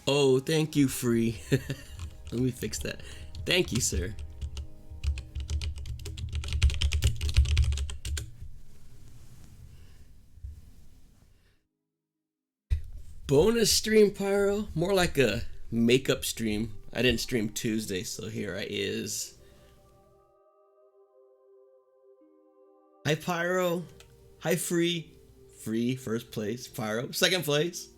Oh, thank you, free. Let me fix that. Thank you, sir. Bonus stream, Pyro? More like a makeup stream. I didn't stream Tuesday, so here I is. Hi, Pyro. Hi, free. Free, first place. Pyro, second place.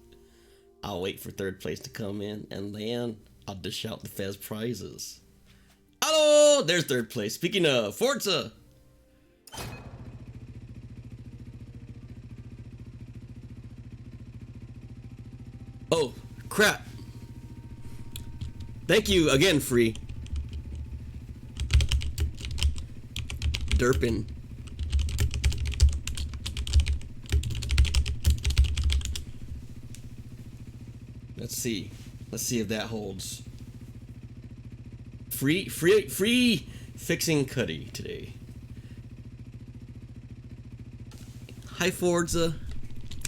I'll wait for third place to come in, and then I'll dish out the Fez prizes. Hello! There's third place. Speaking of, Forza! Oh, crap. Thank you again, free. Derpin. Let's see. Let's see if that holds. Free fixing Cuddy today. Hi, Forza.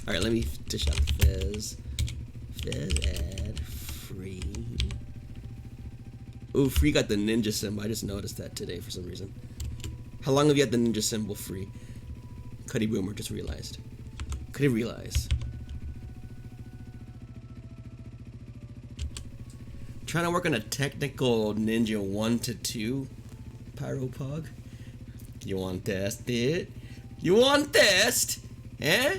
Alright, let me dish out the Fez. Fez ad free. Ooh, free got the ninja symbol. I just noticed that today for some reason. How long have you had the ninja symbol free? Cuddy Boomer just realized. Could he realize? Trying to work on a technical ninja 1 to 2 Pyro Pog. You want to test it? You want test? Eh?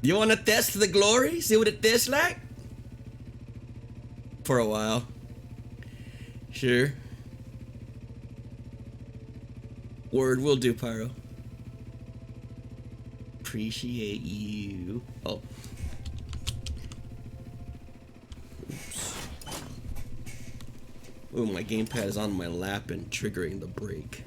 You want to test the glory? See what it tastes like? For a while. Sure. Word will do, Pyro. Appreciate you. Oh. Oops. Ooh, my gamepad is on my lap and triggering the brake.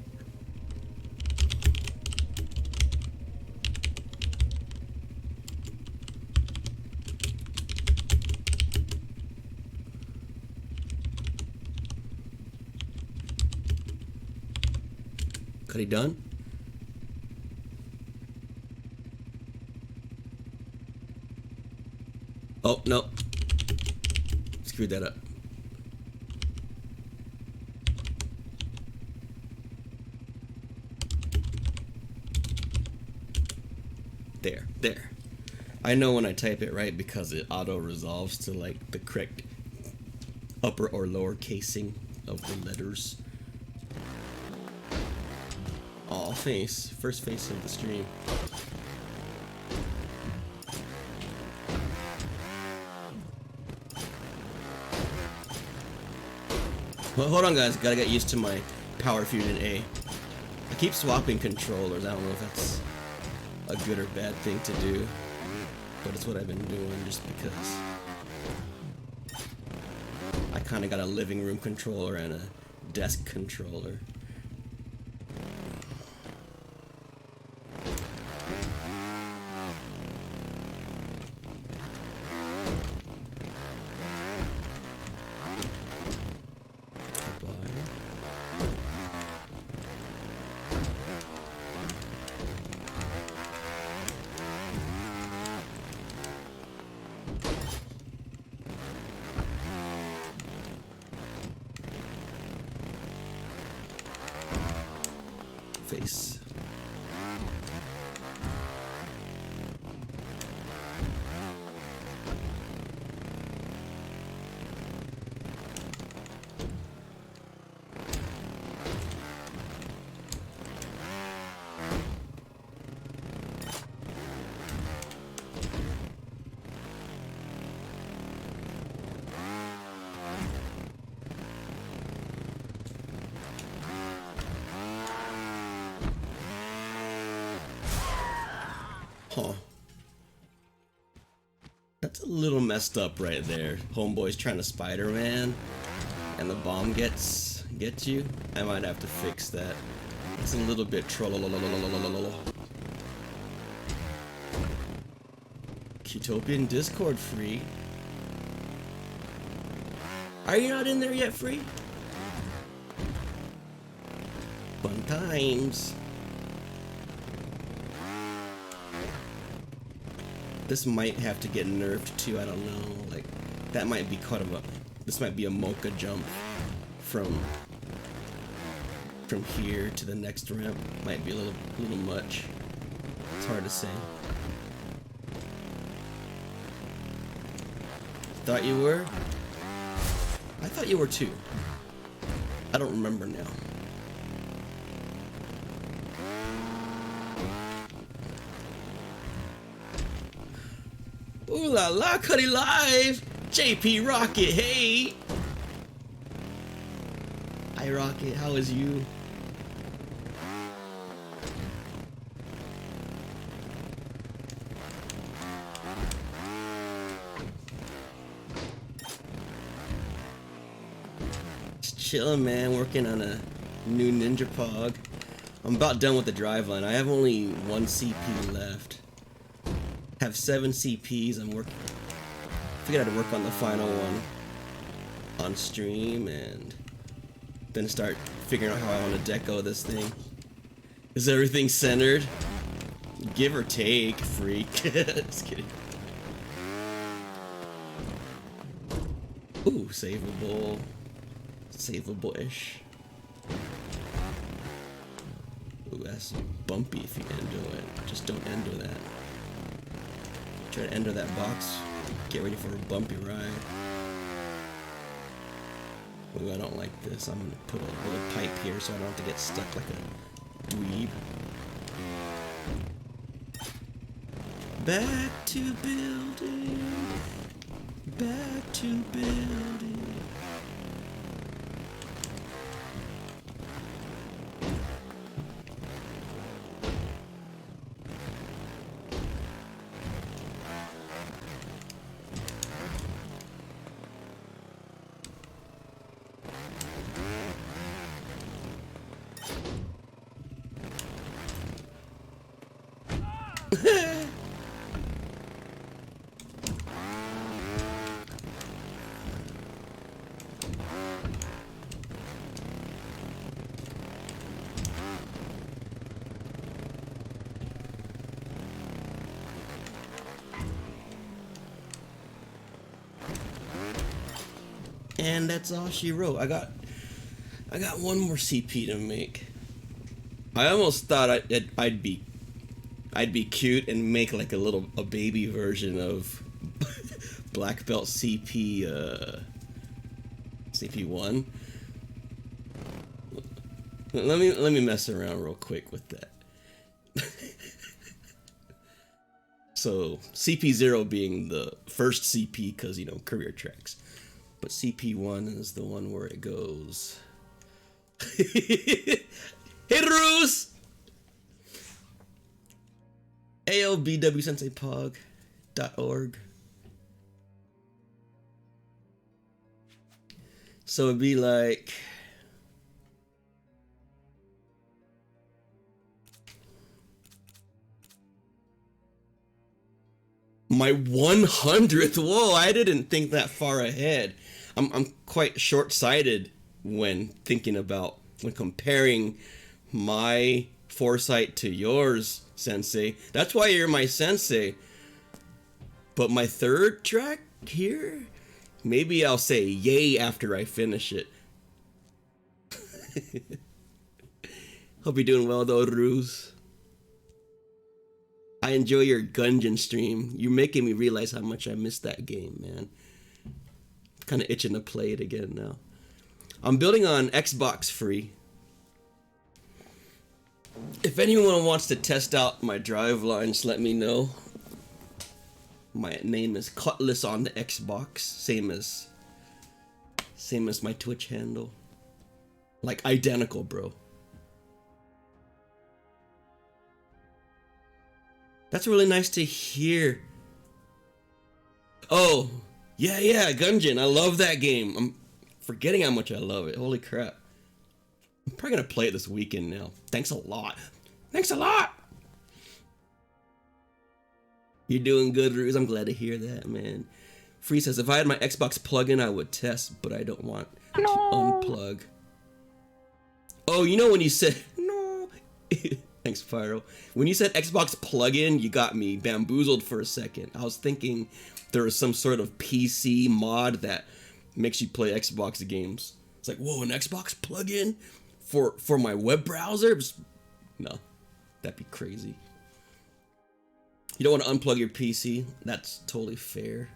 Cut it done? Oh, no. Screwed that up. There. I know when I type it right because it auto-resolves to like the correct upper or lower casing of the letters. Aw, face. First face of the stream. Well, hold on, guys. Gotta get used to my Power Fusion A. I keep swapping controllers. I don't know if that's a good or bad thing to do, but it's what I've been doing just because I kind of got a living room controller and a desk controller. Face. Huh. That's a little messed up right there. Homeboy's trying to Spider-Man and the bomb gets you. I might have to fix that. It's a little bit trollolololololololol. Utopian Discord free. Are you not in there yet, free? Fun times. This might have to get nerfed too, I don't know. Like, that might be kind of a... This might be a monka jump from here to the next ramp. Might be a little much. It's hard to say. Thought you were? I thought you were too. I don't remember now. Ooh la la, Cuddy Live! JP Rocket, hey! Hi Rocket, how is you? Just chillin', man, working on a new Ninja Pog. I'm about done with the driveline. I have only 1 CP left. Have 7 CPs. I'm working. Figured I'd work on the final one on stream and then start figuring out how I want to deco this thing. Is everything centered? Give or take, freak. Just kidding. Ooh, savable. Savable-ish. Ooh, that's bumpy if you endo it. Just don't endo that. Try to enter that box. Get ready for a bumpy ride. Ooh, I don't like this. I'm gonna put a little pipe here so I don't have to get stuck like a dweeb. Back to building. Back to building. And that's all she wrote. I got 1 more CP to make. I almost thought I'd be cute and make like a baby version of Black Belt CP CP1. Let me mess around real quick with that. So CP0 being the first CP because, you know, career tracks. But CP1 is the one where it goes. Hey, Roos! ALBWSenseiPog.org. So it'd be like... My 100th? Whoa, I didn't think that far ahead. I'm quite short-sighted when comparing my foresight to yours, Sensei. That's why you're my Sensei. But my 3rd track here? Maybe I'll say yay after I finish it. Hope you're doing well though, Ruse. I enjoy your gungeon stream. You're making me realize how much I missed that game, man. Kind of itching to play it again now. I'm building on Xbox free. If anyone wants to test out my drive lines, let me know. My name is Cutlass on the Xbox, same as my Twitch handle. Like identical, bro. That's really nice to hear. Oh, yeah, Gungeon. I love that game. I'm forgetting how much I love it. Holy crap. I'm probably gonna play it this weekend now. Thanks a lot. Thanks a lot! You're doing good, Ruse. I'm glad to hear that, man. Free says, if I had my Xbox plug-in, I would test, but I don't want to unplug. Oh, you know when you said, no, Thanks, Pyro. When you said Xbox plugin, you got me bamboozled for a second. I was thinking there was some sort of PC mod that makes you play Xbox games. It's like, whoa, an Xbox plugin for my web browser? No, that'd be crazy. You don't want to unplug your PC? That's totally fair.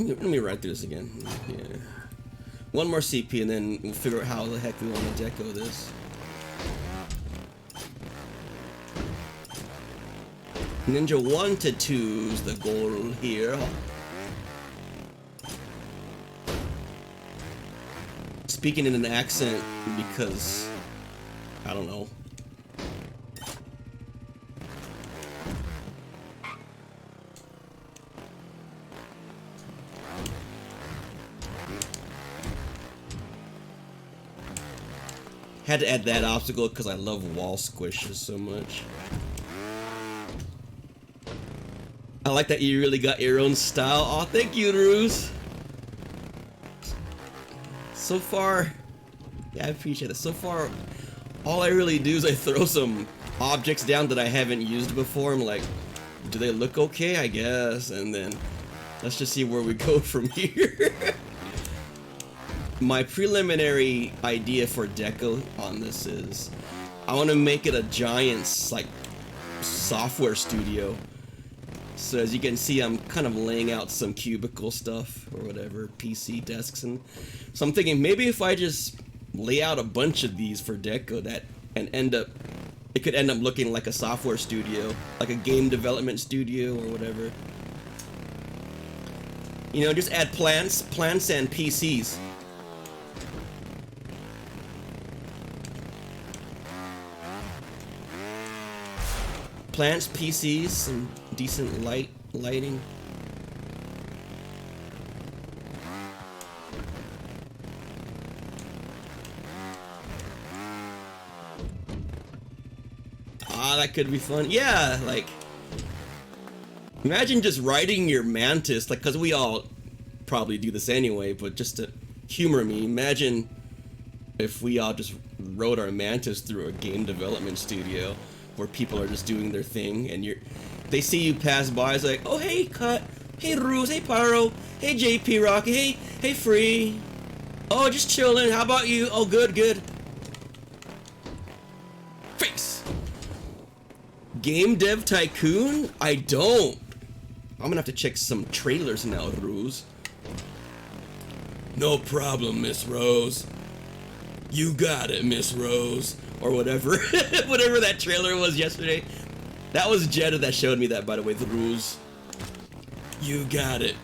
Let me write through this again. Yeah. One more CP and then we'll figure out how the heck we want to deco this. Ninja 1 to 2 is the goal here. Speaking in an accent because, I don't know. Had to add that obstacle because I love wall squishes so much. I like that you really got your own style. Aw, thank you, Ruse. So far, yeah, I appreciate it. So far, all I really do is I throw some objects down that I haven't used before. I'm like, do they look okay? I guess. And then let's just see where we go from here. My preliminary idea for deco on this is I want to make it a giant like software studio. So as you can see, I'm kind of laying out some cubicle stuff or whatever, PC desks, and so I'm thinking maybe if I just lay out a bunch of these for deco and it could end up looking like a software studio, like a game development studio or whatever. You know, just add plants and PCs. Plants, PCs, some decent lighting. Ah, that could be fun. Yeah, like imagine just riding your mantis, like, cause we all probably do this anyway, but just to humor me, imagine if we all just rode our mantis through a game development studio where people are just doing their thing and they see you pass by, it's like, oh hey Cut, hey Ruse, hey Pyro, hey JP Rocky, hey Free, oh just chilling, how about you? Oh good. Face! Game Dev Tycoon? I don't. I'm gonna have to check some trailers now, Ruse. No problem, Miss Rose. You got it, Miss Rose. Or whatever, whatever that trailer was yesterday. That was Jetta that showed me that, by the way, the Ruse. You got it,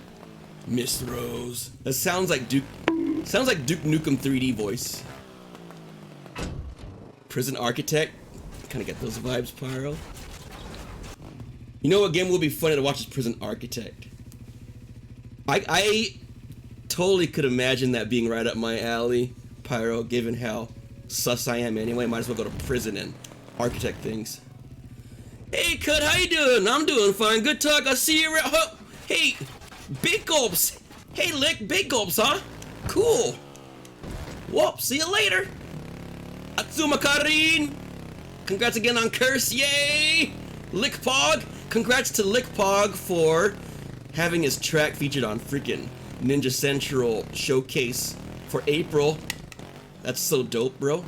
Miss Rose. That sounds like Duke Nukem 3D voice. Prison Architect. Kind of get those vibes, Pyro. You know what game will be funny to watch is Prison Architect. I totally could imagine that being right up my alley, Pyro, given how sus I am anyway. Might as well go to prison and architect things. Hey Cut, how you doing? I'm doing fine. Good talk. I'll see you around. Oh, hey, big gulps. Hey Lick, big gulps, huh? Cool. Whoop, see you later. Atsuma Karin. Congrats again on Curse, yay! Lickpog, congrats to Lickpog for having his track featured on freaking Ninja Central Showcase for April. That's so dope, bro.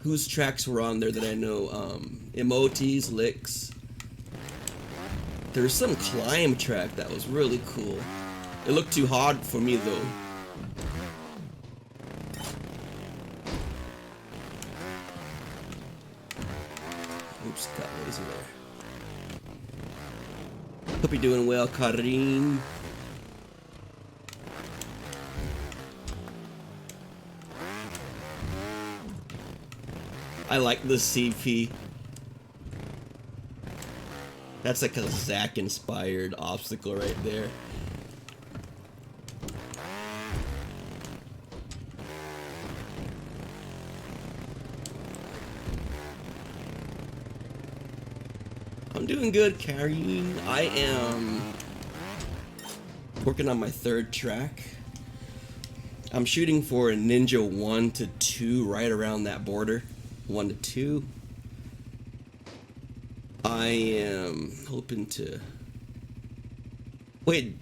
Whose tracks were on there that I know? Emotes, Licks. There's some climb track that was really cool. It looked too hard for me though. Oops, got lazy there. Hope you're doing well, Karim. I like the CP. That's like a Zack-inspired obstacle right there. I'm doing good, carrying. I am working on my third track. I'm shooting for a Ninja 1 to 2, right around that border. 1 to 2. I am hoping to... Wait,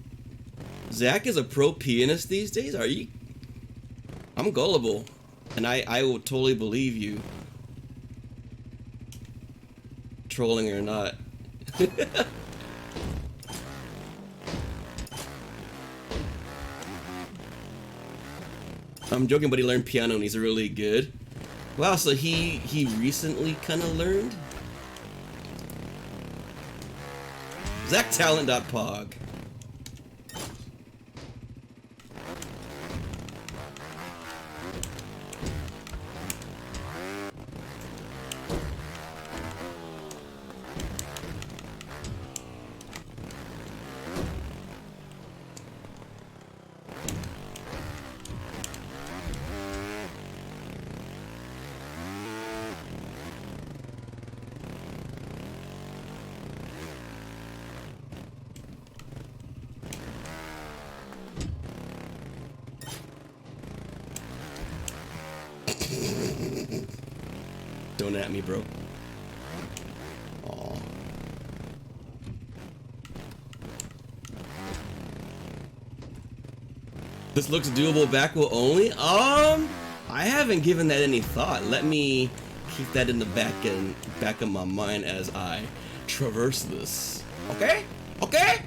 Zach is a pro pianist these days? Are you? I'm gullible, and I will totally believe you. Trolling or not. I'm joking, but he learned piano and he's really good. Wow, so he recently kind of learned? ZachTalent.pog. Don't at me, bro. Aw. This looks doable back wheel only? I haven't given that any thought. Let me keep that in the back of my mind as I traverse this. Okay? Okay?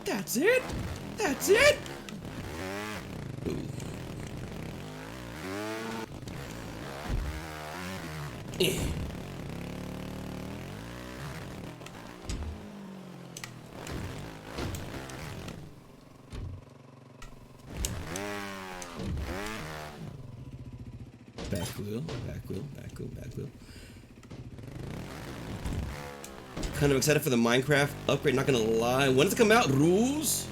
That's it? That's it? Ooh. Back wheel, back wheel, back wheel, back wheel. Kind of excited for the Minecraft upgrade, not gonna lie. When does it come out? Rules?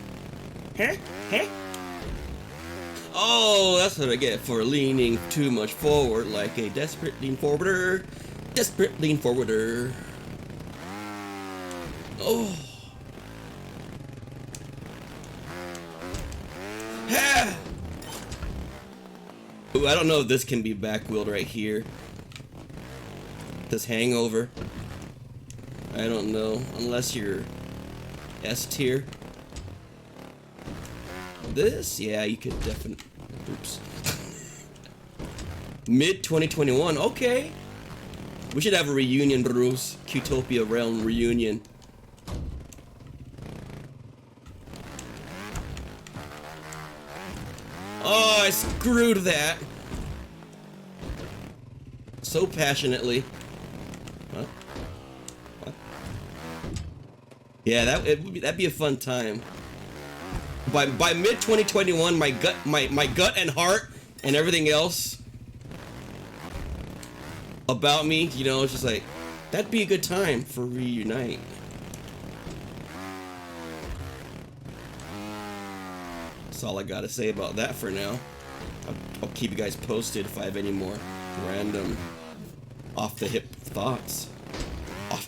Huh? Huh? Oh, that's what I get for leaning too much forward like a desperate lean forwarder. Desperate lean forwarder. Oh. Ha! Ooh, I don't know if this can be back wheeled right here. This hangover. I don't know. Unless you're S tier. This? Yeah, you could definitely... Oops. Mid 2021. Okay. We should have a reunion, Bruce. Qtopia Realm reunion. Oh, I screwed that. So passionately. Huh? What? Yeah, that'd be a fun time. By mid 2021, my gut and heart and everything else about me, you know, it's just like that'd be a good time for reunite. That's all I gotta say about that for now. I'll keep you guys posted if I have any more random off the hip thoughts,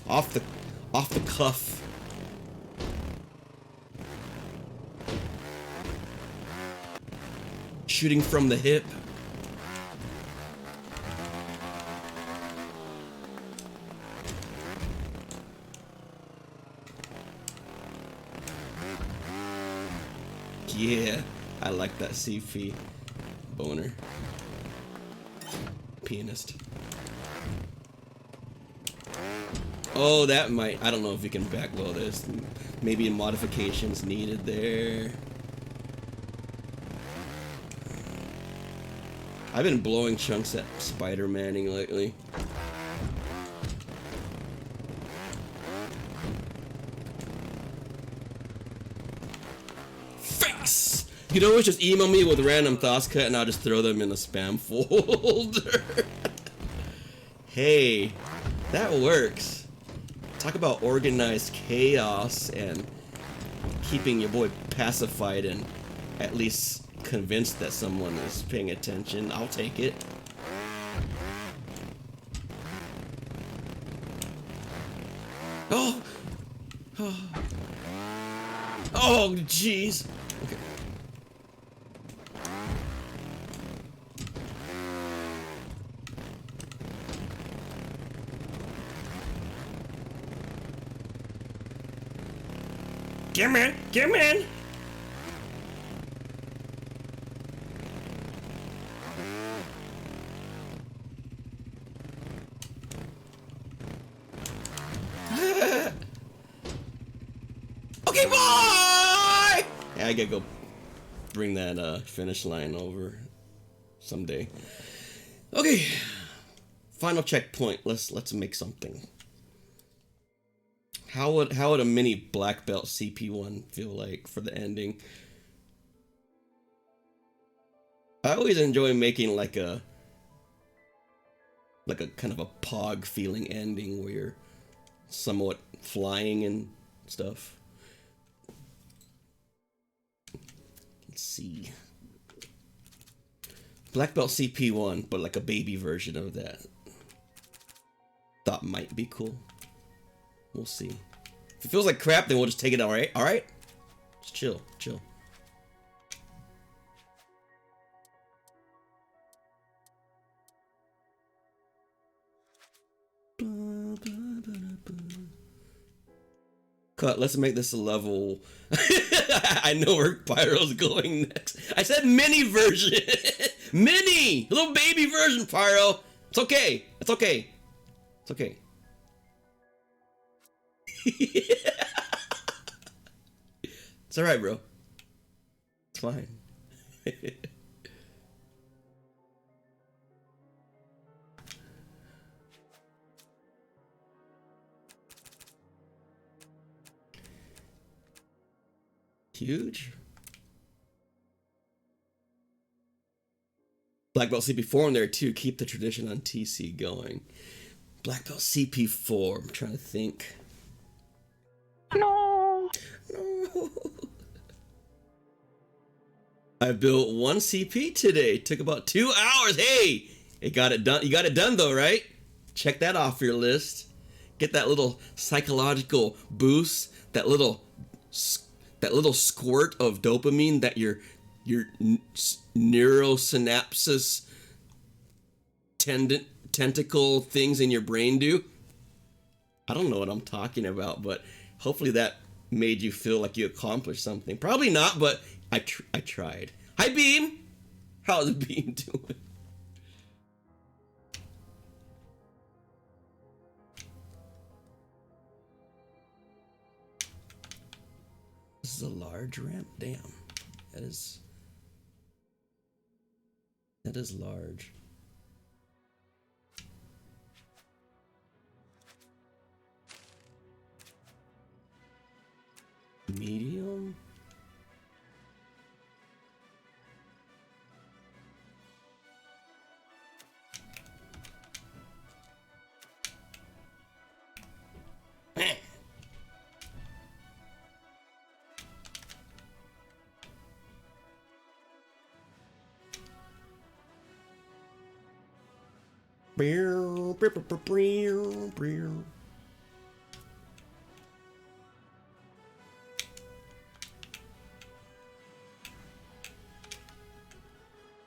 off the cuff. Shooting from the hip. Yeah, I like that CP boner. Pianist. Oh, that might, I don't know if you can backload this. Maybe modifications needed there. I've been blowing chunks at Spider-Manning lately. Face! You can always just email me with random thoughts cut and I'll just throw them in a spam folder. Hey, that works. Talk about organized chaos and keeping your boy pacified and at least convinced that someone is paying attention. I'll take it. Oh! Oh! Oh, jeez! Okay. Come in! Come in! Okay, bye! Yeah, I gotta go bring that finish line over someday. Okay, final checkpoint. Let's make something. How would a mini black belt CP1 feel like for the ending? I always enjoy making like a kind of a pog feeling ending where you're somewhat flying and stuff. Let's see. Black belt CP1, but like a baby version of that. Thought might be cool. We'll see. If it feels like crap, then we'll just take it, alright? Alright? Just chill, chill. Cut, let's make this a level. I know where Pyro's going next. I said mini version. Mini! Little baby version, Pyro. It's okay. It's okay. It's okay. It's alright, bro. It's fine. Huge. Black belt CP4 in there too. Keep the tradition on TC going. Black belt CP4. I'm trying to think. No. No. I built one CP today. Took about 2 hours. Hey, it got it done. You got it done though, right? Check that off your list. Get that little psychological boost. That little squirt of dopamine that your neurosynapses tentacle things in your brain do. I don't know what I'm talking about, but hopefully that made you feel like you accomplished something. Probably not, but I tried. Hi, Beam. How's Beam doing? This is a large ramp. Damn, that is large. Medium.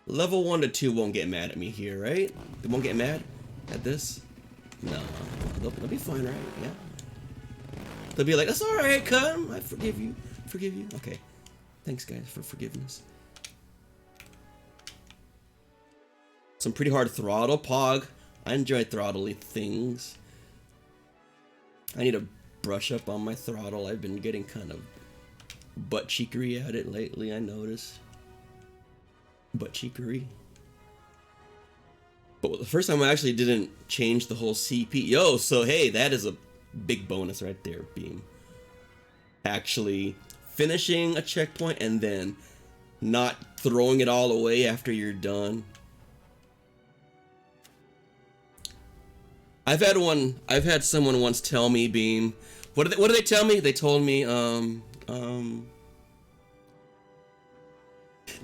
Level 1 to 2 won't get mad at me here, right? They won't get mad at this? No, they'll be fine, right? Yeah. They'll be like, that's alright, come. I forgive you. Forgive you. Okay. Thanks, guys, for forgiveness. Some pretty hard throttle. Pog. I enjoy throttly things. I need to brush up on my throttle. I've been getting kind of butt cheekery at it lately, I noticed. Butt cheekery. But the first time I actually didn't change the whole CP. Yo, so hey, that is a big bonus right there, Beam. Actually finishing a checkpoint and then not throwing it all away after you're done. I've had someone once tell me, Beam, what did they tell me? They told me,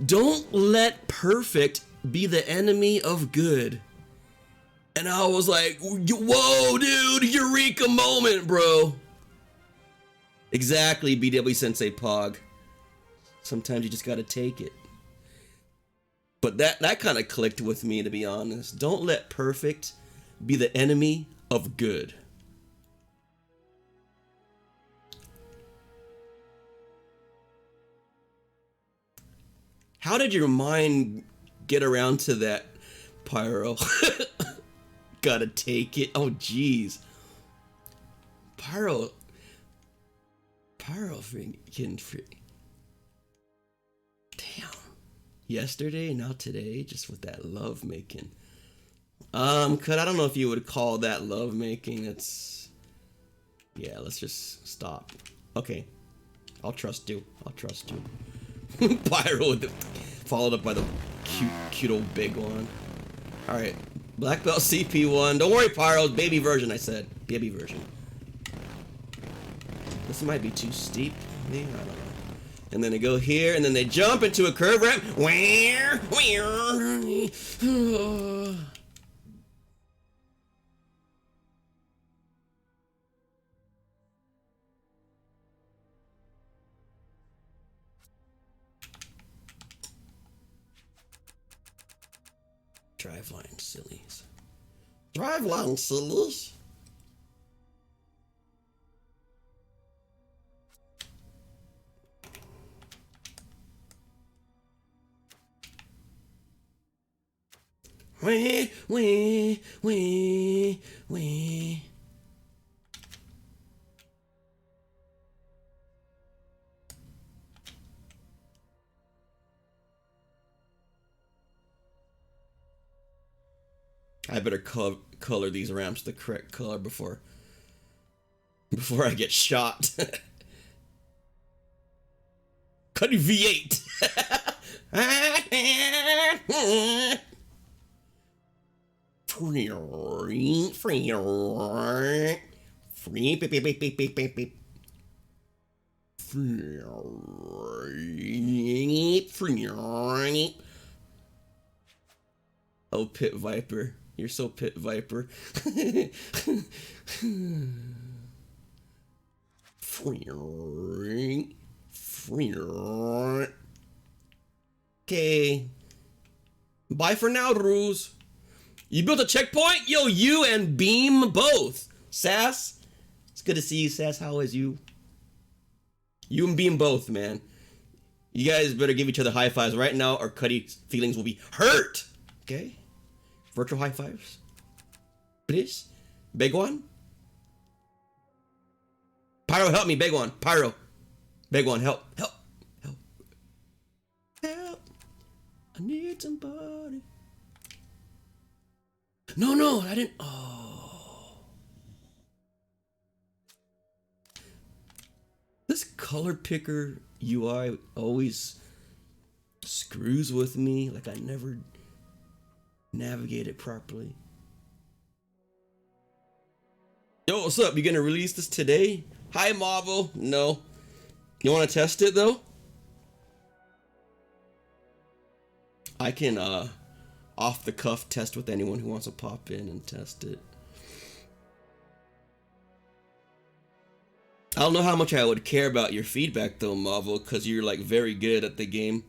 don't let perfect be the enemy of good. And I was like, whoa, dude, eureka moment, bro. Exactly, BW Sensei Pog. Sometimes you just gotta take it. But that kind of clicked with me, to be honest. Don't let perfect be the enemy of good. How did your mind get around to that, Pyro? Gotta take it. Oh, jeez. Pyro freaking free. Damn. Yesterday, not today, just with that love making. Cause I don't know if you would call that love making. It's, yeah, let's just stop. Okay. I'll trust you. I'll trust you. Pyro followed up by the cute old big one. Alright. Black belt CP1. Don't worry, Pyro. Baby version, I said. Baby version. This might be too steep. I don't know. And then they go here, and then they jump into a curve ramp. Where? Driveline sillies. Driveline sillies. Wee. I better color these ramps the correct color before I get shot. Cut V8. Oh, Pit Viper. You're so Pit Viper. Okay. Bye for now, Ruse. You built a checkpoint? Yo, you and Beam both. Sass? It's good to see you, Sass. How is you? You and Beam both, man. You guys better give each other high fives right now or Cuddy's feelings will be hurt. Okay? Virtual high fives. Please? Big one? Pyro, help me. Big one. Pyro. Big one. Help. Help. Help. Help. I need somebody. No, I didn't. Oh. This color picker UI always screws with me. Like I never navigate it properly. Yo, what's up? You gonna release this today? Hi, Marvel. No. You wanna test it though? I can off the cuff test with anyone who wants to pop in and test it. I don't know how much I would care about your feedback though, Marvel, because you're like very good at the game.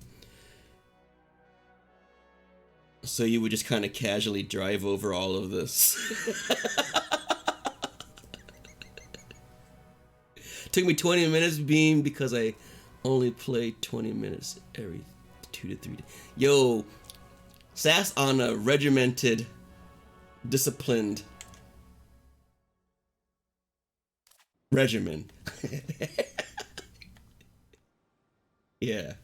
So you would just kind of casually drive over all of this. Took me 20 minutes, Beam, because I only play 20 minutes every 2 to 3 days. Yo, Sass on a regimented, disciplined regimen. Yeah.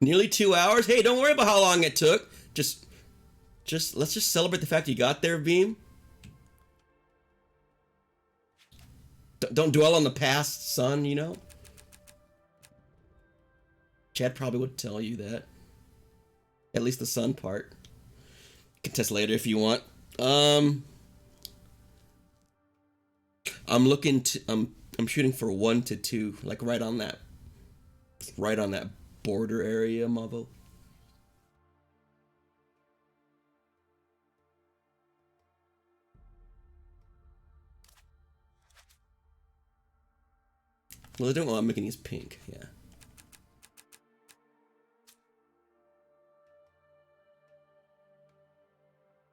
Nearly 2 hours? Hey, don't worry about how long it took. Just let's just celebrate the fact you got there, Beam. Don't dwell on the past, son, you know? Chad probably would tell you that. At least the son part. You can test later if you want. I'm looking to I'm shooting for 1 to 2, like right on that border area, Mavo. Well, I don't want making these pink. Yeah.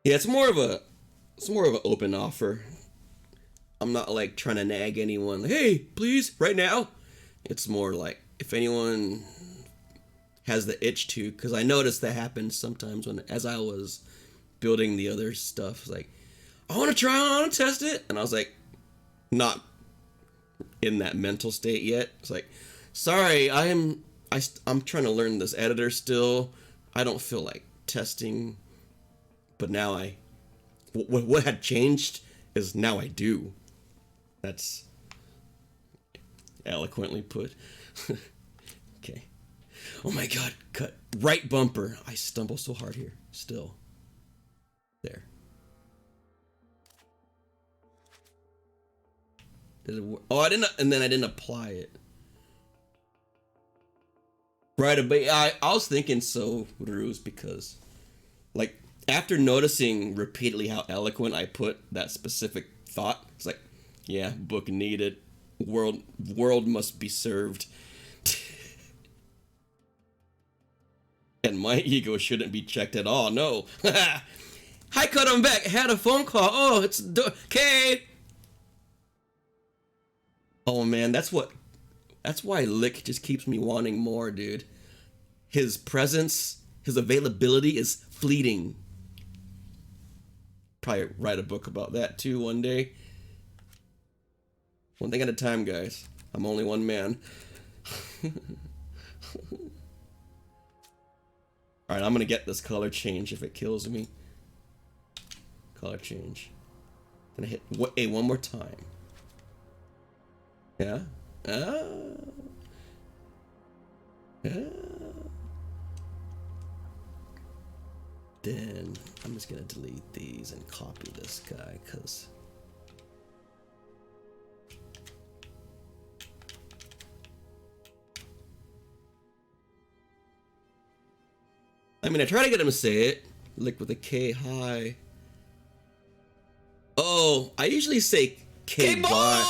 Yeah, it's more of an open offer. I'm not like trying to nag anyone. Like, hey, please, right now. It's more like if anyone has the itch to, because I noticed that happens sometimes when, as I was building the other stuff, it's like, I want to try, I want to test it, and I was like, not in that mental state yet. It's like, sorry, I'm trying to learn this editor still. I don't feel like testing, but now what had changed is now I do. That's eloquently put. Okay. Oh my god, cut. Right bumper. I stumble so hard here. Still. There. Did it work? Oh, I didn't, and then I didn't apply it. Right, but I was thinking so, Ruse, because, like, after noticing repeatedly how eloquent I put that specific thought, it's like, yeah, book needed. World must be served. And my ego shouldn't be checked at all. No. Hi, cut, I'm back. Had a phone call. Oh, it's okay. Oh man, that's why Lick just keeps me wanting more, dude. His presence, his availability is fleeting. Probably write a book about that too one day. One thing at a time, guys. I'm only one man. Alright, I'm gonna get this color change if it kills me. Color change. Then I hit A one more time. Yeah? Then I'm just gonna delete these and copy this guy, cause I mean, I try to get him to say it, like with a K high. Oh, I usually say K bar.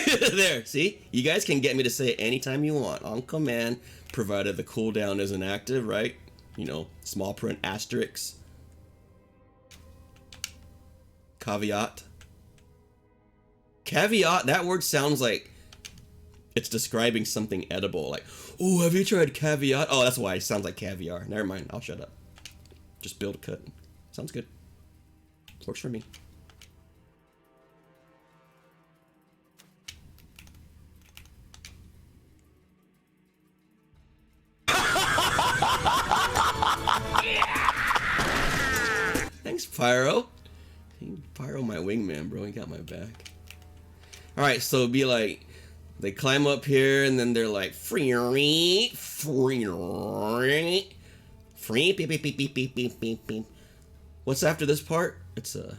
There, see? You guys can get me to say it anytime you want, on command, provided the cooldown isn't active, right? You know, small print asterisk. Caveat. Caveat, that word sounds like it's describing something edible, like, oh, have you tried caveat? Oh, that's why it sounds like caviar. Never mind, I'll shut up. Just build a cut. Sounds good. Works for me. Thanks, Pyro. Pyro, my wingman, bro. He got my back. Alright, so it'd be like, they climb up here and then they're like, free, beep, beep, beep, beep, beep, beep, beep, beep. What's after this part? It's a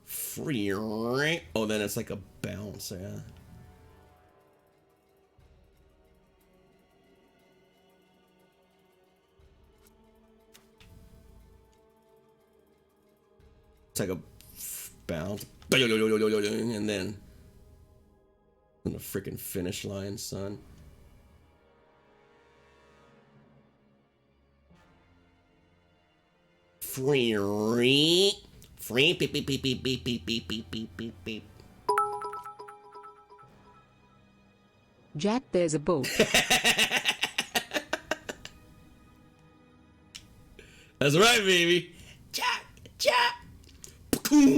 free. Oh, then it's like a bounce, yeah. It's like a bounce, and then on the freaking finish line, son. Free, beep, beep, beep, beep, beep, beep, beep, beep, beep, beep, beep. Jack, there's a boat. That's right, baby. Jack, Jack. Alright,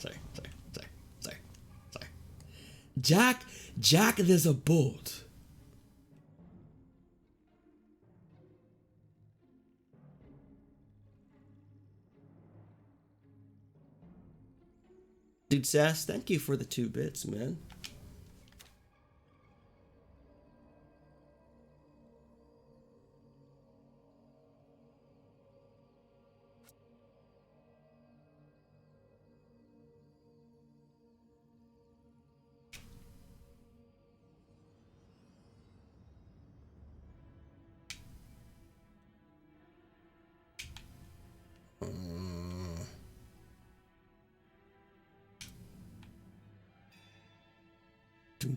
sorry. Jack, there's a boat. Dude, Sass, thank you for the 2 bits, man.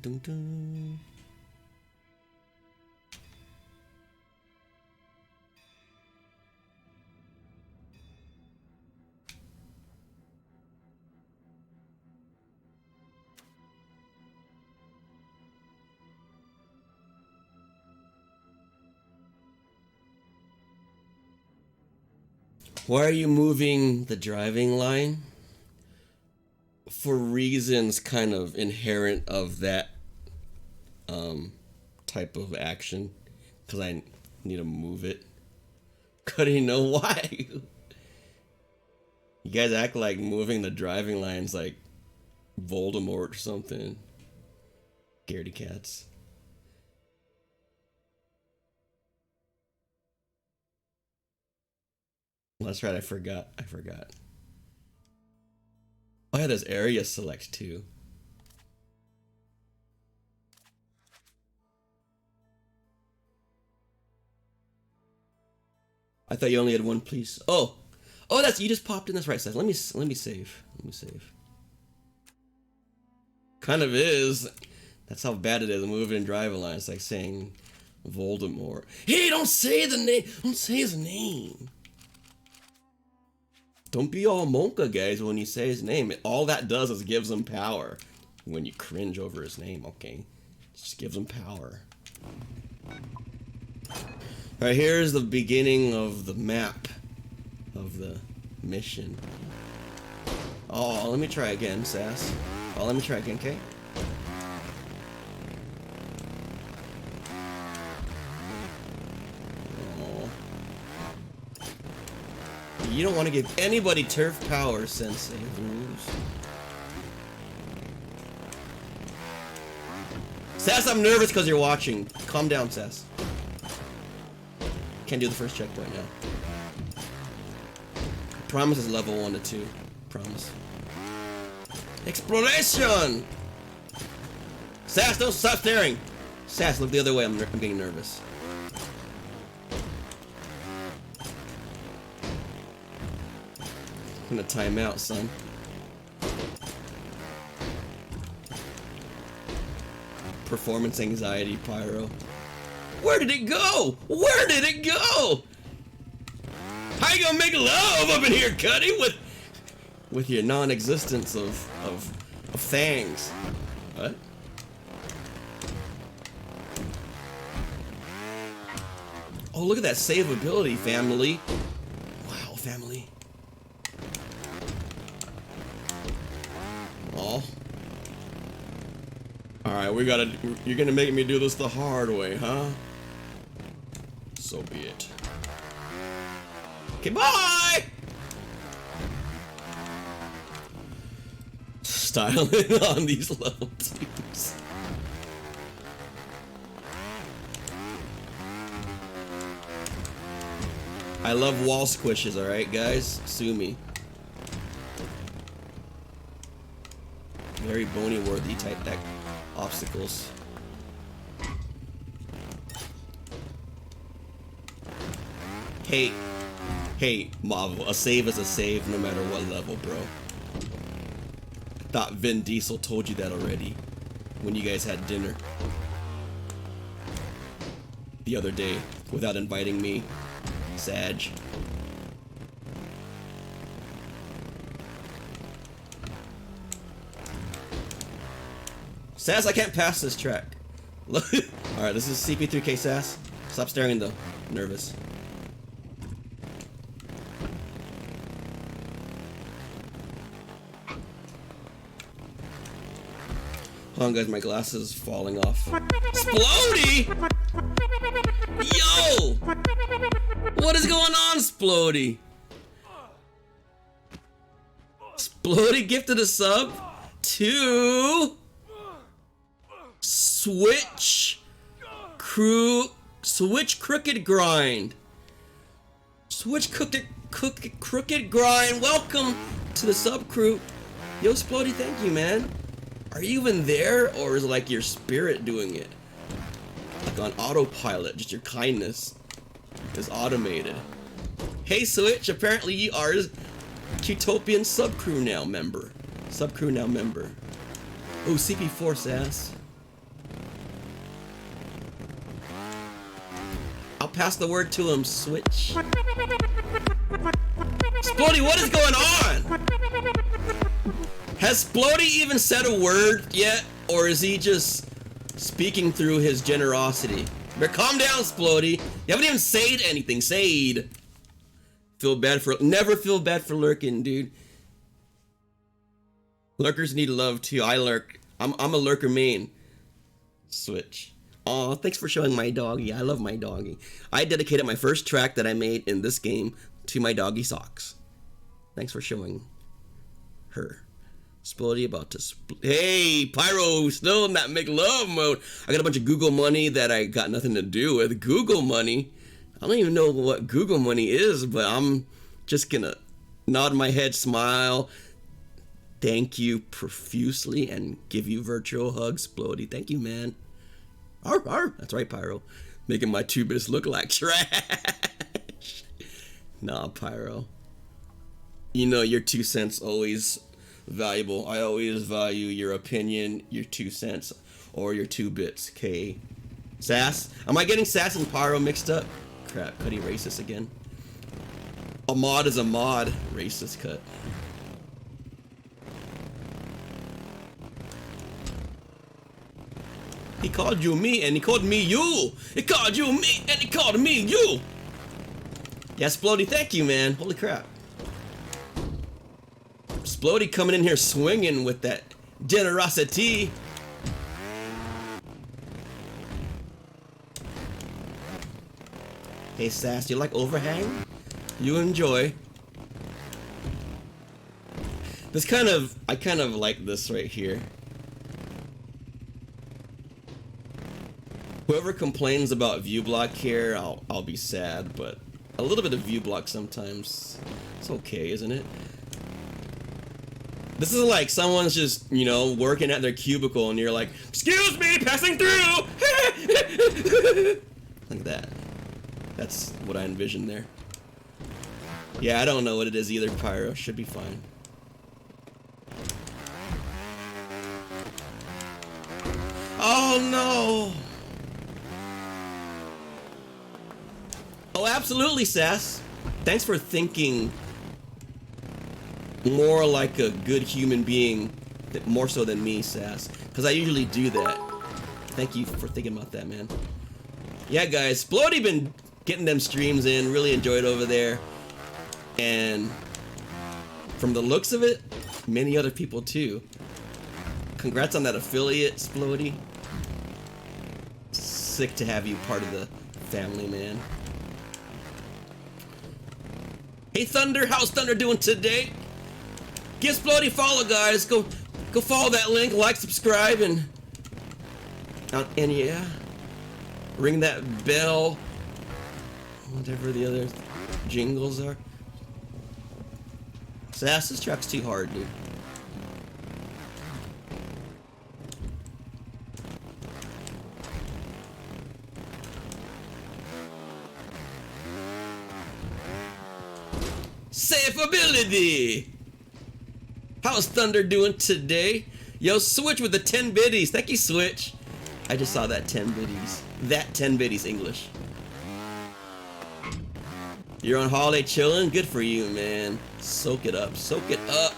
Dun, dun, dun. Why are you moving the driving line? For reasons kind of inherent of that type of action. Because I need to move it. Couldn't know why. You guys act like moving the driving lines like Voldemort or something. Scaredy cats. That's right, I forgot. Oh yeah, there's area select too. I thought you only had one piece. Oh, that's you just popped in. That's right. Let me save. Kind of is. That's how bad it is. Moving and driving lines. It's like saying Voldemort. Hey, don't say the name. Don't say his name. Don't be all monka, guys, when you say his name. All that does is gives him power. When you cringe over his name, okay? It just gives him power. Alright, here's the beginning of the map of the mission. Oh, let me try again, Sass. Oh, let me try again, okay? You don't want to give anybody turf power, Sensei. Sass, I'm nervous because you're watching. Calm down, Sass. Can't do the first checkpoint now. Promise is level 1 to 2. Promise. Exploration! Sass, don't stop staring! Sass, look the other way. I'm getting nervous. I'm gonna time out, son. Performance anxiety, Pyro. Where did it go? Where did it go? How you gonna make love up in here, Cuddy, with your non-existence of things? What? Oh, look at that save ability, family. Wow, family. Oh. Alright, you're gonna make me do this the hard way, huh? So be it. Okay, bye! Styling on these level 2s. I love wall squishes, alright, guys? Sue me. Very bony worthy type deck obstacles. Hey, Marvel, a save is a save no matter what level, bro. Thought Vin Diesel told you that already when you guys had dinner the other day without inviting me, Sag. Sass, I can't pass this track. Look. Alright, this is CP3K Sass. Stop staring though. Nervous. Hold on, guys, my glasses falling off. Splody! Yo! What is going on, Splody? Splody gifted a sub to Switch Crooked Grind. Switch Crooked Grind. Welcome to the sub crew. Yo, Splody, thank you, man. Are you even there, or is it like your spirit doing it? Like on autopilot, just your kindness is automated. Hey, Switch, apparently you are Qtopian sub crew now member. Oh, CP4 Sass. pass the word to him, Switch. Splody, what is going on? Has Splody even said a word yet? Or is he just speaking through his generosity? But calm down, Splody. You haven't even said anything. Said. Never feel bad for lurking, dude. Lurkers need love too. I lurk. I'm a lurker main. Switch. Aw, thanks for showing my doggy. I love my doggy. I dedicated my first track that I made in this game to my doggy socks. Thanks for showing her. Splody about to hey, Pyro, still in that make love mode. I got a bunch of Google money that I got nothing to do with. Google money? I don't even know what Google money is, but I'm just gonna nod my head, smile, thank you profusely, and give you virtual hugs, Splody. Thank you, man. Arr, arr. That's right, Pyro. Making my 2-bits look like trash. Nah, Pyro. You know your 2 cents always valuable. I always value your opinion, your 2 cents, or your 2 bits. K. Sass? Am I getting Sass and Pyro mixed up? Crap, Cuddy racist again. A mod is a mod. Racist cut. He called you me and he called me you. He called you me and he called me you. Yeah, Splody, thank you, man. Holy crap. Splody coming in here swinging with that generosity. Hey, Sass, you like overhang? You enjoy. I kind of like this right here. Whoever complains about view block here, I'll be sad, but a little bit of view block sometimes, it's okay, isn't it? This is like someone's just, you know, working at their cubicle and you're like, excuse me, passing through! Like that. That's what I envision there. Yeah, I don't know what it is either, Pyro. Should be fine. Oh no! Oh, absolutely, Sass. Thanks for thinking more like a good human being, more so than me, Sass. Because I usually do that. Thank you for thinking about that, man. Yeah, guys, Splody been getting them streams in, really enjoyed over there. And from the looks of it, many other people too. Congrats on that affiliate, Splody. Sick to have you part of the family, man. Hey Thunder, how's Thunder doing today? Give Splody a follow, guys. Go follow that link, like, subscribe, and yeah, ring that bell. Whatever the other jingles are. Sass, this track's too hard, dude. Safe-ability! How's Thunder doing today? Yo, Switch with the 10 biddies. Thank you, Switch. I just saw that 10 biddies. That 10 biddies English. You're on holiday chilling? Good for you, man. Soak it up. Soak it up.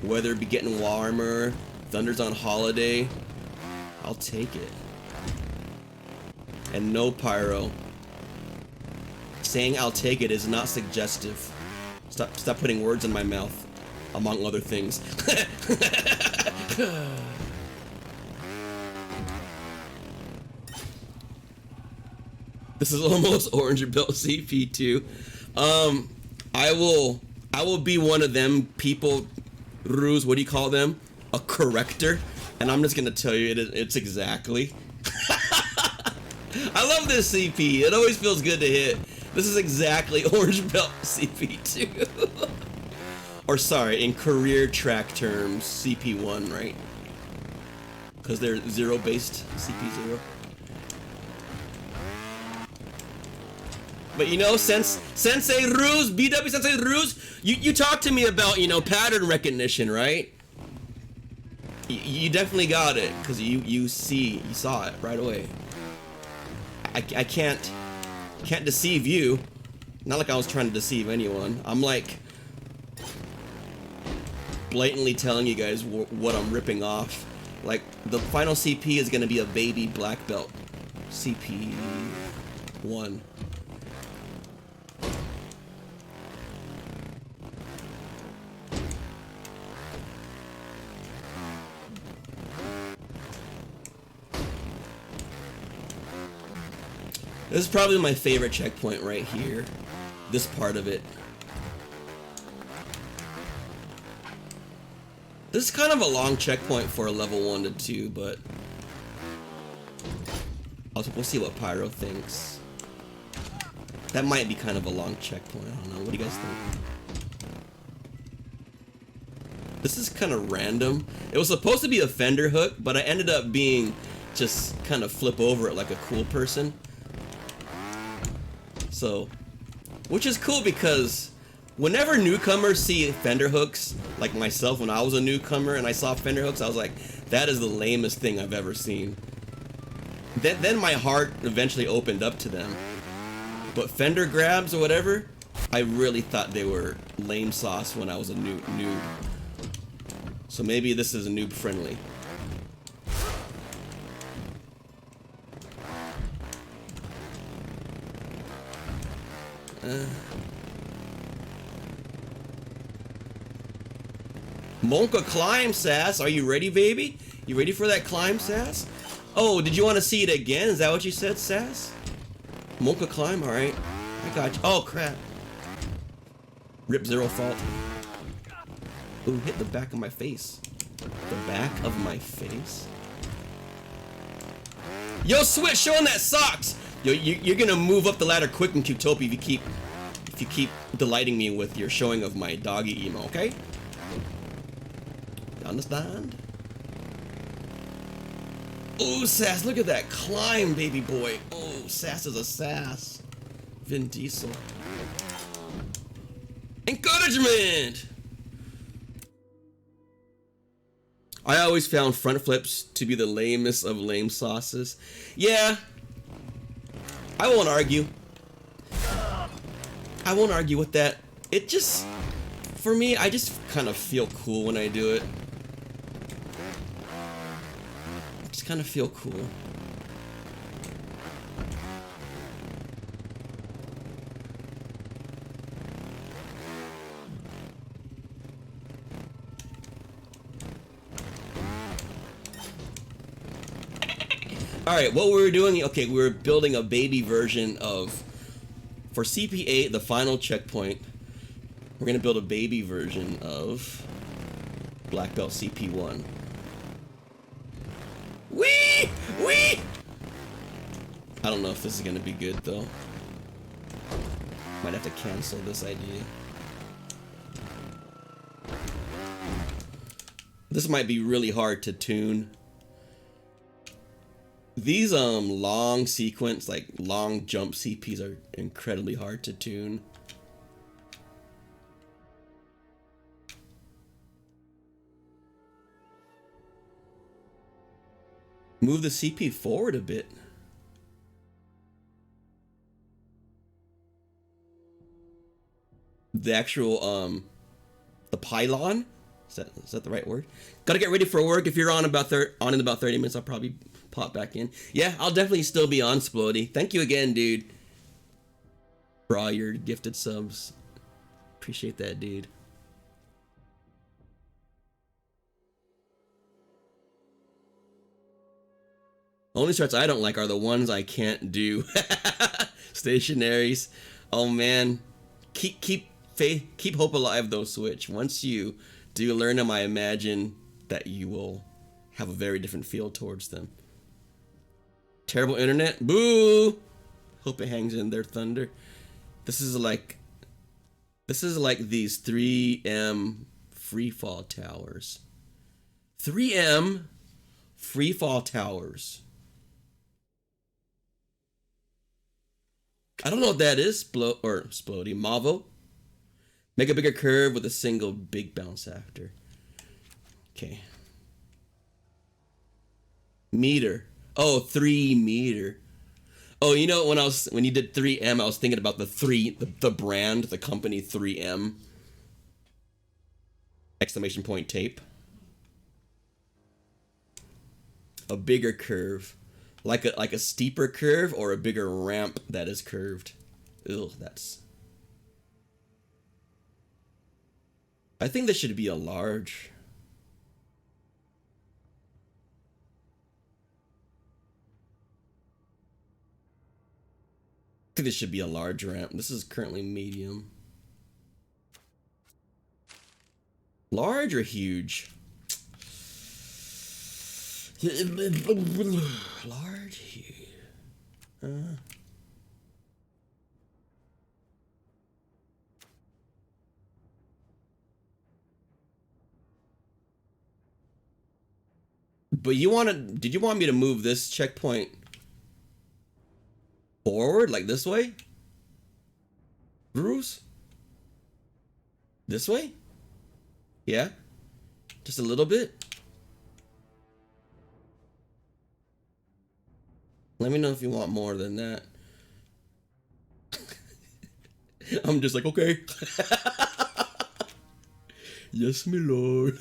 Weather be getting warmer. Thunder's on holiday. I'll take it. And no, Pyro. Saying I'll take it is not suggestive. Stop putting words in my mouth, among other things. This is almost Orange Belt CP2. I will be one of them people, Ruse, what do you call them? A corrector. And I'm just gonna tell you it's exactly. I love this CP. It always feels good to hit. This is exactly Orange Belt CP2. Or sorry, in career track terms, CP1, right? Because they're zero-based, CP0. But you know, Sensei Ruse, BW Sensei Ruse, you talked to me about, you know, pattern recognition, right? You definitely got it, because you saw it right away. I can't deceive you. Not like I was trying to deceive anyone. I'm like blatantly telling you guys what I'm ripping off. Like the final CP is gonna be a baby black belt. CP 1. This is probably my favorite checkpoint right here. This part of it. This is kind of a long checkpoint for a level 1 to 2, but we'll see what Pyro thinks. That might be kind of a long checkpoint. I don't know. What do you guys think? This is kind of random. It was supposed to be a fender hook, but I ended up being just kind of flip over it like a cool person. So, which is cool because whenever newcomers see fender hooks, like myself when I was a newcomer and I saw fender hooks, I was like, that is the lamest thing I've ever seen. Then my heart eventually opened up to them. But fender grabs or whatever, I really thought they were lame sauce when I was a noob. So maybe this is a noob friendly. Monka climb, Sass. Are you ready, baby? You ready for that climb, Sass? Oh, did you want to see it again? Is that what you said, Sass? Monka climb? Alright. I got you. Oh, crap. Rip Zero fault. Ooh, hit the back of my face. The back of my face? Yo, Switch, showing that sucks! Yo, you're gonna move up the ladder quick in Qtopia if you keep delighting me with your showing of my doggy emo, okay? You understand? Oh, Sass, look at that climb, baby boy. Oh, Sass is a sass. Vin Diesel. Encouragement! I always found front flips to be the lamest of lame sauces. Yeah. I won't argue. I won't argue with that. It just, for me, I just kind of feel cool when I do it. I just kind of feel cool. Alright, what we were doing, okay, we were building a baby version of, for CP8, the final checkpoint, we're going to build a baby version of Black Belt CP1. Whee! Whee! I don't know if this is going to be good, though. Might have to cancel this idea. This might be really hard to tune. These long sequence, like long jump CPs are incredibly hard to tune. Move the CP forward a bit. The actual the pylon? Is that the right word? Gotta get ready for work. If you're on in about 30 minutes, I'll probably pop back in. Yeah, I'll definitely still be on, Splody. Thank you again, dude, for all your gifted subs. Appreciate that, dude. Only starts I don't like are the ones I can't do. Stationaries. Oh man, keep faith, keep hope alive though, Switch. Once you do learn them, I imagine that you will have a very different feel towards them. Terrible internet? Boo! Hope it hangs in there, Thunder. This is like these 3M freefall towers. 3M freefall towers. I don't know what that is, Splody. Mavo. Make a bigger curve with a single big bounce after. Okay. Meter. Oh, 3 meter. Oh, you know, when you did 3M, I was thinking about the brand, the company 3M exclamation point tape. A bigger curve, like a steeper curve or a bigger ramp that is curved. Ugh, that's. I think this should be a large. I think this should be a large ramp. This is currently medium. Large or huge? Large, huge. But did you want me to move this checkpoint forward, like this way? Bruce? This way? Yeah? Just a little bit? Let me know if you want more than that. I'm just like, okay. Yes, my lord.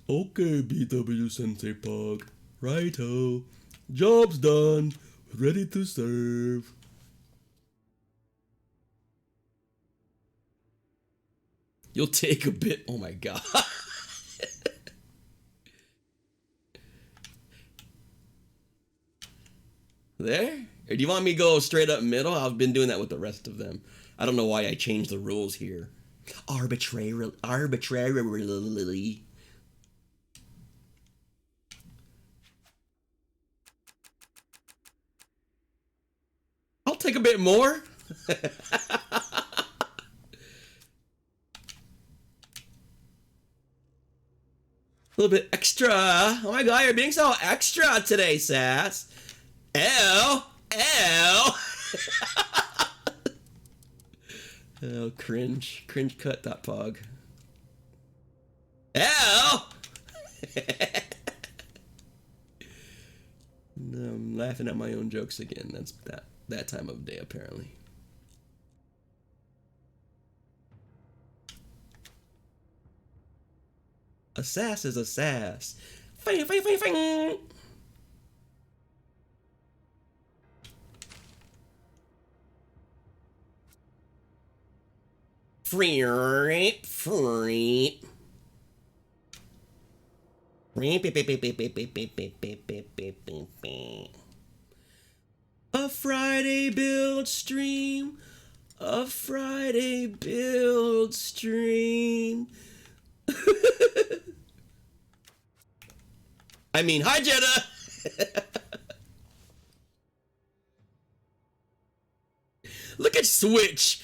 Okay, BW Sensei Pug. Righto. Job's done. Ready to serve. You'll take a bit. Oh my god. There? Or do you want me to go straight up middle? I've been doing that with the rest of them. I don't know why I changed the rules here. Arbitrarily. I'll take a bit more. A little bit extra. Oh my god, you're being so extra today, Sass. Ew. Ew. Oh, cringe. Cringe cut that pog. Ew. No, I'm laughing at my own jokes again. That's that time of day, apparently. A sass is a sass. Fing, fing, fing, fing. Free, free. A Friday build stream. A Friday build stream. I mean, hi, Jenna. Look at Switch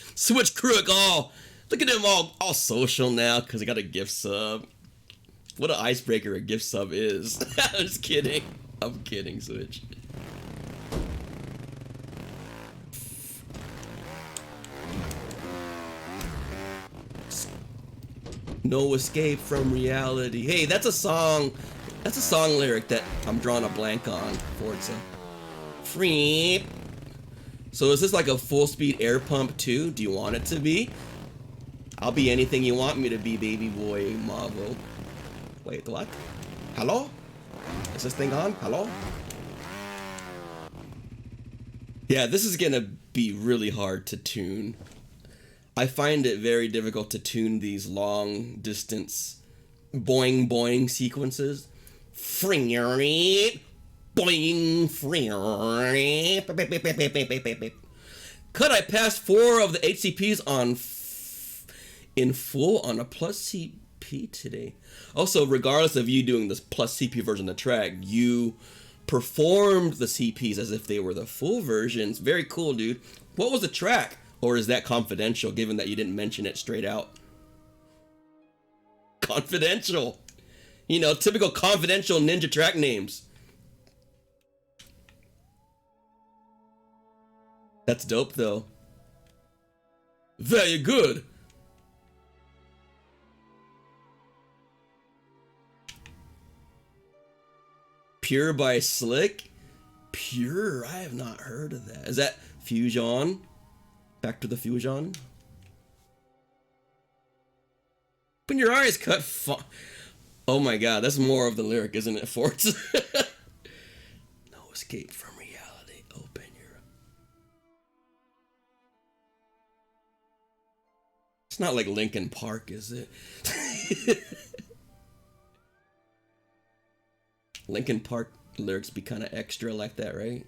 Crook. All look at him all social now because he got a gift sub. What an icebreaker a gift sub is. I'm just kidding. I'm kidding, Switch. No escape from reality. Hey, that's a song. That's a song lyric that I'm drawing a blank on. Forza. Free. So is this like a full speed air pump too? Do you want it to be? I'll be anything you want me to be, baby boy Marvel. Wait, what? Hello? Is this thing on? Hello? Yeah, this is gonna be really hard to tune. I find it very difficult to tune these long distance boing boing sequences. Boing, could I pass 4 of the HCPs on in full on a plus CP today? Also, regardless of you doing this plus CP version of the track, you performed the CPs as if they were the full versions. Very cool, dude. What was the track? Or is that confidential, given that you didn't mention it straight out? Confidential. You know, typical confidential ninja track names. That's dope, though. Very good. Pure by Slick. Pure. I have not heard of that. Is that fusion? Back to the fusion. Open your eyes, cut. Oh my god, that's more of the lyric, isn't it, Forza? No escape from reality. Open your. It's not like Linkin Park, is it? Linkin Park lyrics be kind of extra like that, right?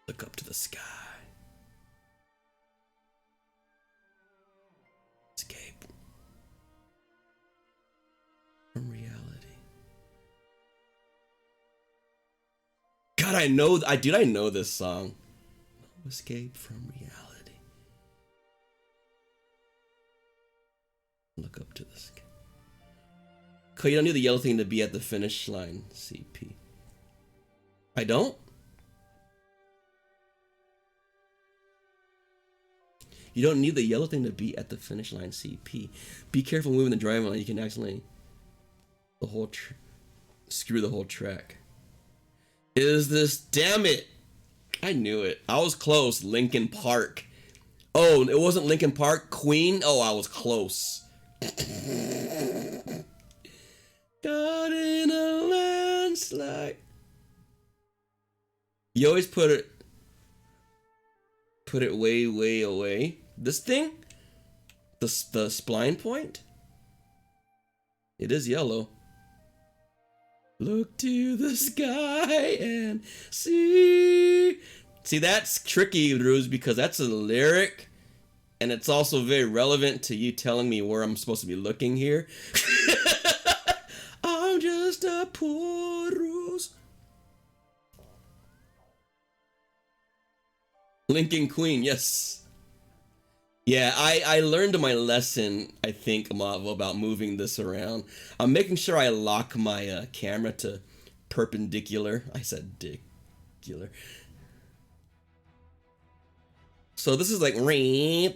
Look up to the sky. Escape from reality. God, I know this song. No escape from reality. Look up to the sky. Cause you don't need the yellow thing to be at the finish line, CP. I don't? You don't need the yellow thing to be at the finish line, CP. Be careful moving the driving line. You can accidentally screw the whole track. Is this? Damn it! I knew it. I was close. Linkin Park. Oh, it wasn't Linkin Park. Queen. Oh, I was close. Got in a landslide. You always put it way, way away. This thing? The spline point? It is yellow. Look to the sky and see. See, that's tricky, Drews, because that's a lyric. And it's also very relevant to you telling me where I'm supposed to be looking here. I'm just a poor rose. Lincoln Queen, yes. Yeah, I learned my lesson, I think, about moving this around. I'm making sure I lock my camera to perpendicular. I said dicular. So this is like boing,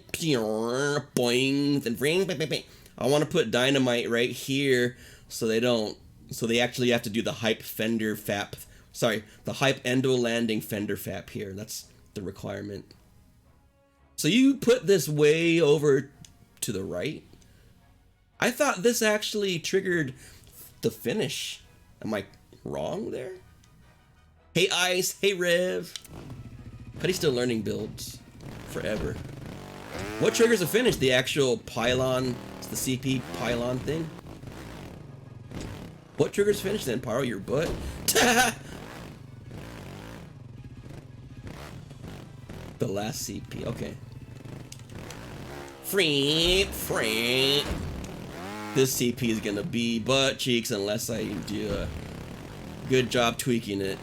and ring, bang, bang, bang. I want to put dynamite right here so they actually have to do the hype fender fap. Sorry, the hype endo landing fender fap here. That's the requirement. So you put this way over to the right? I thought this actually triggered the finish. Am I wrong there? Hey Ice, hey Rev. But he's still learning builds forever. What triggers a finish? The actual pylon, it's the CP pylon thing? What triggers finish then, Pyro? Your butt? The last CP, okay. Free. This CP is gonna be butt cheeks unless I do a good job tweaking it.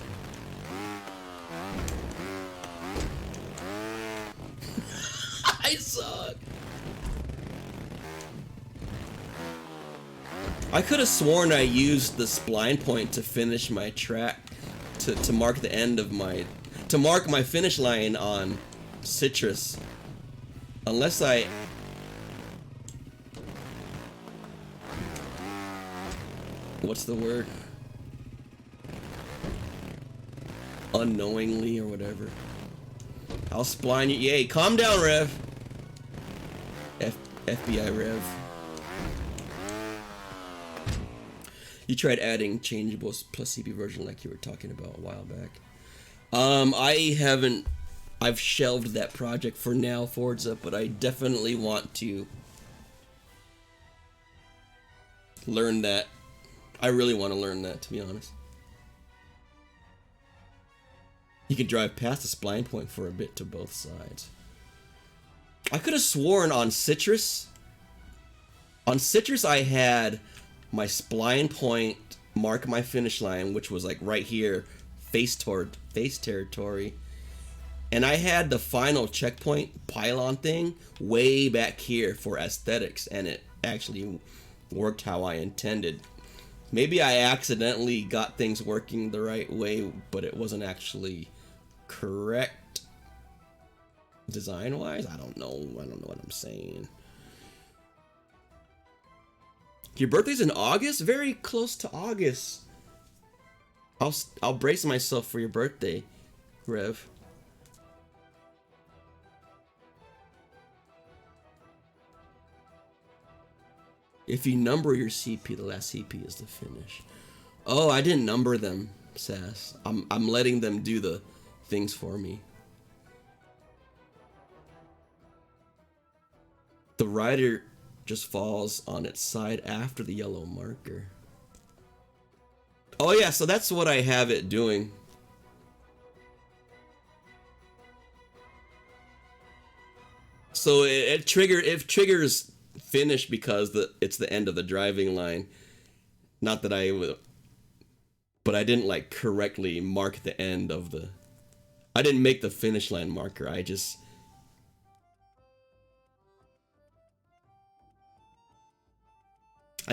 I suck. I could have sworn I used the spline point to finish my track, to mark the end of to mark my finish line on Citrus. Unless I... What's the word? Unknowingly or whatever. I'll spline you. Yay, calm down, Rev. FBI Rev. You tried adding changeables plus CP version like you were talking about a while back. I haven't. I've shelved that project for now, Forza, but I definitely want to learn that. I really want to learn that, to be honest. You can drive past the spline point for a bit to both sides. I could have sworn on Citrus. On Citrus, I had my spline point mark my finish line, which was like right here, face territory. And I had the final checkpoint pylon thing way back here for aesthetics, and it actually worked how I intended. Maybe I accidentally got things working the right way, but it wasn't actually correct design-wise. I don't know what I'm saying. Your birthday's in August? Very close to August. I'll brace myself for your birthday, Rev. If you number your CP, the last CP is the finish. Oh, I didn't number them, Sass. I'm letting them do the things for me. The rider just falls on its side after the yellow marker. Oh yeah, so that's what I have it doing. So it triggers finish because it's the end of the driving line. Not that I would, but I didn't like correctly mark the end of the. I didn't make the finish line marker. I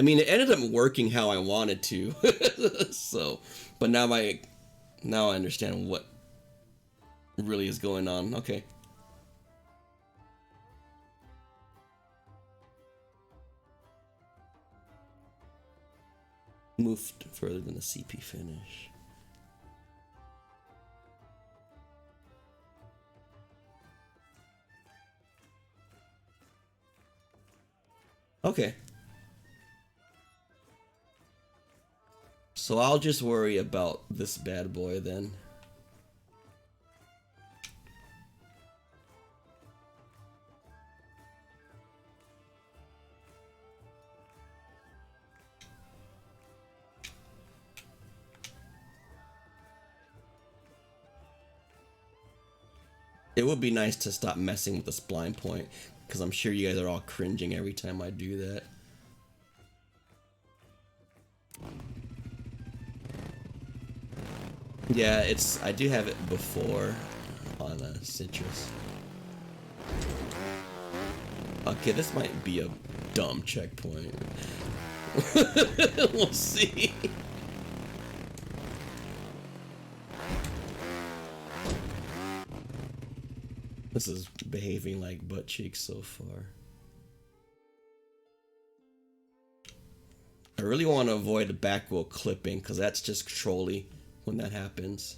mean, it ended up working how I wanted to. So, but now I understand what really is going on. Okay. Moved further than the CP finish. Okay. So I'll just worry about this bad boy then. It would be nice to stop messing with the spline point, because I'm sure you guys are all cringing every time I do that. Yeah, I do have it before on Citrus. Okay, this might be a dumb checkpoint. We'll see. This is behaving like butt cheeks so far. I really want to avoid the back wheel clipping because that's just trolly when that happens.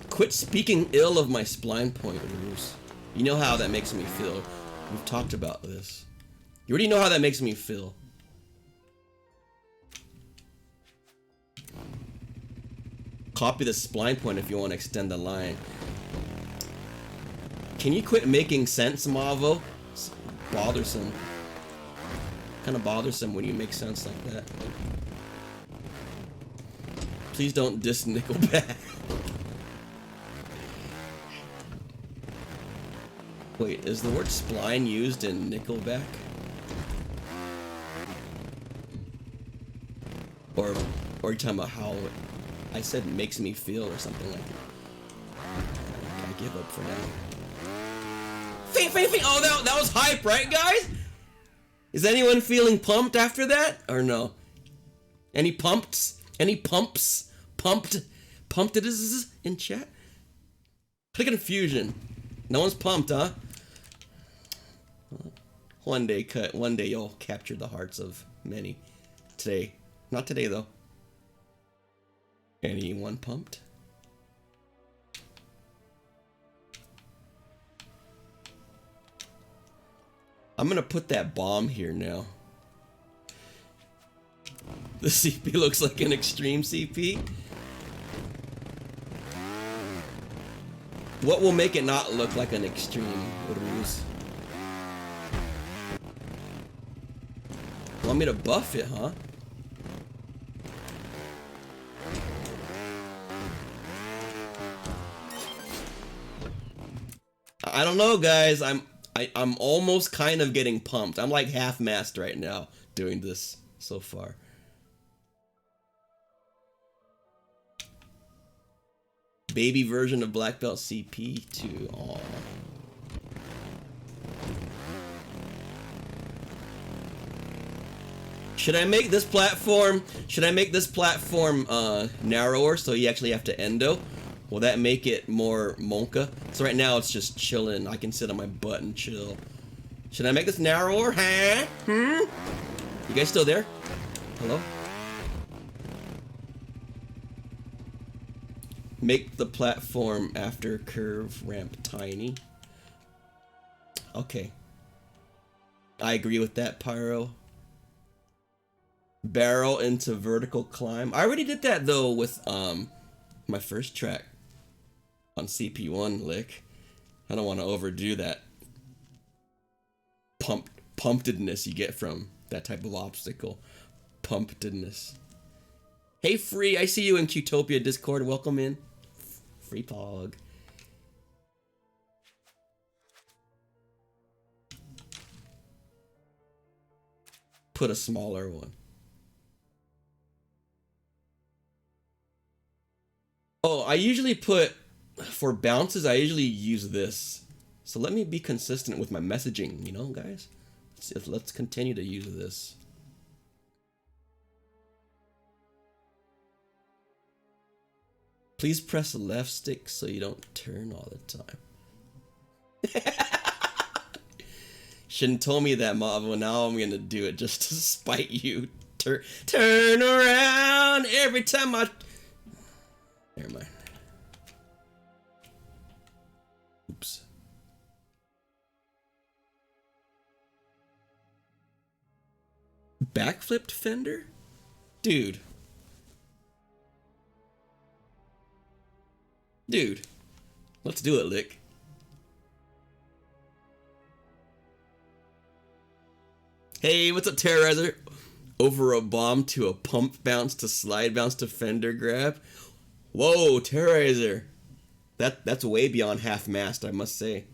Quit speaking ill of my spline point, Roos. You know how that makes me feel. We've talked about this. You already know how that makes me feel. Copy the spline point if you want to extend the line. Can you quit making sense, Mavo? It's bothersome. Kind of bothersome when you make sense like that. Please don't diss Nickelback. Wait, is the word spline used in Nickelback? Or are you talking about how I said makes me feel or something like that? I give up for now. Oh, that was hype, right, guys? Is anyone feeling pumped after that? Or no? Any pumps? Any pumps? Pumped it is in chat? What a confusion. No one's pumped, huh? One day you'll capture the hearts of many. Today. Not today, though. Anyone pumped? I'm gonna put that bomb here now. The CP looks like an extreme CP. What will make it not look like an extreme, Ruse? Want me to buff it, huh? I don't know, guys. I'm almost kind of getting pumped. I'm like half-mast right now doing this so far. Baby version of Black Belt CP2. Aww. Should I make this platform narrower so you actually have to endo? Will that make it more monka? So right now it's just chilling. I can sit on my butt and chill. Should I make this narrower? Huh? You guys still there? Hello? Make the platform after curve ramp tiny. Okay. I agree with that, Pyro. Barrel into vertical climb. I already did that though with my first track on CP1 lick. I don't want to overdo that pumpedness you get from that type of obstacle. Pumpedness. Hey Free, I see you in Qtopia Discord. Welcome in. Free Pog. Put a smaller one. Oh, I usually put, for bounces, I usually use this. So let me be consistent with my messaging, you know, guys? Let's continue to use this. Please press the left stick so you don't turn all the time. Shouldn't told me that, Marvel. Now I'm gonna do it just to spite you. Turn around every time I... Never mind. Oops. Backflipped fender? Dude. Dude. Let's do it, Lick. Hey, what's up, Terrorizer? Over a bomb to a pump bounce to slide bounce to fender grab. Whoa, Terrorizer. That's way beyond half mast, I must say.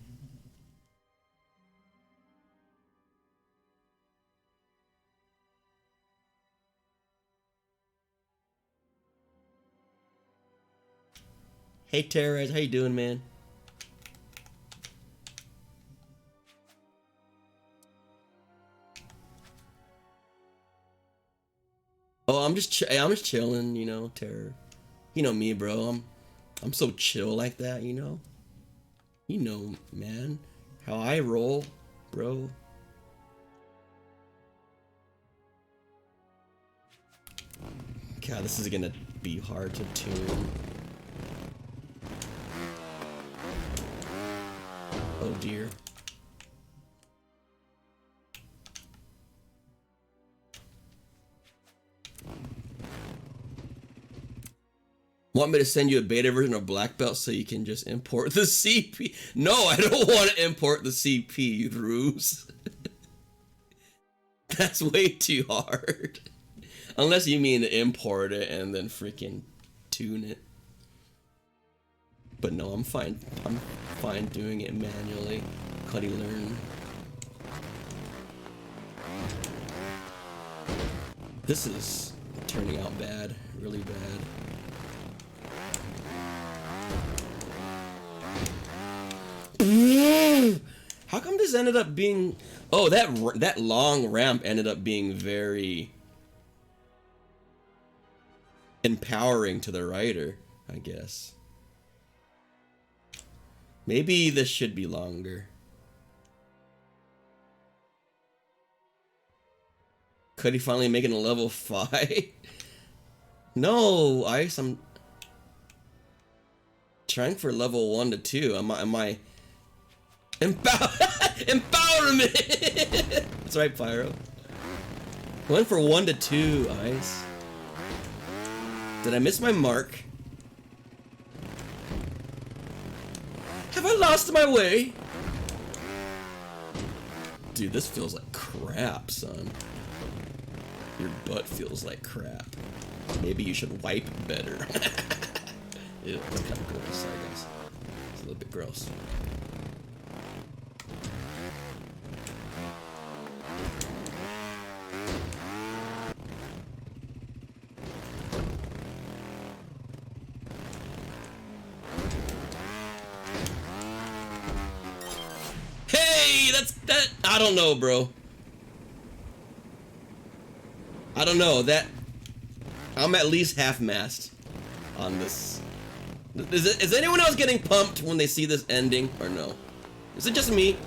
Hey Terrorizer, how you doing, man? Oh, I'm just chilling, you know, Terror. You know me, bro. I'm so chill like that, you know. You know, man, how I roll, bro. God, this is gonna be hard to tune. Oh dear. Want me to send you a beta version of Black Belt so you can just import the CP? No, I don't want to import the CP, you ruse. That's way too hard. Unless you mean to import it and then freaking tune it. But no, I'm fine. I'm fine doing it manually. Cuddy learn. This is turning out bad, really bad. How come this ended up being... Oh, that long ramp ended up being very empowering to the rider, I guess. Maybe this should be longer. Could he finally make it a level 5? No, Ice, I'm trying for level 1 to 2. Am I empowerment? That's right, Pyro. Went for 1 to 2, Ice. Did I miss my mark? Have I lost my way? Dude, this feels like crap, son. Your butt feels like crap. Maybe you should wipe better. Ew, it's kind of gross, I guess. It's a little bit gross. That I don't know, bro. I don't know. That I'm at least half mast on this Is anyone else getting pumped when they see this ending, or no? Is it just me?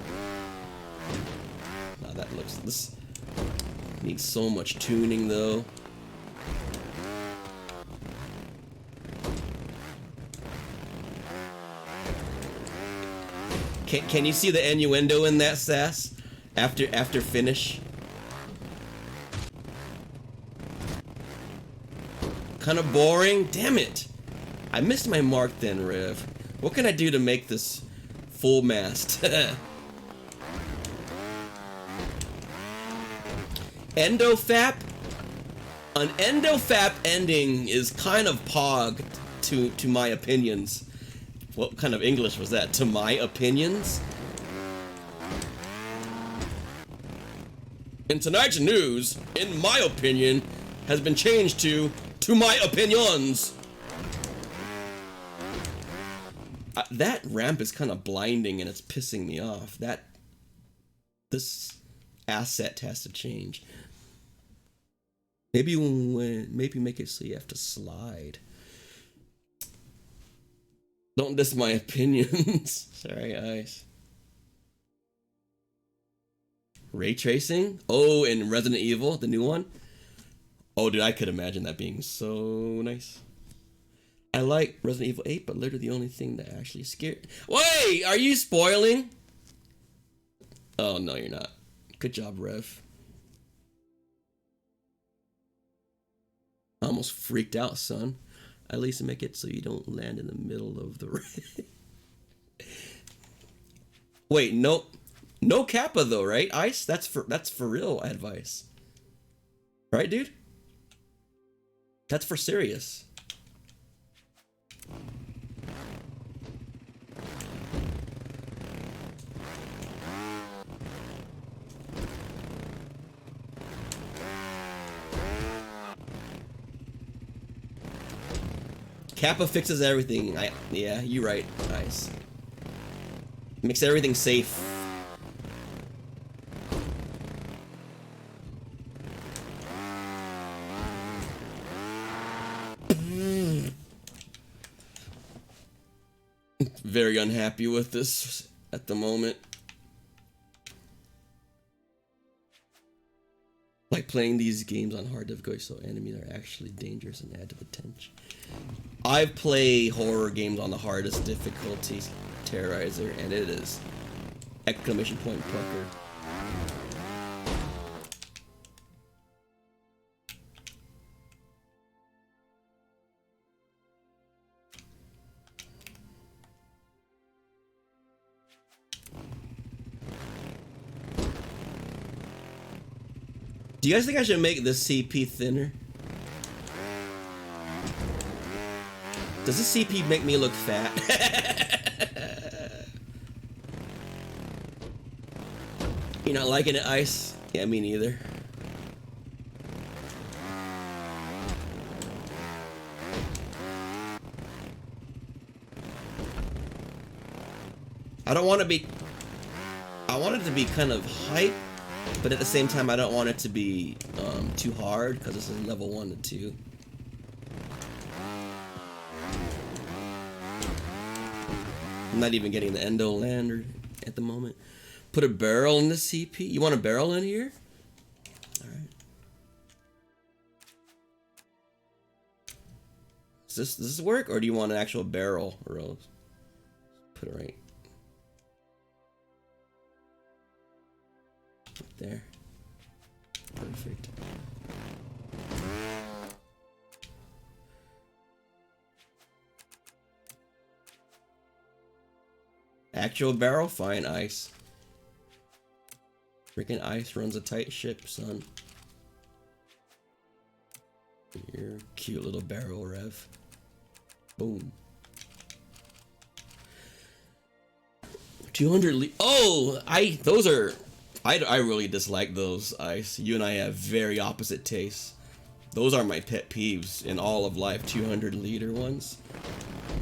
No, this needs so much tuning though. Can you see the innuendo in that, Sass? After finish? Kind of boring? Damn it! I missed my mark then, Rev. What can I do to make this full mast? Endofap? An endofap ending is kind of pog to my opinions. What kind of English was that? To my opinions? In tonight's news, in my opinion, has been changed to my opinions. That ramp is kind of blinding and it's pissing me off. This asset has to change. Maybe make it so you have to slide. Don't diss my opinions. Sorry, guys. Ray tracing? Oh, in Resident Evil, the new one? Oh, dude, I could imagine that being so nice. I like Resident Evil 8, but literally the only thing that actually scared... Wait, are you spoiling? Oh, no, you're not. Good job, Rev. I almost freaked out, son. At least make it so you don't land in the middle of the rain. Wait, no kappa though, right? Ice? That's for real advice. Right, dude? That's for serious. Kappa fixes everything. Yeah, you're right. Nice. Makes everything safe. Very unhappy with this at the moment. Like playing these games on hard difficulty so enemies are actually dangerous and add to the tension. I play horror games on the hardest difficulty, Terrorizer, and it is exclamation point pucker. Do you guys think I should make this CP thinner? Does this CP make me look fat? You're not liking it, Ice? Yeah, me neither. I don't want to be... I want it to be kind of hype, but at the same time I don't want it to be too hard, because this is level 1 to 2. I'm not even getting the endo lander at the moment. Put a barrel in the CP. You want a barrel in here? Alright. Does this work, or do you want an actual barrel, Rose? Put it right there. Perfect. Actual barrel? Fine, Ice. Freaking Ice runs a tight ship, son. Your cute little barrel, Rev. Boom. 200 oh, those are... I really dislike those, Ice. You and I have very opposite tastes. Those are my pet peeves in all of life, 200 liter ones.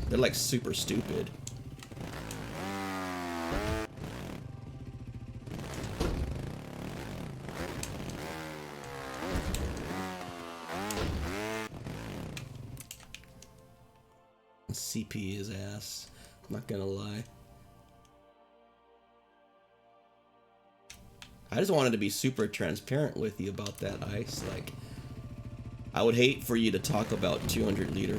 They're like super stupid. CP is ass. I'm not gonna lie. I just wanted to be super transparent with you about that ice. Like, I would hate for you to talk about 200-liter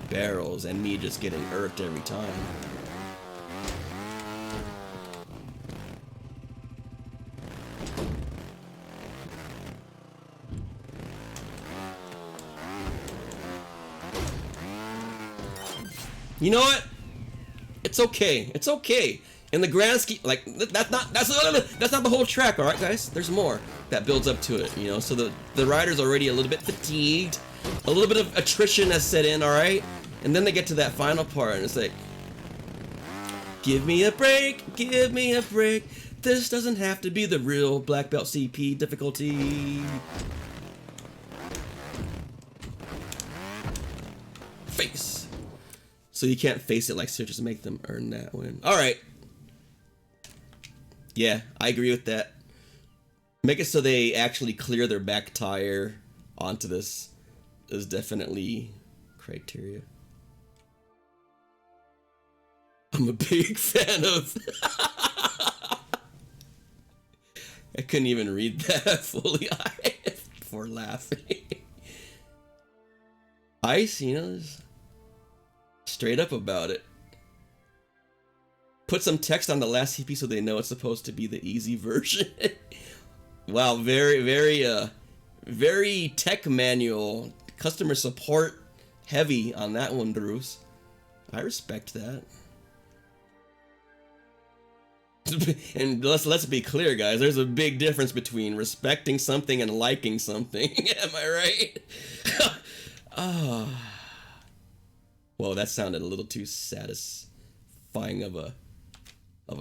barrels and me just getting irked every time. You know what? It's okay. It's okay. In the grand scheme, like that's not the whole track, all right, guys. There's more that builds up to it, you know. So the rider's already a little bit fatigued, a little bit of attrition has set in, all right. And then they get to that final part, and it's like, give me a break, give me a break. This doesn't have to be the real black belt CP difficulty. Face. So you can't face it like so, just make them earn that win. All right. Yeah, I agree with that. Make it so they actually clear their back tire onto this is definitely criteria. I'm a big fan of... I couldn't even read that fully before laughing. Ice, you know, straight up about it. Put some text on the last CP so they know it's supposed to be the easy version. Wow, very tech manual, customer support heavy on that one, Bruce. I respect that. And let's be clear, guys. There's a big difference between respecting something and liking something. Am I right? Ah. Whoa, that sounded a little too satisfying of a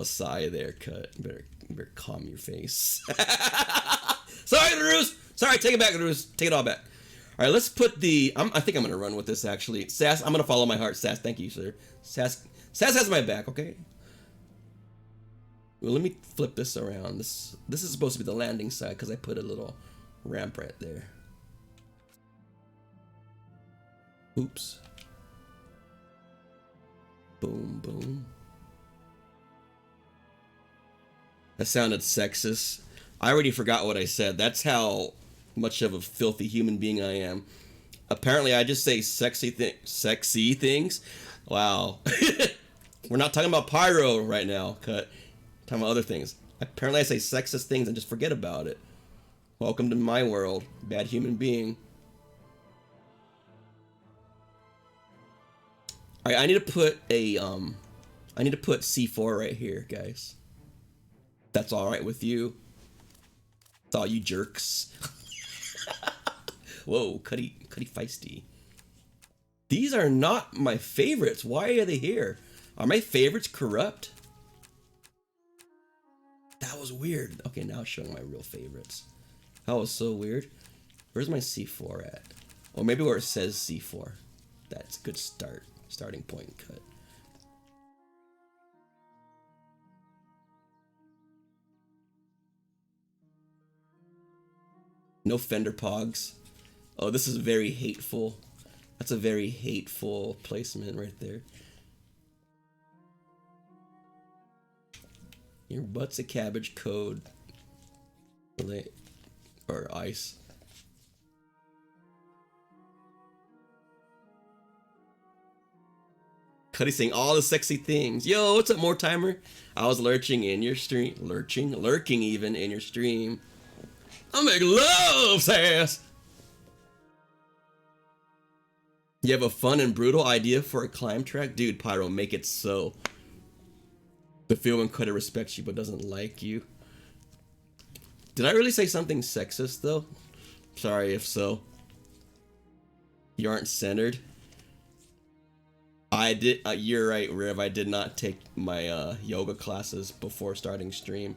sigh there, Cut. Better calm your face. Sorry, Ruse. Sorry, take it back, Ruse. Take it all back. All right, let's put the... I think I'm going to run with this, actually. Sass, I'm going to follow my heart. Sass, thank you, sir. Sass has my back, okay? Well, let me flip this around. This is supposed to be the landing side because I put a little ramp right there. Oops. Boom, boom. That sounded sexist. I already forgot what I said. That's how much of a filthy human being I am. Apparently, I just say sexy things. Wow. We're not talking about pyro right now, Cut. We're talking about other things. Apparently, I say sexist things and just forget about it. Welcome to my world, bad human being. All right, I need to put a I need to put C4 right here, guys. That's all right with you. It's all you jerks. Whoa, Cuddy feisty. These are not my favorites. Why are they here? Are my favorites corrupt? That was weird. Okay, now it's showing my real favorites. That was so weird. Where's my C4 at? Or maybe where it says C4. That's a good starting point, Cut. No fender pogs. Oh, this is very hateful. That's a very hateful placement right there. Your butt's a cabbage code. Or ice. Cuddy saying all the sexy things. Yo, what's up, more timer? I was lurking in your stream. Lurking even in your stream. I make love, Sass. You have a fun and brutal idea for a climb track? Dude, Pyro, make it so. The feel when Cutter respects you but doesn't like you. Did I really say something sexist, though? Sorry if so. You aren't centered. I did. You're right, Riv. I did not take my yoga classes before starting stream.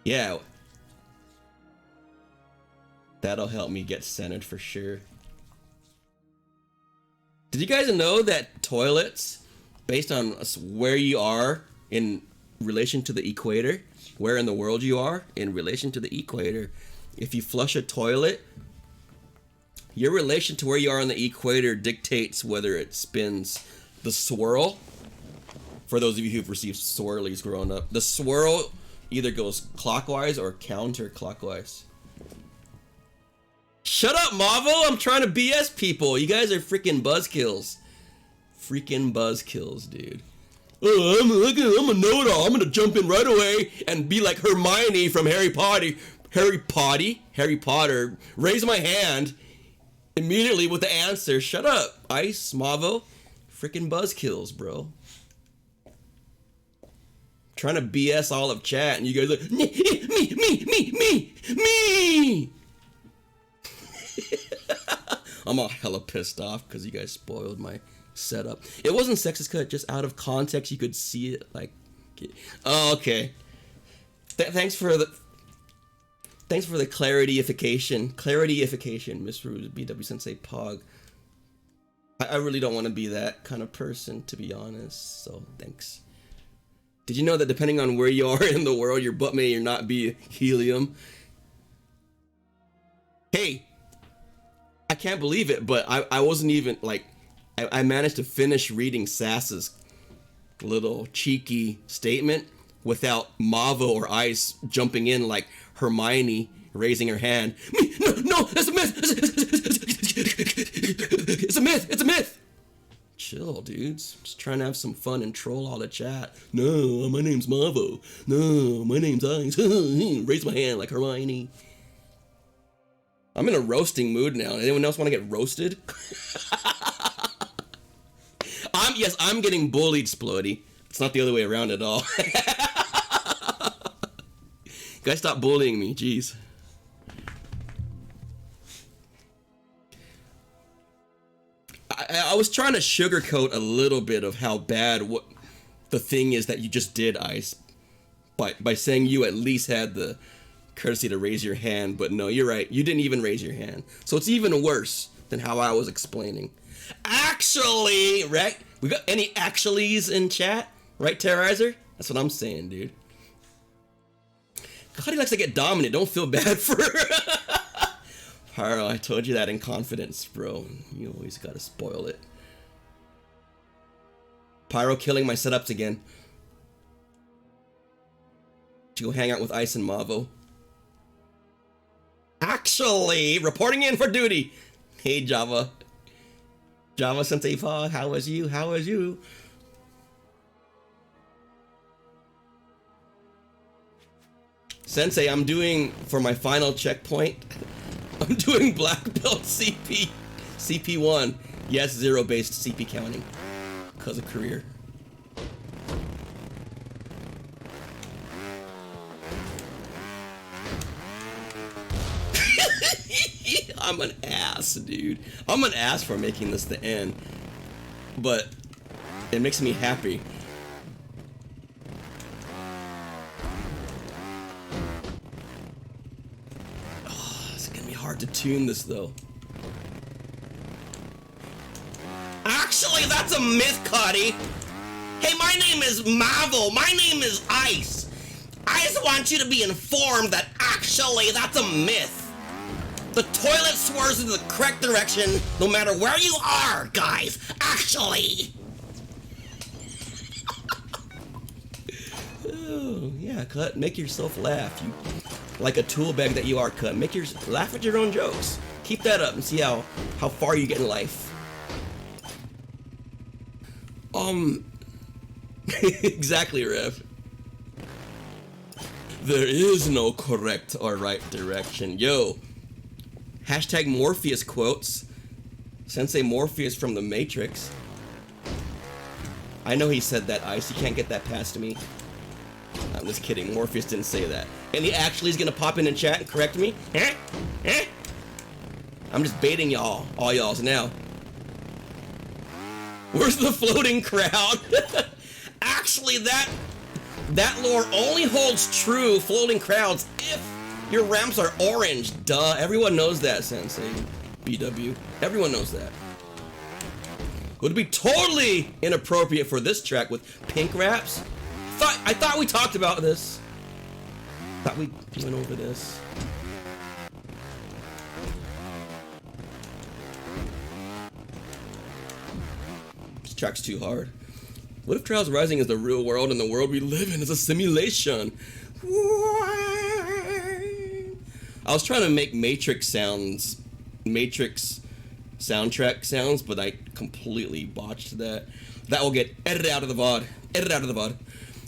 Yeah. That'll help me get centered for sure. Did you guys know that toilets, based on where you are in relation to the equator, where in the world you are in relation to the equator, if you flush a toilet, your relation to where you are on the equator dictates whether it spins the swirl. For those of you who've received swirlies growing up, the swirl either goes clockwise or counterclockwise. Shut up, Marvel! I'm trying to BS people. You guys are freaking buzzkills. Freaking buzzkills, dude. Oh, I'm a know-it-all. I'm gonna jump in right away and be like Hermione from Harry Potter. Raise my hand immediately with the answer. Shut up, Ice, Mavo. Freaking buzzkills, bro. Trying to BS all of chat and you guys are like, me. I'm all hella pissed off because you guys spoiled my setup. It wasn't sexist cut, just out of context you could see it like. Oh, okay. Thanks for the clarityification, Miss Ruse, BW Sensei Pog. I really don't want to be that kind of person, to be honest. So thanks. Did you know that depending on where you are in the world, your butt may or not be helium? Hey, I can't believe it, but I wasn't even like, I managed to finish reading Sass's little cheeky statement without Mavo or Ice jumping in like Hermione raising her hand. No, that's a myth. It's a myth. Chill, dudes. Just trying to have some fun and troll all the chat. No, my name's Mavo. No, my name's Ice. Raise my hand like Hermione. I'm in a roasting mood now. Anyone else want to get roasted? I'm getting bullied, Splody. It's not the other way around at all. Guys, stop bullying me. Jeez. I was trying to sugarcoat a little bit of how bad what the thing is that you just did, Ice, by saying you at least had the courtesy to raise your hand, but no, you're right, you didn't even raise your hand, so it's even worse than how I was explaining. Actually, right? We got any actuallys in chat, right, Terrorizer? That's what I'm saying, dude. God, he likes to get dominant. Don't feel bad for Pyro, I told you that in confidence, bro. You always gotta spoil it. Pyro killing my setups again. To go hang out with Ice and Mavo. Actually, reporting in for duty. Hey, Java. Java Sensei Fog, how was you? How was you? Sensei, I'm doing, for my final checkpoint, I'm doing black belt CP1. Yes, zero-based CP counting. Because of career. I'm an ass, dude. I'm an ass for making this the end. But it makes me happy. Hard to tune this though. Actually, that's a myth, Cuddy. Hey, my name is Marvel. My name is Ice. I just want you to be informed that actually that's a myth. The toilet swerves in the correct direction no matter where you are, guys. Actually. Oh, yeah, Cut. Make yourself laugh. You like a tool bag that you are, Cut. Laugh at your own jokes. Keep that up and see how far you get in life. Exactly, Rev. There is no correct or right direction. Yo. Hashtag Morpheus quotes. Sensei Morpheus from the Matrix. I know he said that, Ice. You can't get that past me. I'm just kidding. Morpheus didn't say that. And he actually is gonna pop in chat and correct me? I'm just baiting y'all. All y'all's now. Where's the floating crowd? Actually, that lore only holds true, floating crowds, if your ramps are orange. Duh. Everyone knows that, Sensei. BW. Everyone knows that. Would it be totally inappropriate for this track with pink wraps? I thought we talked about this. Thought we went over this. track's too hard. What if Trials Rising is the real world and the world we live in is a simulation? I was trying to make Matrix soundtrack sounds, but I completely botched that. That will get edited out of the VOD.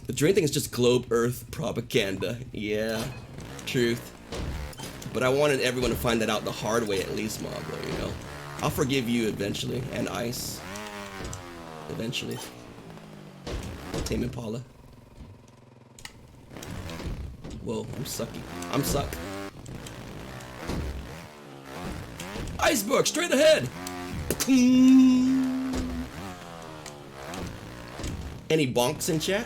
The drain thing is just globe Earth propaganda. Yeah, truth. But I wanted everyone to find that out the hard way at least, Moblo, you know? I'll forgive you eventually, and Ice. Eventually. Tame Impala. Whoa, I'm sucky. I'm suck. Iceberg, straight ahead! Any bonks in chat?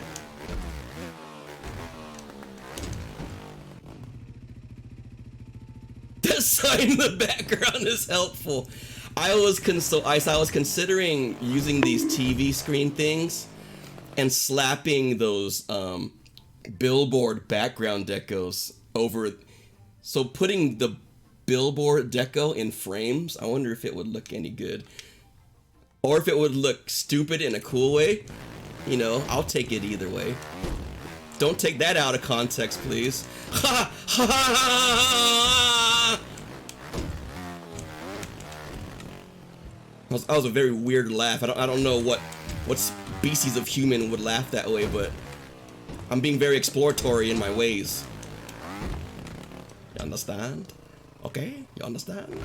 The sign in the background is helpful. I was considering using these TV screen things and slapping those billboard background decos over. So putting the billboard deco in frames, I wonder if it would look any good. Or if it would look stupid in a cool way. You know, I'll take it either way. Don't take that out of context, please. Ha ha ha! That was a very weird laugh. I don't know what species of human would laugh that way, but I'm being very exploratory in my ways. You understand? Okay, you understand?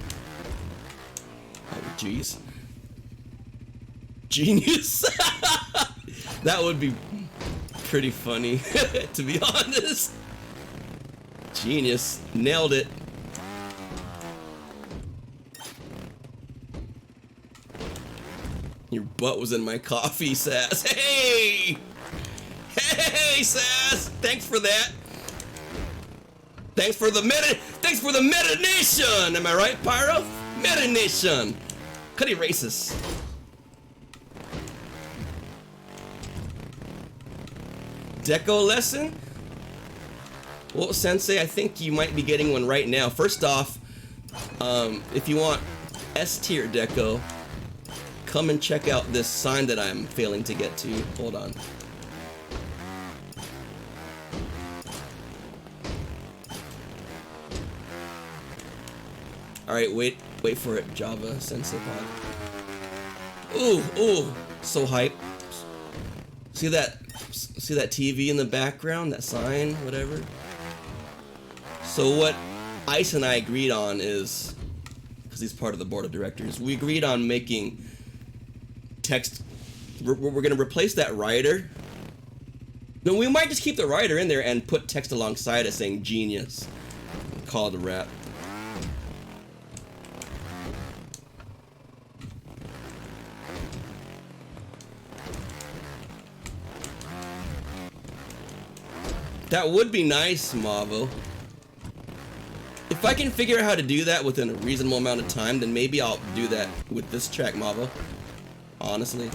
Oh, jeez. Genius. That would be pretty funny, to be honest. Genius. Nailed it. Your butt was in my coffee, Sass. Hey! Hey, Sass! Thanks for that. Thanks for the metanation! Am I right, Pyro? Metanation! Cutty racist. Deco lesson? Well, Sensei, I think you might be getting one right now. First off, if you want S tier deco, come and check out this sign that I'm failing to get to. Hold on. Alright, wait for it, Java Sensei Pod. Ooh, so hype. See that TV in the background, that sign, whatever? So what Ice and I agreed on is, because he's part of the board of directors, we agreed on making text. We're going to replace that rider. No, we might just keep the rider in there and put text alongside it saying genius. Call it a wrap. That would be nice, Mavo. If I can figure out how to do that within a reasonable amount of time, then maybe I'll do that with this track, Mavo. Honestly,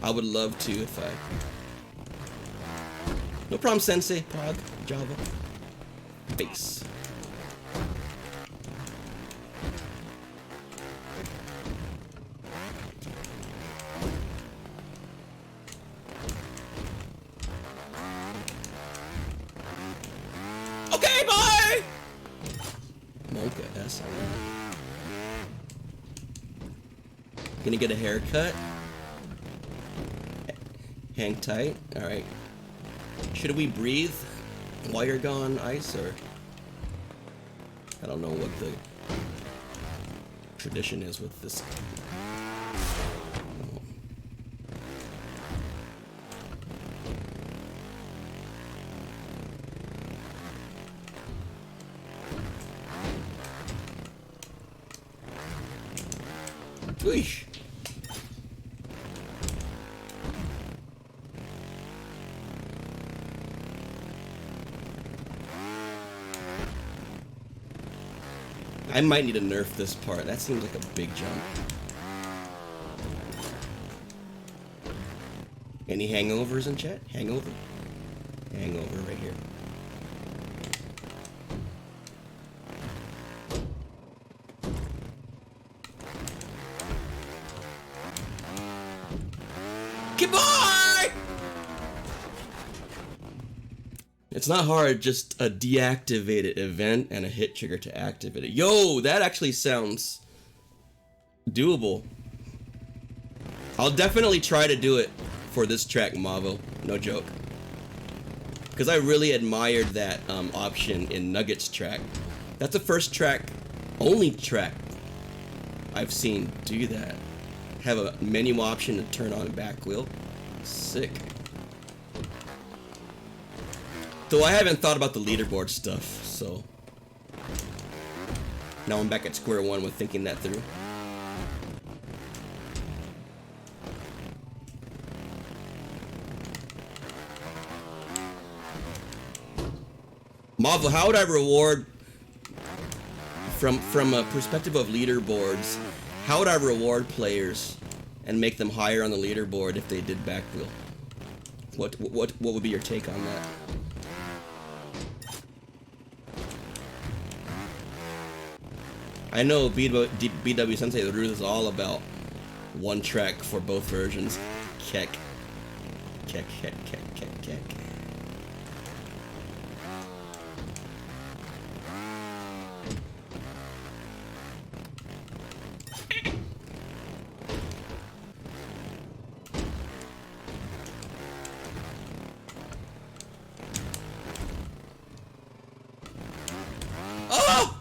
I would love to if I... No problem, Sensei, Pog, Java. Bass. Okay, bye! Monka S. Gonna get a haircut. Hang tight. Alright. Should we breathe while you're gone, Ice, or... I don't know what the tradition is with this. Weesh. I might need to nerf this part. That seems like a big jump. Any hangovers in chat? Hangover? Hangover right here. Goodbye! It's not hard, just a deactivated event and a hit trigger to activate it. Yo, that actually sounds doable. I'll definitely try to do it for this track, Mavo. No joke. Because I really admired that option in Nugget's track. That's the first track, only track I've seen do that. Have a menu option to turn on back wheel. Sick. Though I haven't thought about the leaderboard stuff, so now I'm back at square one with thinking that through. Marvel, how would I reward from a perspective of leaderboards? How would I reward players and make them higher on the leaderboard if they did back wheel? What would be your take on that? I know BW Sensei the Ruth is all about one track for both versions. Keck. Keck, keck, keck, keck, keck. Oh!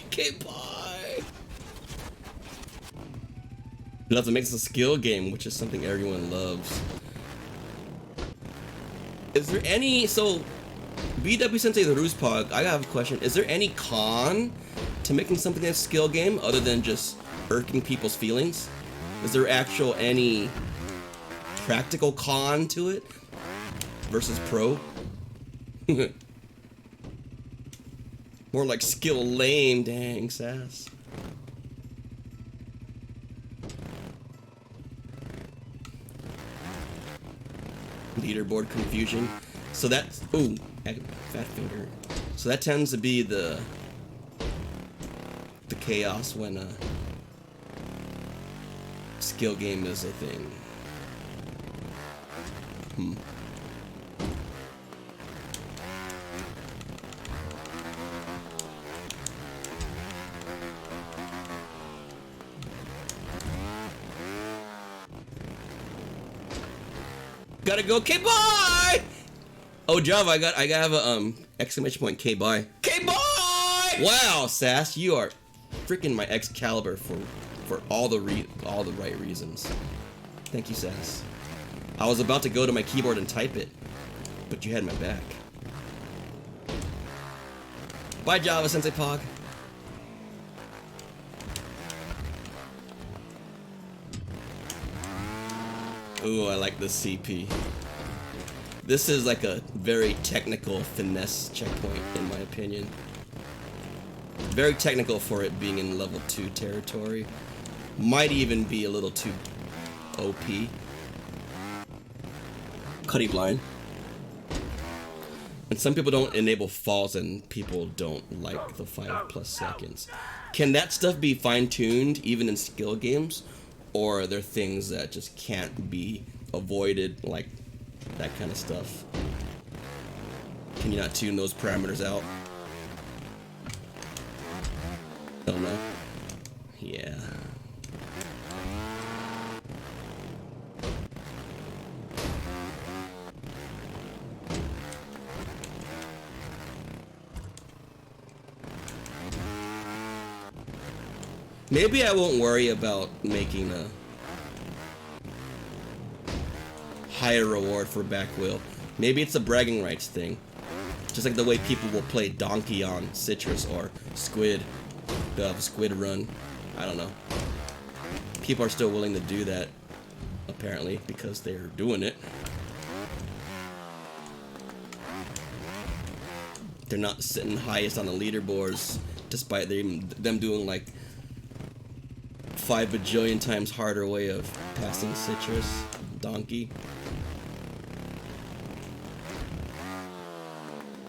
Okay, bye. Love to make this a skill game, which is something everyone loves. Is there any, so BW Sensei the Roospog, I have a question. Is there any con to making something a skill game other than just irking people's feelings? Is there actual any practical con to it versus pro? More like skill lame, dang sass. Leaderboard confusion. So that's, ooh, fat finger. So that tends to be the chaos when a skill game is a thing. Gotta go. Okay, bye. Oh, Java, I gotta have a exclamation point. Okay, bye. Okay, bye. Wow, Sass, you are freaking my Excalibur for all the right reasons. Thank you, Sass. I was about to go to my keyboard and type it, but you had my back. Bye, Java Sensei Pog. Ooh, I like this CP. This is like a very technical finesse checkpoint, in my opinion. Very technical for it being in level 2 territory. Might even be a little too OP. Cutty blind. And some people don't enable falls and people don't like the 5+ seconds. Can that stuff be fine-tuned even in skill games? Or are there things that just can't be avoided, like that kind of stuff? Can you not tune those parameters out? Don't know. Yeah. Maybe I won't worry about making a higher reward for back wheel. Maybe it's a bragging rights thing. Just like the way people will play Donkey on Citrus or Squid. They'll have a Squid run. I don't know. People are still willing to do that, apparently, because they're doing it. They're not sitting highest on the leaderboards, despite them doing like 5 bajillion times harder way of passing Citrus, Donkey.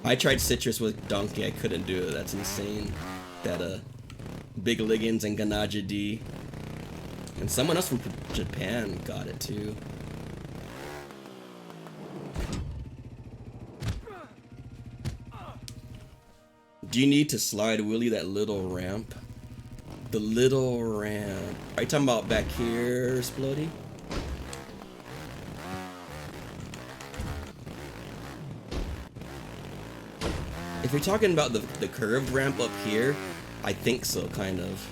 I tried citrus with donkey. I couldn't do it. That's insane. That Big Liggins and Ganaja D. And someone else from Japan got it too. Do you need to slide Willie that little ramp? The little ramp. Are you talking about back here, Splody? If you're talking about the curved ramp up here, I think so, kind of.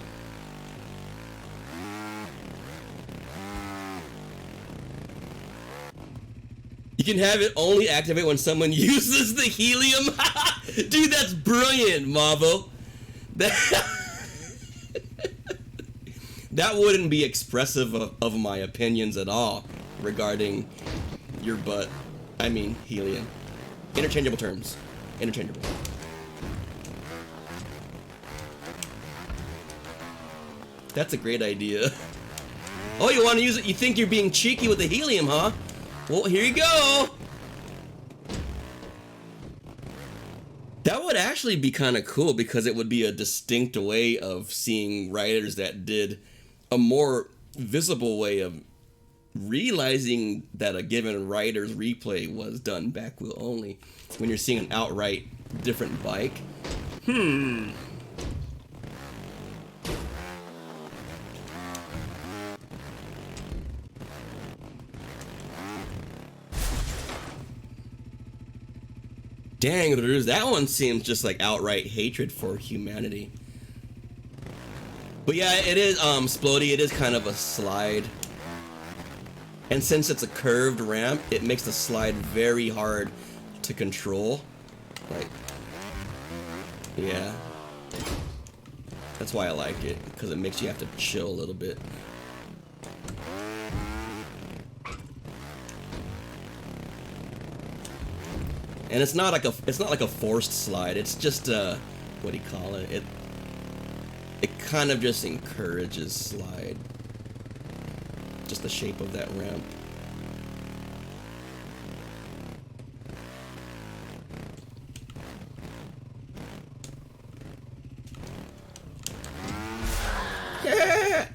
You can have it only activate when someone uses the helium. Dude, that's brilliant, Mavo. That wouldn't be expressive of my opinions at all regarding your butt. I mean, helium. Interchangeable terms. Interchangeable. That's a great idea. Oh, you want to use it? You think you're being cheeky with the helium, huh? Well, here you go. That would actually be kind of cool because it would be a distinct way of seeing writers that did a more visible way of realizing that a given writer's replay was done back wheel only when you're seeing an outright different bike. Dang, that one seems just like outright hatred for humanity. But yeah, it is, Splody, it is kind of a slide. And since it's a curved ramp, it makes the slide very hard to control. Like, yeah. That's why I like it, because it makes you have to chill a little bit. And it's not like a forced slide. It's just what do you call it? It kind of just encourages slide. Just the shape of that ramp. Yeah!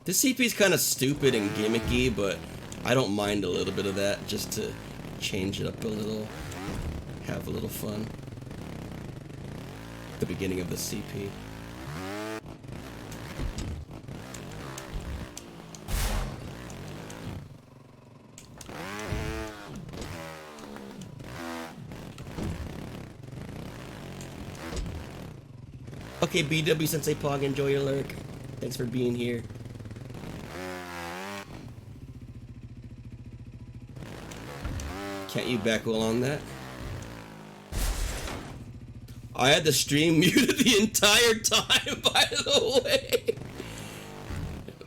This CP is kind of stupid and gimmicky, but I don't mind a little bit of that just to change it up a little, have a little fun. The beginning of the CP. Okay, BW Sensei Pog, enjoy your lurk. Thanks for being here. Can't you back wheel on that? I had the stream muted the entire time, by the way.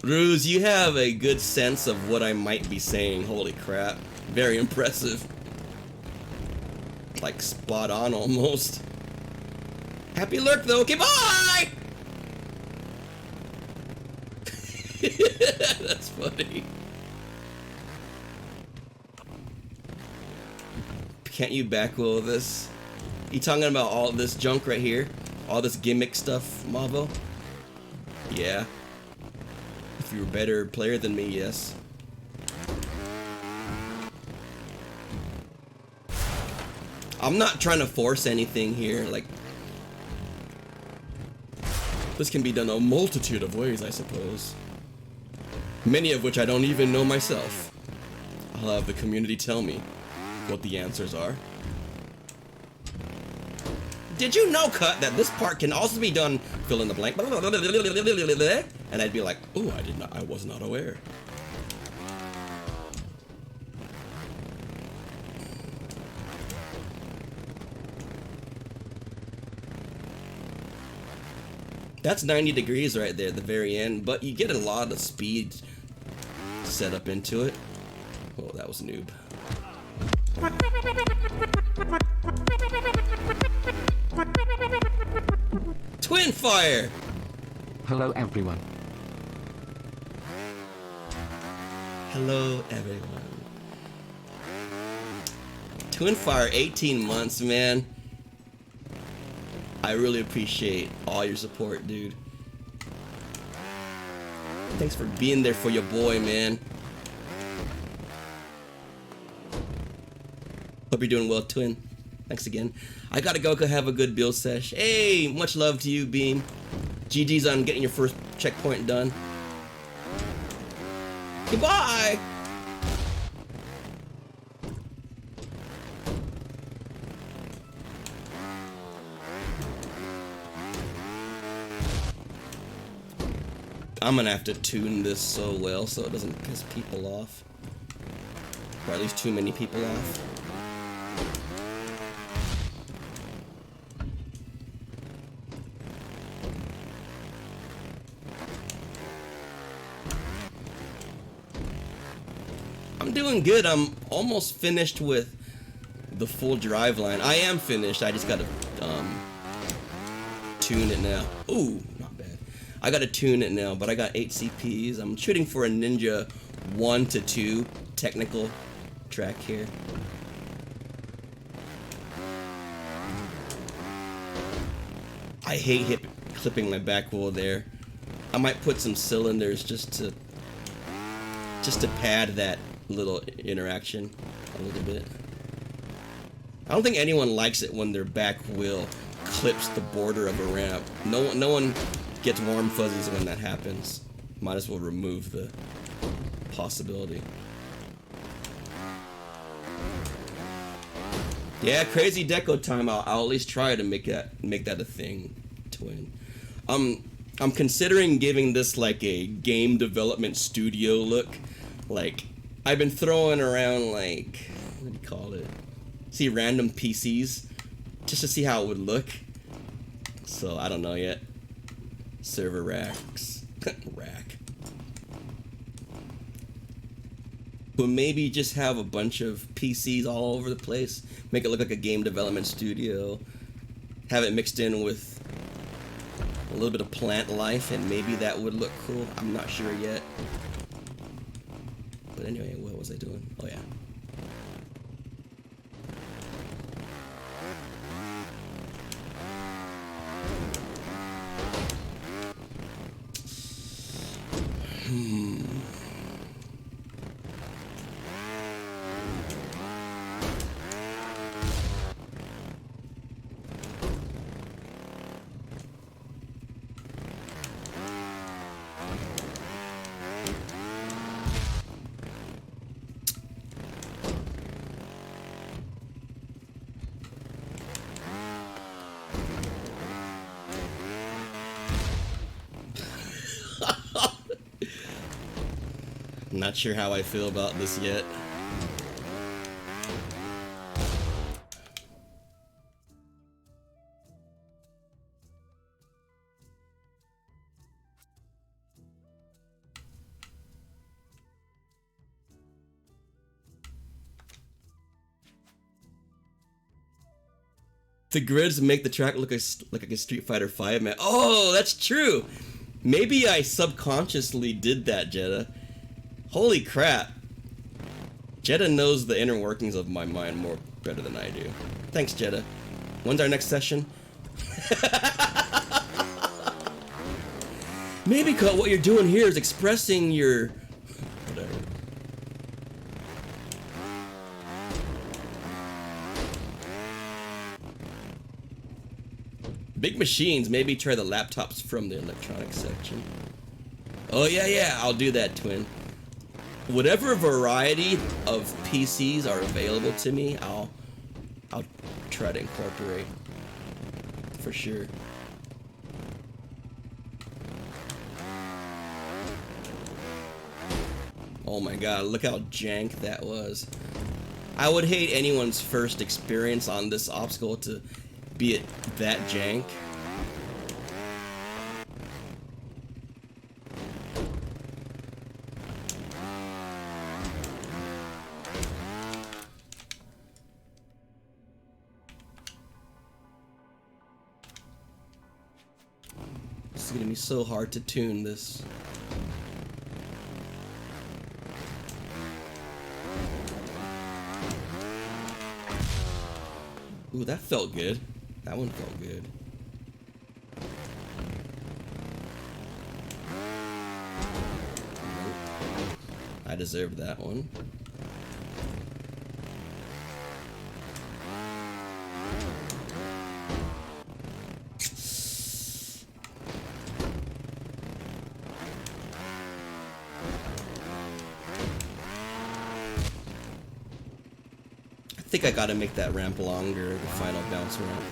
Ruse, you have a good sense of what I might be saying. Holy crap. Very impressive. Like spot on almost. Happy lurk though. Okay, bye! That's funny. Can't you back wheel this? You talking about all this junk right here? All this gimmick stuff, Mavo? Yeah. If you're a better player than me, yes. I'm not trying to force anything here, like... This can be done a multitude of ways, I suppose. Many of which I don't even know myself. I'll have the community tell me what the answers are. Did you know, Cut, that this part can also be done fill in the blank? And I'd be like, oh, I was not aware. That's 90 degrees right there at the very end, but you get a lot of speed set up into it. Oh, that was noob. Twin fire! Hello everyone. Hello everyone. Twinfire, 18 months, man. I really appreciate all your support, dude. Thanks for being there for your boy, man. Hope you're doing well, Twin. Thanks again. I gotta go have a good build sesh. Hey, much love to you, Beam. GG's on getting your first checkpoint done. Goodbye! I'm gonna have to tune this so well so it doesn't piss people off. Or at least too many people off. I'm doing good. I'm almost finished with the full drive line. I am finished. I just gotta tune it now. Ooh, not bad. I gotta tune it now, but I got 8 CPs. I'm shooting for a Ninja 1 to 2 technical track here. I hate clipping my back wheel there. I might put some cylinders just to pad that little interaction a little bit. I don't think anyone likes it when their back wheel clips the border of a ramp. No one gets warm fuzzies when that happens. Might as well remove the possibility. Yeah, crazy deco time. I'll at least try to make that a thing, Twin. I'm considering giving this like a game development studio look. Like, I've been throwing around like, what do you call it? See random PCs just to see how it would look. So I don't know yet. Server racks, rack. But maybe just have a bunch of PCs all over the place. Make it look like a game development studio. Have it mixed in with a little bit of plant life, and maybe that would look cool. I'm not sure yet. But anyway, what was I doing? Oh yeah. Not sure how I feel about this yet. The grids make the track look like a Street Fighter 5 man. Oh, that's true. Maybe I subconsciously did that, Jetta. Holy crap. Jetta knows the inner workings of my mind more better than I do. Thanks, Jetta. When's our next session? Maybe what you're doing here is expressing your... whatever. Big machines, maybe try the laptops from the electronics section. Oh yeah, I'll do that, Twin. Whatever variety of PCs are available to me, I'll try to incorporate for sure. Oh my god, look how jank that was. I would hate anyone's first experience on this obstacle to be it that jank. It's gonna be so hard to tune this. Ooh, that felt good. That one felt good. I deserved that one. I think I gotta make that ramp longer, the final bounce ramp.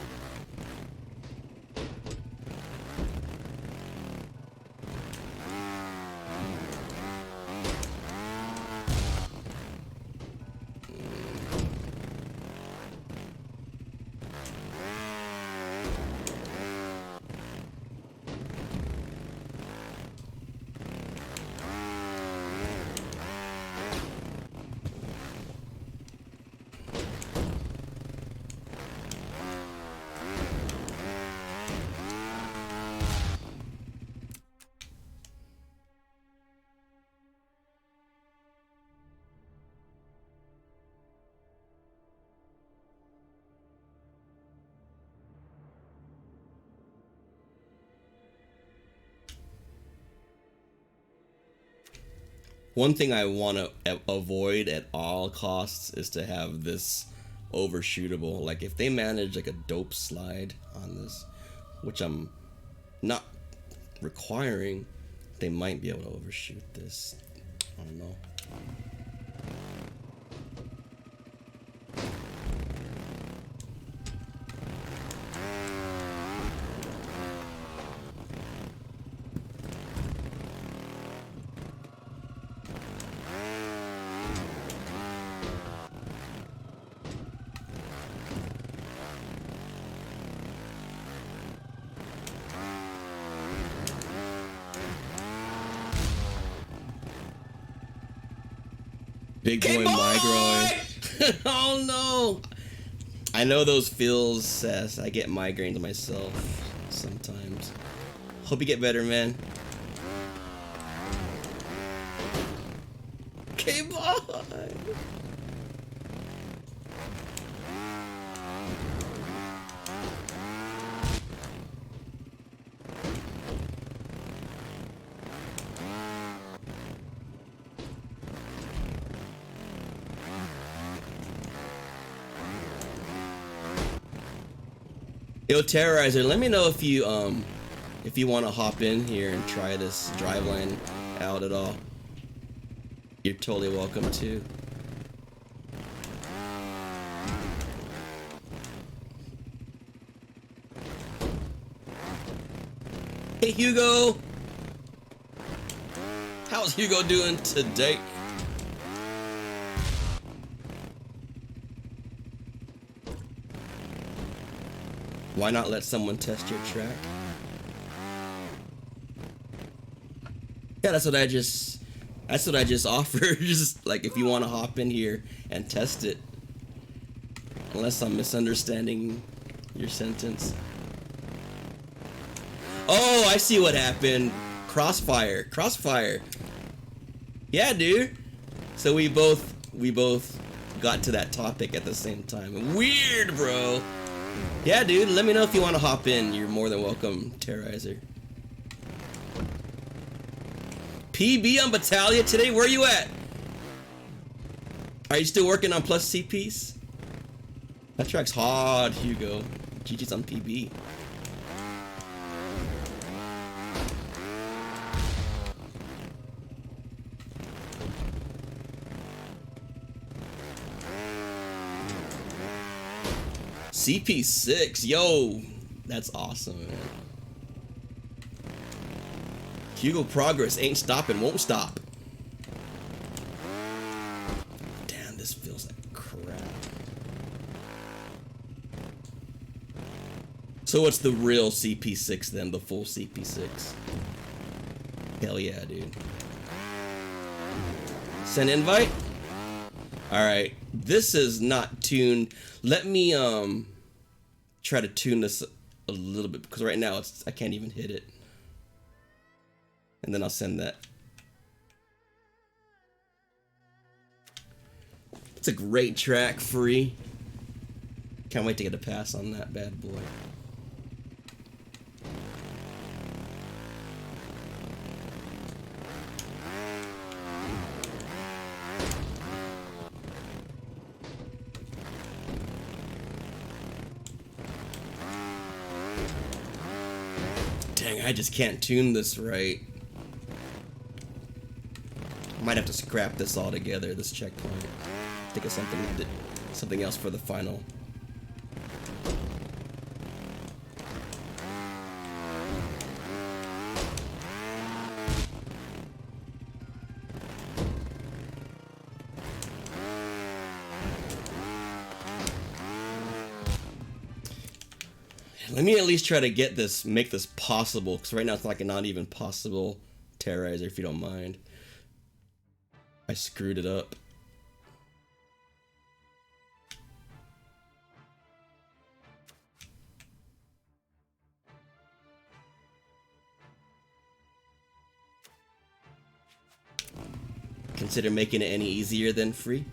One thing I want to avoid at all costs is to have this overshootable. Like if they manage like a dope slide on this, which I'm not requiring, they might be able to overshoot this. I don't know. Big boy migraine. Oh no! I know those feels, Seth. I get migraines myself sometimes. Hope you get better, man. Come on! Yo, Terrorizer, let me know if you want to hop in here and try this driveline out at all. You're totally welcome to. Hey Hugo! How's Hugo doing today? Why not let someone test your track? Yeah, that's what I just offered. Just like if you want to hop in here and test it. Unless I'm misunderstanding your sentence. Oh, I see what happened. Crossfire. Yeah, dude. So we both got to that topic at the same time. Weird, bro. Yeah, dude, let me know if you want to hop in. You're more than welcome, Terrorizer. PB on Battalion today? Where are you at? Are you still working on plus CPs? That track's hard, Hugo. GG's on PB. CP6, yo, that's awesome, man. Hugo progress ain't stopping, won't stop. Damn, this feels like crap. So what's the real CP6 then, the full CP6? Hell yeah, dude. Send invite? Alright, this is not tuned. Let me try to tune this a little bit because right now I can't even hit it. And then I'll send that. It's a great track, Free. Can't wait to get a pass on that bad boy. Dang, I just can't tune this right. Might have to scrap this all together, this checkpoint. Think of something else for the final. Let me at least try to get this, make this possible, because right now it's like a not even possible terrorizer, if you don't mind. I screwed it up. Consider making it any easier than free.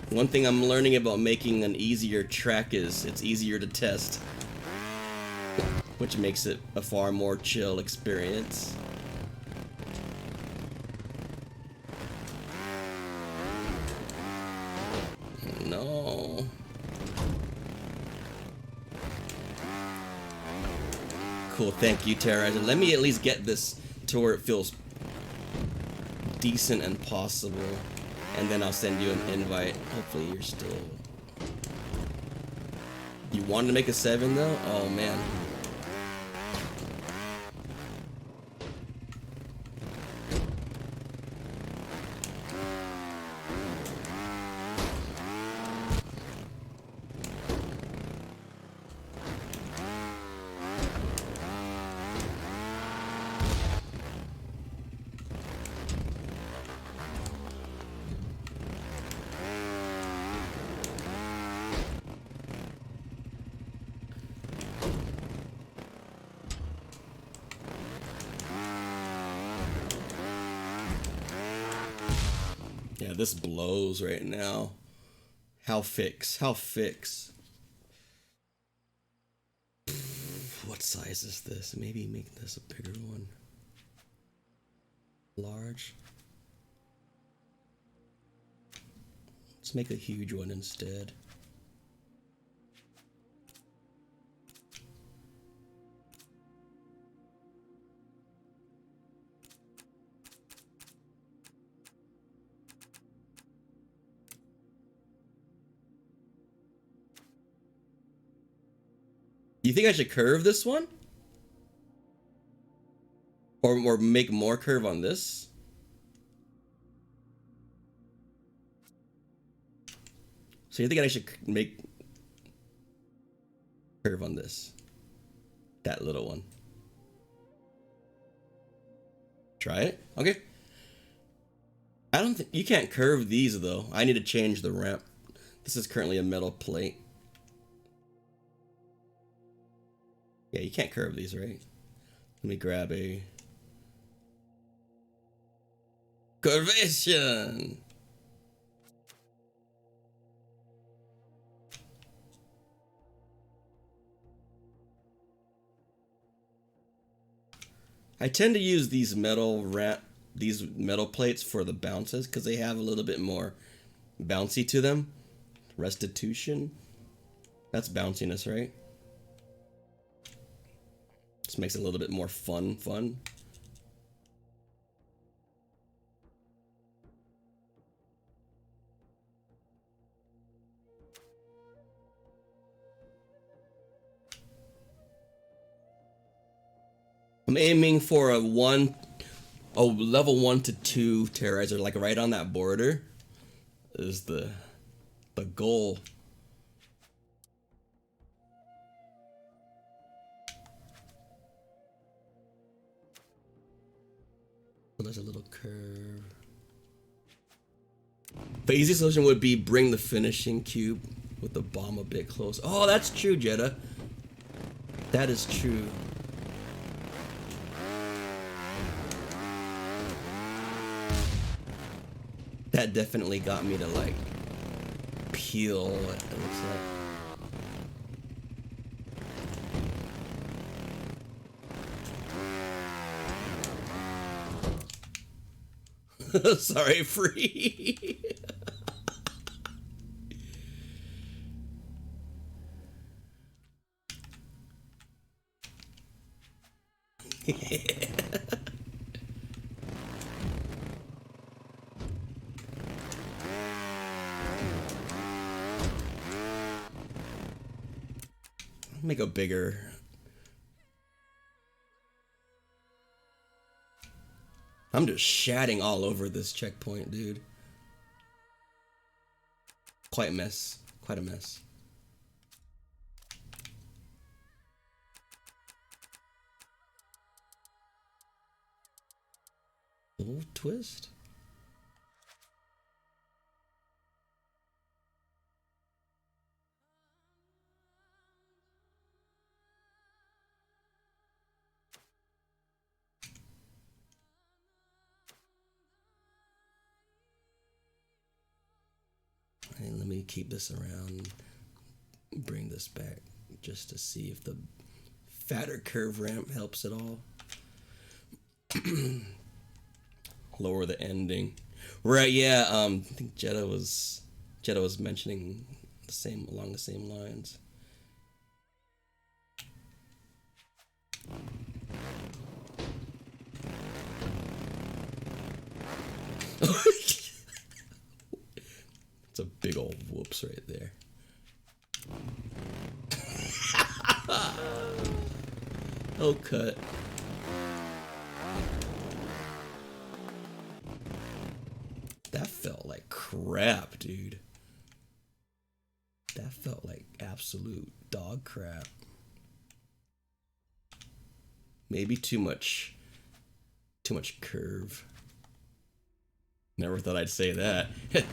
One thing I'm learning about making an easier track is it's easier to test, which makes it a far more chill experience. No. Cool, thank you, Terrorizer. Let me at least get this to where it feels decent and possible. And then I'll send you an invite. Hopefully you're still... You wanted to make a 7 though? Oh man. Yeah, this blows right now. How fix? How fix? What size is this? Maybe make this a bigger one. Large. Let's make a huge one instead. Do you think I should curve this one? Or make more curve on this? So you think I should make curve on this? That little one. Try it? Okay. I don't think you can't curve these though. I need to change the ramp. This is currently a metal plate. Yeah, you can't curve these, right? Let me grab a curvation. I tend to use these metal plates for the bounces because they have a little bit more bouncy to them. Restitution. That's bounciness, right? Just makes it a little bit more fun. I'm aiming for a level 1 to 2 terrorizer, like right on that border is the goal. So there's a little curve. The easy solution would be bring the finishing cube with the bomb a bit close. Oh, that's true, Jetta. That is true. That definitely got me to like peel, it looks like. Sorry, free. Make a bigger. I'm just shatting all over this checkpoint, dude. Quite a mess. Quite a mess. Little twist. And let me keep this around, bring this back just to see if the fatter curve ramp helps at all. Lower the ending. Right, yeah, I think Jetta was mentioning along the same lines. It's a big old whoops right there. Oh, cut. That felt like crap, dude. That felt like absolute dog crap. Maybe too much curve. Never thought I'd say that.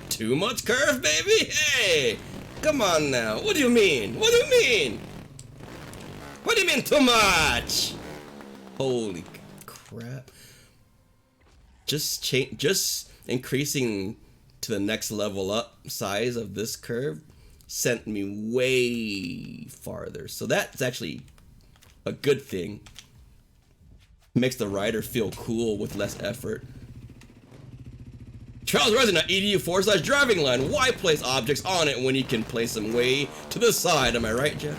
Too much curve, baby? Hey! Come on now. What do you mean? What do you mean? What do you mean too much? Holy crap. Just increasing to the next level up size of this curve sent me way farther. So that's actually a good thing. Makes the rider feel cool with less effort. Charles Resident, EDU forza driving line. Why place objects on it when you can place them way to the side? Am I right, Jeff?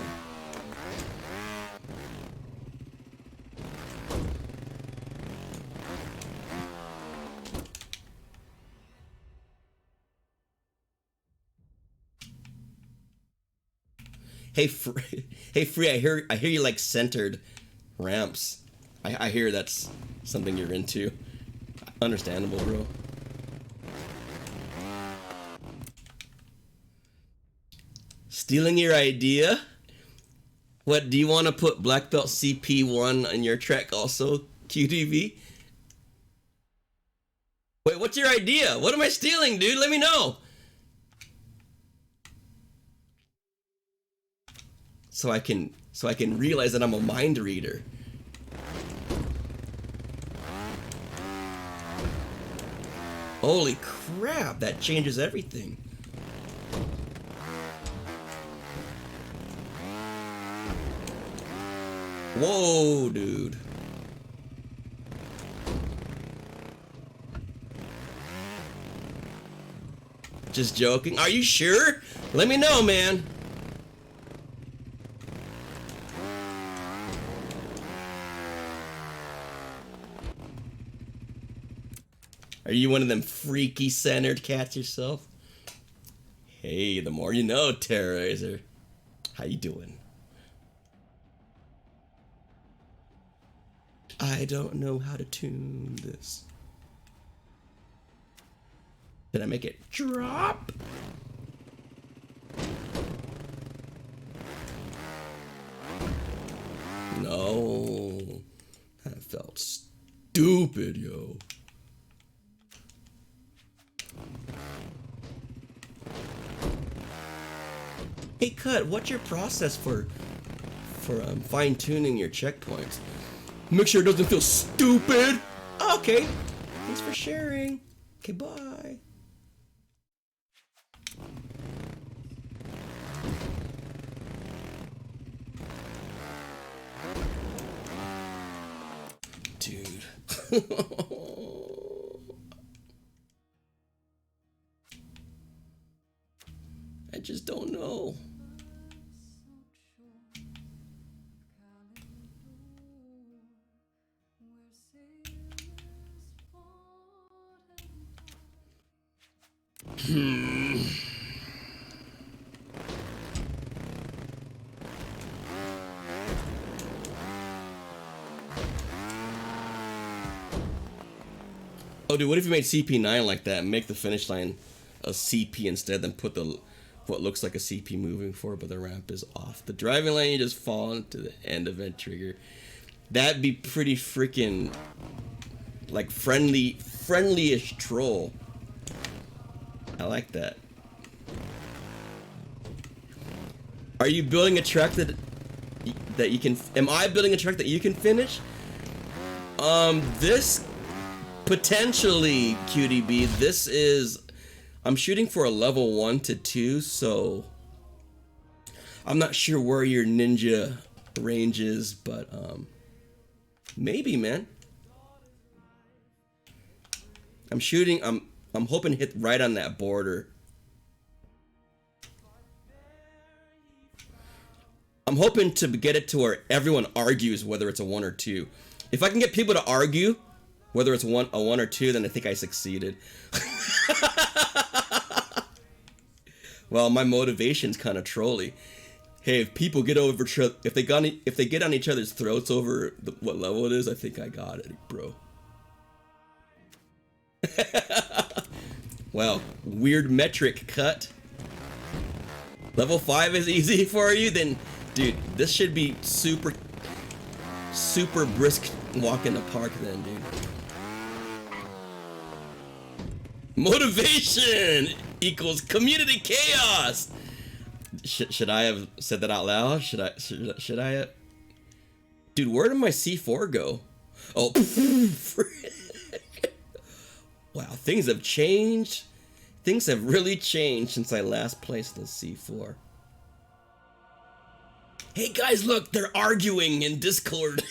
Hey, Free. I hear you like centered ramps. I hear that's something you're into. Understandable, bro. Stealing your idea? What, do you want to put Black Belt CP1 on your track also, QTV? Wait, what's your idea? What am I stealing, dude? Let me know. So I can realize that I'm a mind reader. Holy crap, that changes everything. Whoa, dude. Just joking. Are you sure? Let me know, man. Are you one of them freaky centered cats yourself? Hey, the more you know, Terrorizer. How you doing? I don't know how to tune this. Did I make it drop? No. That felt stupid, yo. Hey, Cut, what's your process for fine-tuning your checkpoints? Make sure it doesn't feel stupid. Okay. Thanks for sharing. Okay, bye. Dude. I just don't know. Oh, dude, what if you made CP9 like that and make the finish line a CP instead, then put the what looks like a CP moving forward, but the ramp is off the driving lane, you just fall into the end event trigger. That'd be pretty freaking like friendly-ish troll. I like that. Are you building a track that you can? Am I building a track that you can finish? This potentially QDB. This is. I'm shooting for a level 1 to 2, so I'm not sure where your ninja range is, but maybe, man. I'm shooting. I'm hoping to hit right on that border. I'm hoping to get it to where everyone argues whether it's a 1 or 2. If I can get people to argue whether it's a 1 or 2, then I think I succeeded. Well, my motivation's kind of trolly. Hey, if people get over, if they get on each other's throats over what level it is, I think I got it, bro. Well, weird metric cut. Level 5 is easy for you, then, dude, this should be super brisk walk in the park then, dude. Motivation equals community chaos. Should I have said that out loud? Should I have? Dude, where did my C4 go? Oh, wow, things have changed. Things have really changed since I last placed the C4. Hey guys, look, they're arguing in Discord.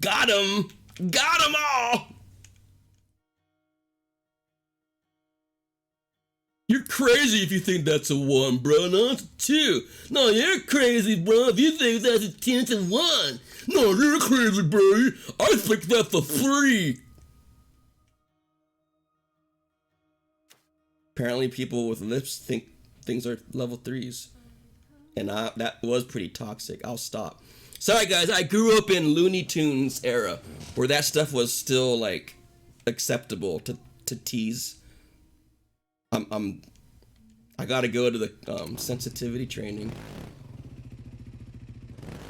Got 'em! Got 'em all! You're crazy if you think that's a 1, bro. No, it's a 2. No, you're crazy, bro, if you think that's a 10, it's a 1. No, you're crazy, bro. I think that's a 3. Apparently people with lips think things are level 3s. And that was pretty toxic. I'll stop. Sorry, guys. I grew up in Looney Tunes era where that stuff was still, like, acceptable to tease. I gotta go to the sensitivity training.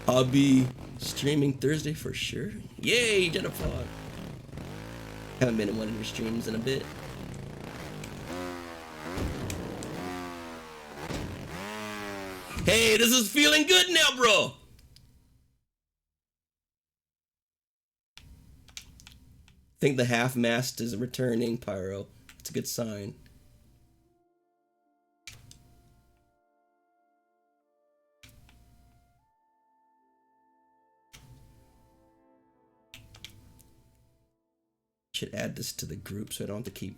I'll be streaming Thursday for sure. Yay, Jennifer! Haven't been in one of your streams in a bit. Hey, this is feeling good now, bro. Think the half mast is returning, Pyro. It's a good sign. Should add this to the group so I don't have to keep.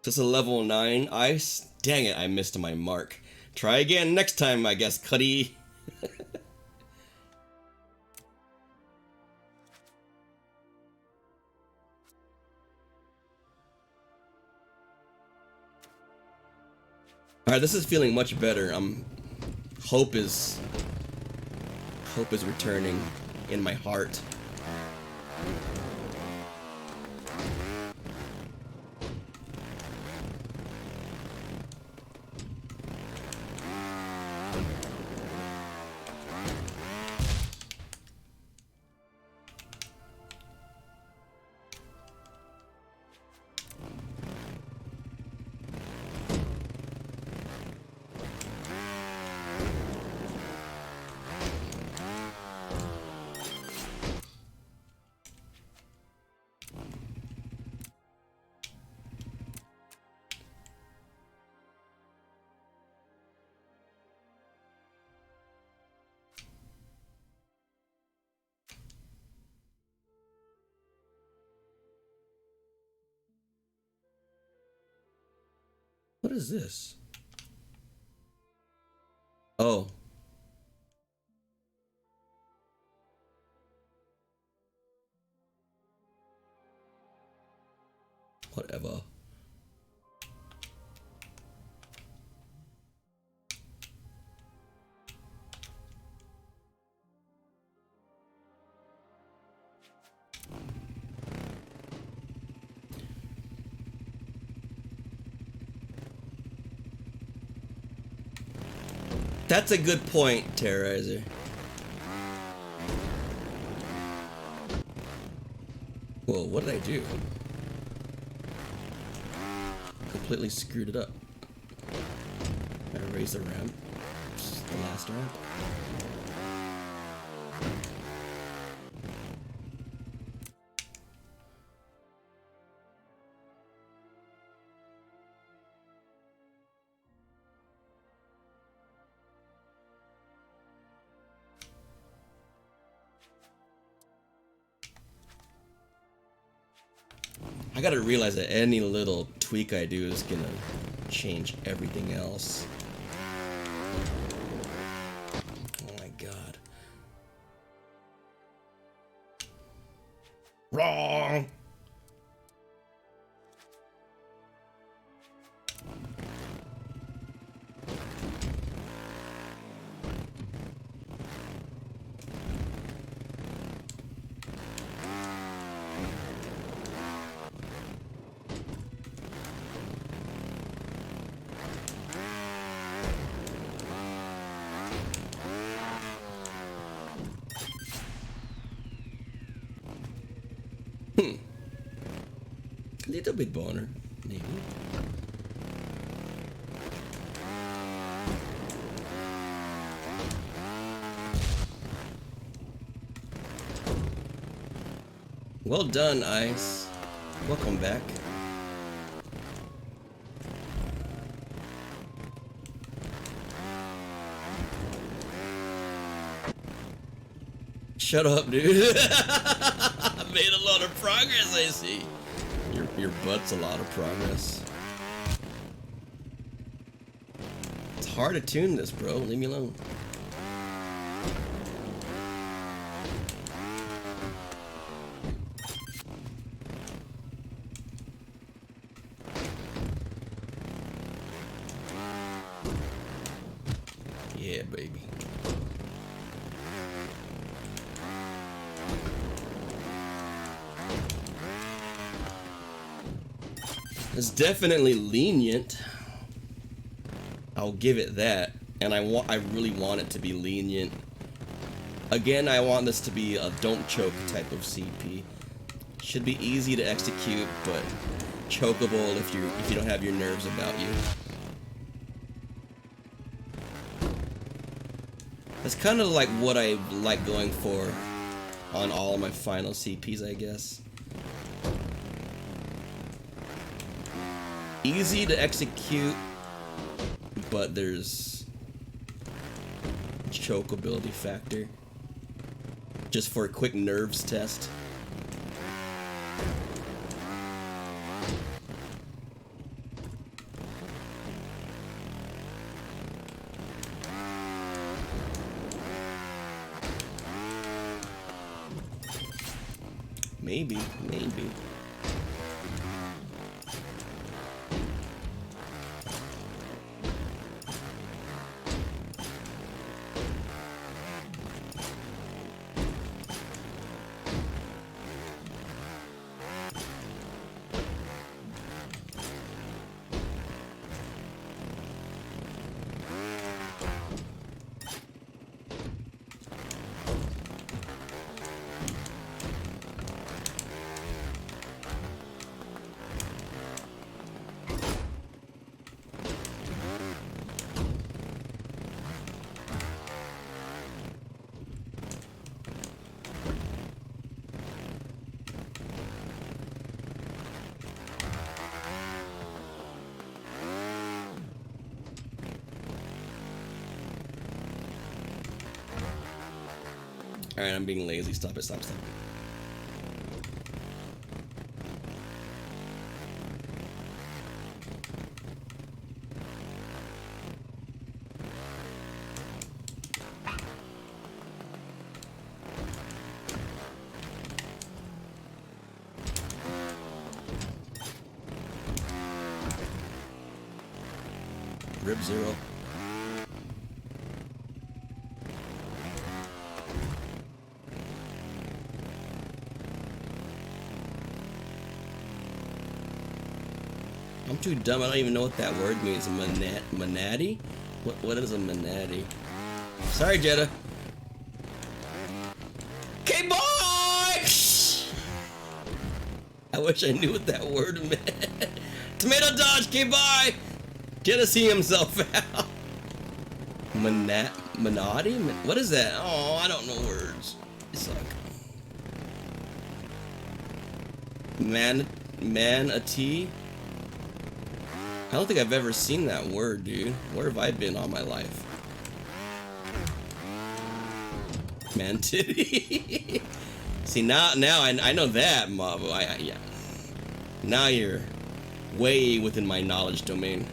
Just a level 9 ice. Dang it, I missed my mark. Try again next time, I guess, Cuddy. Alright, this is feeling much better. Hope is returning in my heart. What is this? Oh. Whatever. That's a good point, Terrorizer. Whoa, what did I do? Completely screwed it up. Gotta raise the ramp. Just the last ramp. I gotta realize that any little tweak I do is gonna change everything else. Oh my god. Wrong! Little bit boner, maybe. Well done, Ice. Welcome back. Shut up, dude. I made a lot of progress, I see. Your butt's a lot of progress. It's hard to tune this, bro. Leave me alone. Yeah, baby. It's definitely lenient. I'll give it that. And I really want it to be lenient. Again, I want this to be a don't choke type of CP. Should be easy to execute, but chokeable if you don't have your nerves about you. That's kind of like what I like going for on all of my final CPs, I guess. Easy to execute, but there's chokeability factor. Just for a quick nerves test. Maybe. Alright, I'm being lazy. Stop it. Rip Zero. I'm too dumb. I don't even know what that word means. Manatee? What is a manatee? Sorry, Jetta. Okay, boy! I wish I knew what that word meant. Tomato dodge, okay, bye! Jetta see himself out. Manatee? What is that? Oh, I don't know words. They suck. Manatee? I don't think I've ever seen that word, dude. Where have I been all my life? Mantity. See, now I know that, Mavo. Yeah. Now you're way within my knowledge domain.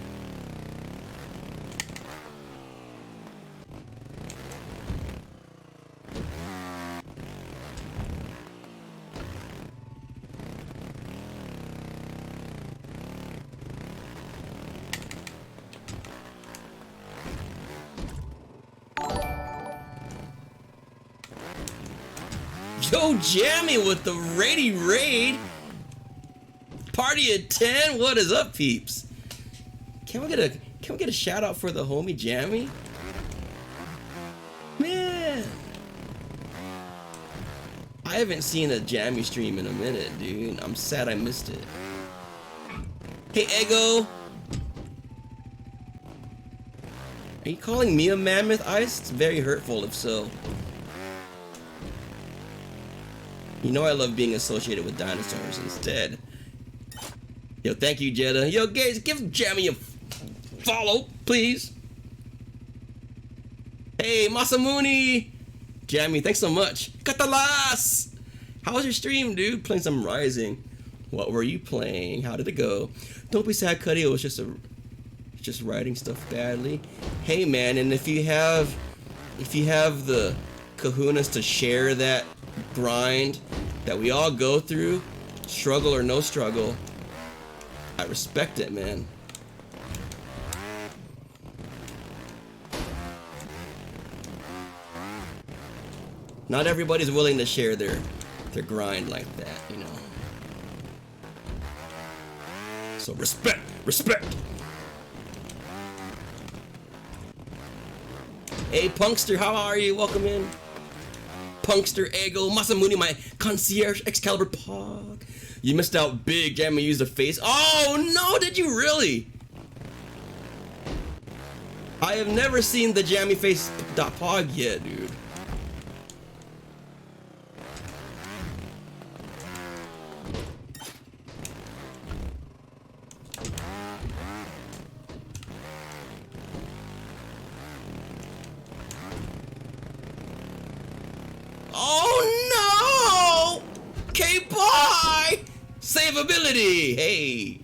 Yo, Jammy with the Rady Raid. Party at 10. What is up, peeps? Can we get a shout out for the homie Jammy? Man, I haven't seen a Jammy stream in a minute, dude. I'm sad I missed it. Hey, Ego. Are you calling me a mammoth, Ice? It's very hurtful if so. You know I love being associated with dinosaurs instead. Yo, thank you, Jetta. Yo, guys, give Jammy a follow, please. Hey, Masamuni. Jammy, thanks so much. Katalas! How was your stream, dude? Playing some Rising. What were you playing? How did it go? Don't be sad, Cuddy. It was just writing stuff badly. Hey, man, and if you have the kahunas to share that grind that we all go through, struggle or no struggle, I respect it, man. Not everybody's willing to share their grind like that, you know. So respect. Hey, Punkster, how are you? Welcome in. Punkster, Ego, Masamuni, my concierge, Excalibur, Pog. You missed out big. Jammy used a face. Oh no, did you really? I have never seen the Jammy face Pog yet, dude. Oh no! Okay, bye! Saveability! Hey!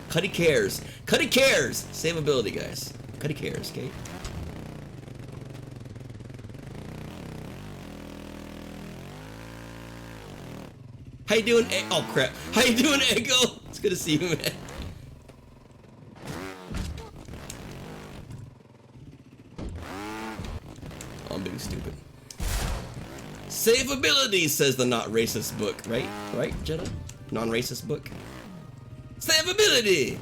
Cuddy cares. Cuddy cares! Saveability, guys. Cuddy cares, okay? How you doing, oh crap. How you doing, Ego? It's good to see you, man. I'm being stupid. Saveability, says the not racist book, right? Right, Jetta? Non-racist book. Saveability!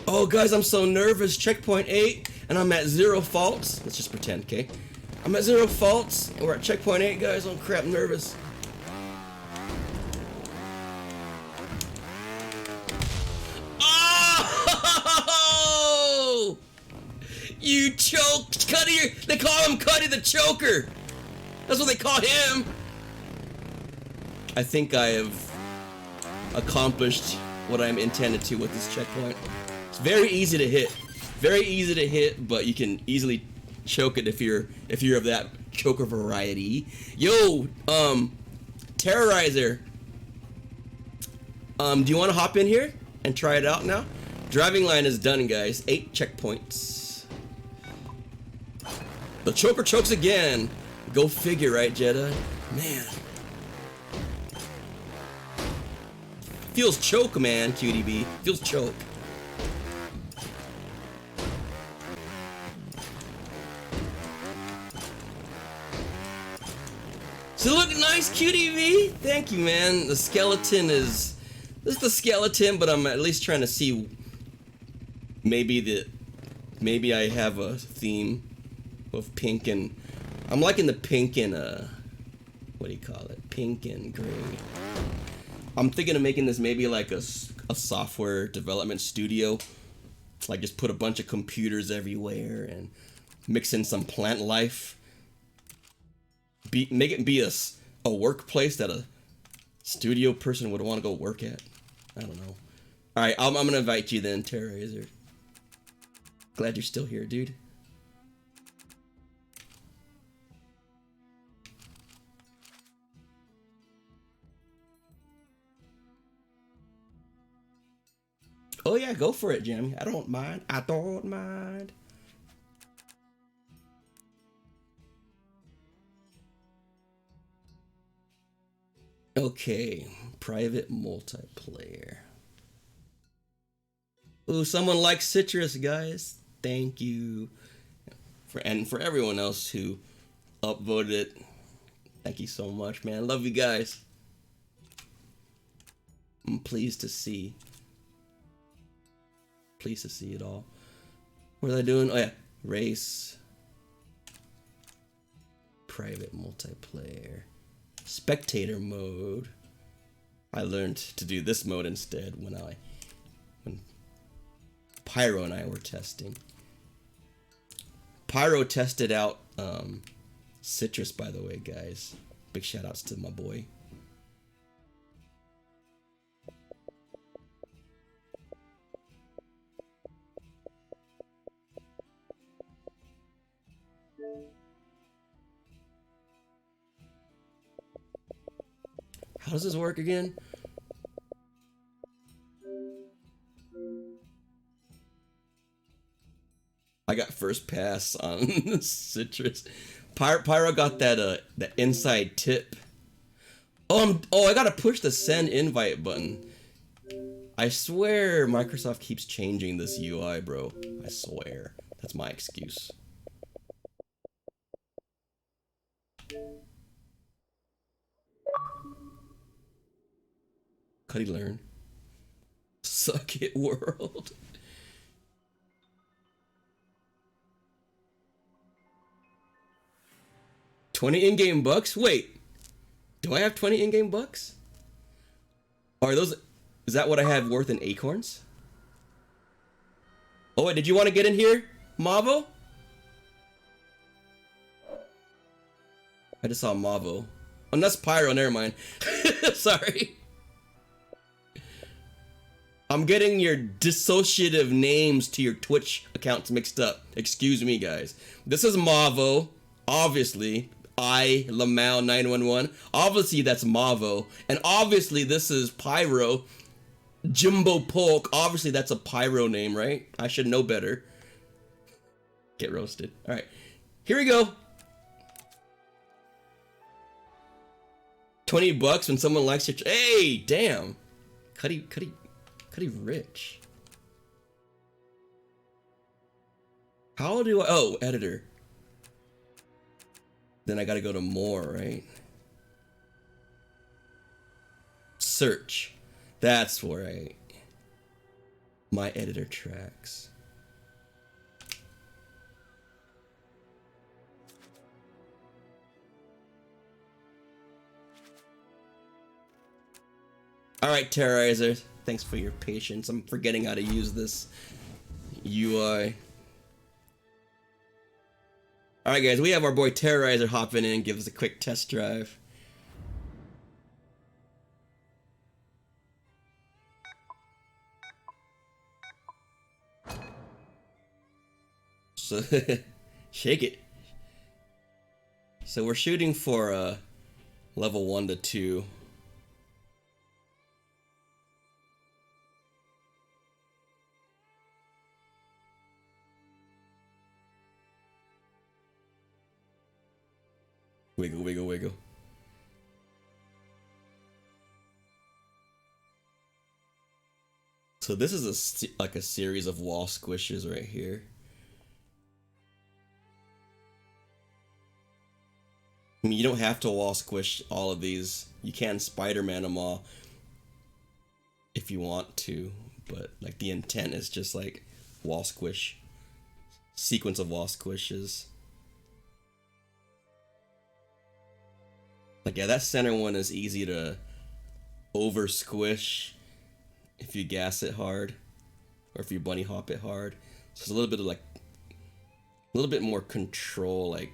Oh, guys, I'm so nervous. Checkpoint 8, and I'm at 0 faults. Let's just pretend, okay? I'm at 0 faults, and we're at checkpoint 8, guys. Oh, crap, I'm nervous. Oh! You choked, Cuddy. They call him Cuddy the Choker. That's what they call him. I think I have accomplished what I'm intended to with this checkpoint. It's very easy to hit. Very easy to hit, but you can easily choke it if you're of that choker variety. Yo, Terrorizer. Do you want to hop in here and try it out now? Driving line is done, guys. 8 checkpoints. The choker chokes again. Go figure, right, Jedi? Man. Feels choke, man, QDB. Feels choke. So look nice, QDB. Thank you, man. The skeleton is... This is the skeleton, but I'm at least trying to see... Maybe I have a theme of pink and... I'm liking the pink and, what do you call it? Pink and gray. I'm thinking of making this maybe like a software development studio. Like just put a bunch of computers everywhere and mix in some plant life. Make it be a workplace that a studio person would want to go work at. I don't know. Alright, I'm gonna invite you then, Terrorizer. Glad you're still here, dude. Oh yeah, go for it, Jimmy. I don't mind. I don't mind. Okay, private multiplayer. Ooh, someone likes Citrus, guys. Thank you. For everyone else who upvoted it. Thank you so much, man. Love you guys. I'm pleased to see. Pleased to see it all. What are they doing? Oh yeah, race. Private multiplayer. Spectator mode. I learned to do this mode instead when Pyro and I were testing. Pyro tested out Citrus, by the way, guys. Big shout outs to my boy. How does this work again? I got first pass on Citrus. Pyro got that inside tip. Oh, I gotta push the send invite button. I swear Microsoft keeps changing this UI, bro. I swear. That's my excuse. Could he learn? Suck it, world. $20 in-game bucks? Wait, do I have 20 in-game bucks? Are those? Is that what I have worth in acorns? Oh, wait, did you want to get in here, Mavo? I just saw Mavo. Oh, that's Pyro. Never mind. Sorry. I'm getting your dissociative names to your Twitch accounts mixed up. Excuse me, guys. This is Mavo. Obviously, Lamau 911. Obviously, that's Mavo. And obviously, this is Pyro. Jimbo Polk. Obviously, that's a Pyro name, right? I should know better. Get roasted. All right. Here we go. 20 bucks when someone likes your... Hey, damn. Cuddy rich. How do I... Oh, editor. Then I gotta go to more, right? Search. That's where my editor tracks. Alright, Terrorizer. Thanks for your patience. I'm forgetting how to use this UI. Alright guys, we have our boy Terrorizer hopping in, give us a quick test drive. So, shake it. So we're shooting for level 1 to 2. Wiggle, wiggle, wiggle. So this is like a series of wall squishes right here. I mean, you don't have to wall squish all of these. You can Spider-Man them all if you want to, but like the intent is just like wall squish, sequence of wall squishes. Like, yeah, that center one is easy to over squish if you gas it hard, or if you bunny hop it hard. So it's a little bit of like, a little bit more control, like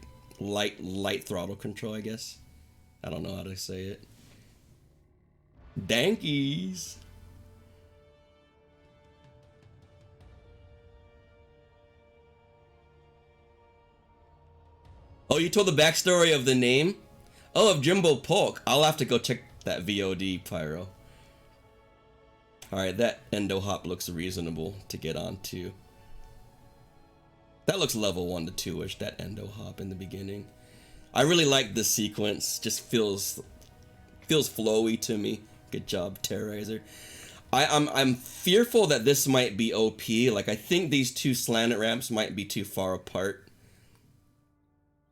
light throttle control, I guess. I don't know how to say it. Dankies. Oh, you told the backstory of the name? Oh, of Jimbo Polk. I'll have to go check that VOD, Pyro. Alright, that endo hop looks reasonable to get onto. That looks level 1 to 2-ish, that endo hop in the beginning. I really like this sequence. Just feels flowy to me. Good job, Terrorizer. I'm fearful that this might be OP. Like, I think these two slanted ramps might be too far apart.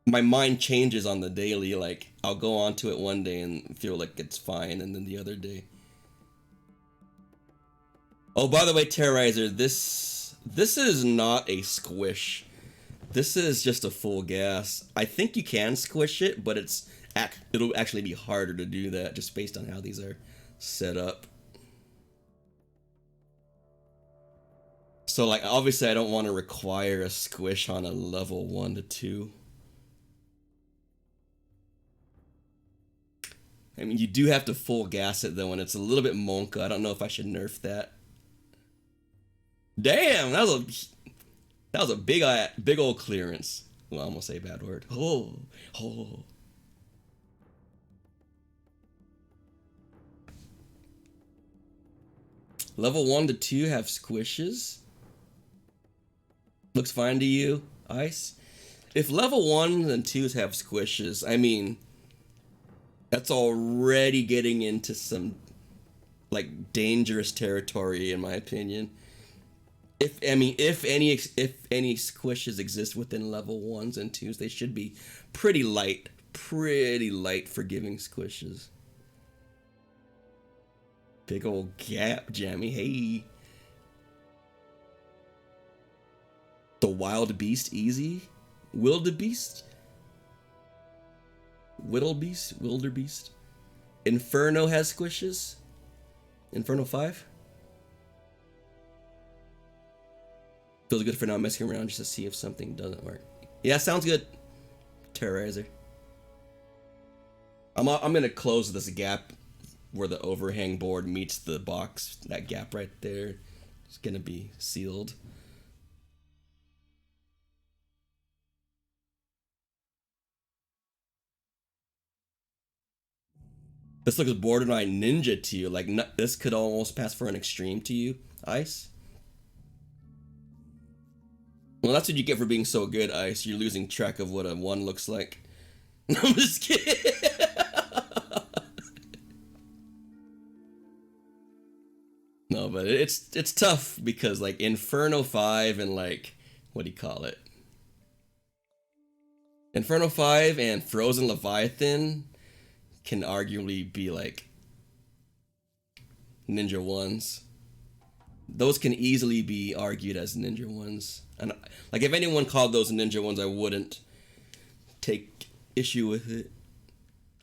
My mind changes on the daily. Like, I'll go onto it one day and feel like it's fine, and then the other day. Oh, by the way, Terrorizer, this is not a squish. This is just a full gas. I think you can squish it, but it'll actually be harder to do that just based on how these are set up. So, like, obviously I don't want to require a squish on a level 1 to 2. I mean, you do have to full gas it though, and it's a little bit monka. I don't know if I should nerf that. Damn, that was a big old clearance. Well, I'm gonna say a bad word. Oh. Level 1 to 2 have squishes. Looks fine to you, Ice? If level 1s and 2s have squishes, I mean, that's already getting into some like dangerous territory, in my opinion. If any squishes exist within level 1s and 2s, they should be pretty light forgiving squishes. Big old gap, Jammy. Hey. The Wild Beast easy? Wildebeest? Wilderbeest? Inferno has squishes? Inferno 5? Feels good for not messing around just to see if something doesn't work. Yeah, sounds good. Terrorizer. I'm gonna close this gap where the overhang board meets the box. That gap right there is gonna be sealed. This looks borderline ninja to you. Like, this could almost pass for an extreme to you, Ice. Well, that's what you get for being so good, Ice. You're losing track of what a 1 looks like. No, I'm just kidding. No, but it's tough because, like, Inferno 5 and, like, what do you call it? Inferno 5 and Frozen Leviathan can arguably be, like, Ninja 1s. Those can easily be argued as Ninja 1s. And, like, if anyone called those Ninja 1s, I wouldn't take issue with it.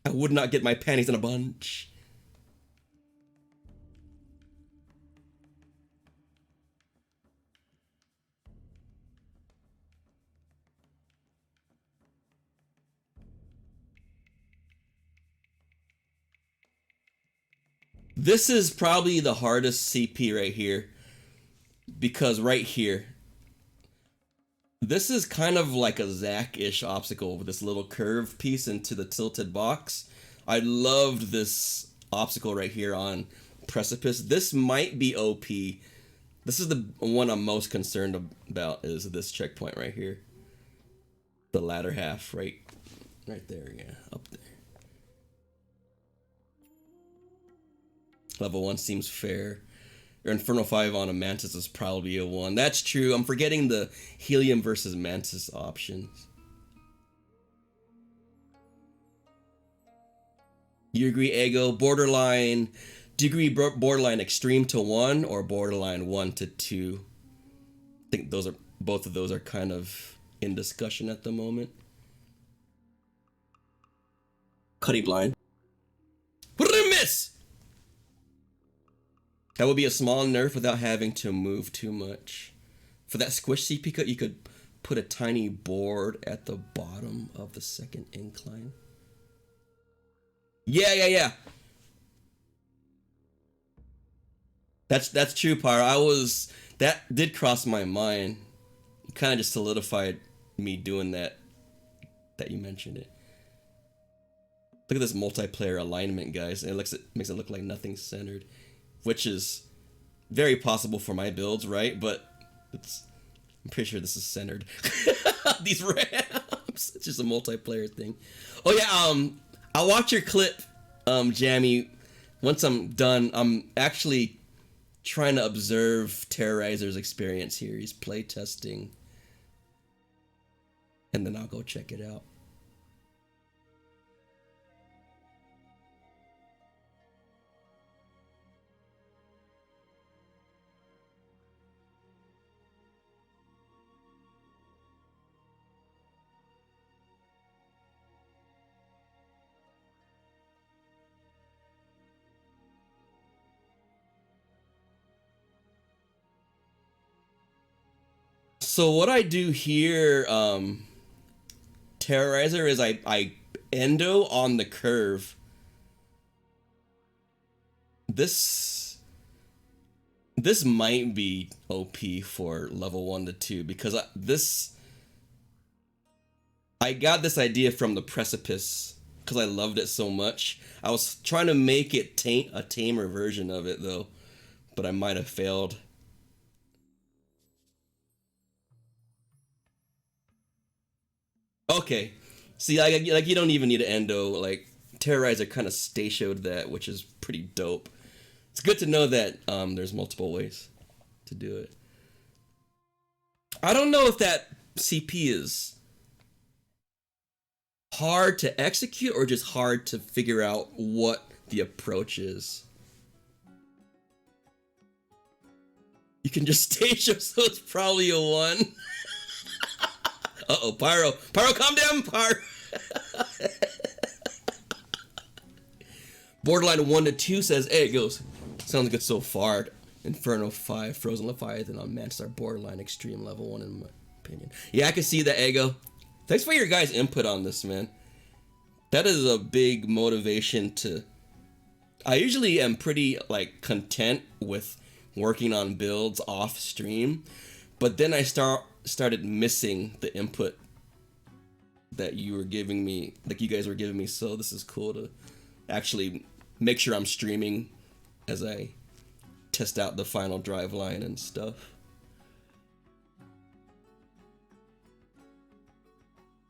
I would not get my panties in a bunch. This is probably the hardest CP right here. Because right here, this is kind of like a Zack-ish obstacle with this little curved piece into the tilted box. I loved this obstacle right here on Precipice. This might be OP. This is the one I'm most concerned about, is this checkpoint right here. The latter half, right Right there, yeah, up there. Level 1 seems fair. Your Inferno 5 on a Mantis is probably a 1. That's true. I'm forgetting the Helium versus Mantis options. You agree, Ego? Borderline. Do you agree borderline extreme to 1 or borderline 1 to 2? I think both of those are kind of in discussion at the moment. Cuddy blind. What did I miss? That would be a small nerf without having to move too much. For that squish CP, you could put a tiny board at the bottom of the second incline. Yeah. That's true, Pyro. That did cross my mind. It kind of just solidified me doing that you mentioned it. Look at this multiplayer alignment, guys. It makes it look like nothing's centered, which is very possible for my builds, right? But I'm pretty sure this is centered. These ramps. It's just a multiplayer thing. Oh yeah, I'll watch your clip, Jammy. Once I'm done, I'm actually trying to observe Terrorizer's experience here. He's play testing, and then I'll go check it out. So what I do here, Terrorizer, is I endo on the curve. This might be OP for level 1 to 2 because I got this idea from the Precipice because I loved it so much. I was trying to make it a tamer version of it though, but I might have failed. Okay, see, like you don't even need an endo. Like Terrorizer kind of statioed that, which is pretty dope. It's good to know that there's multiple ways to do it. I don't know if that CP is hard to execute or just hard to figure out what the approach is. You can just statio, so it's probably a 1. Uh-oh, Pyro, calm down, Pyro. Borderline 1 to 2 says, hey, it goes, sounds good so far. Inferno 5, Frozen Leviathan on Mantis are borderline extreme level 1 in my opinion. Yeah, I can see that, Ego. Thanks for your guys' input on this, man. That is a big motivation to... I usually am pretty, like, content with working on builds off stream, but then I started missing the input that you were giving me, like you guys were giving me, so this is cool to actually make sure I'm streaming as I test out the final drive line and stuff.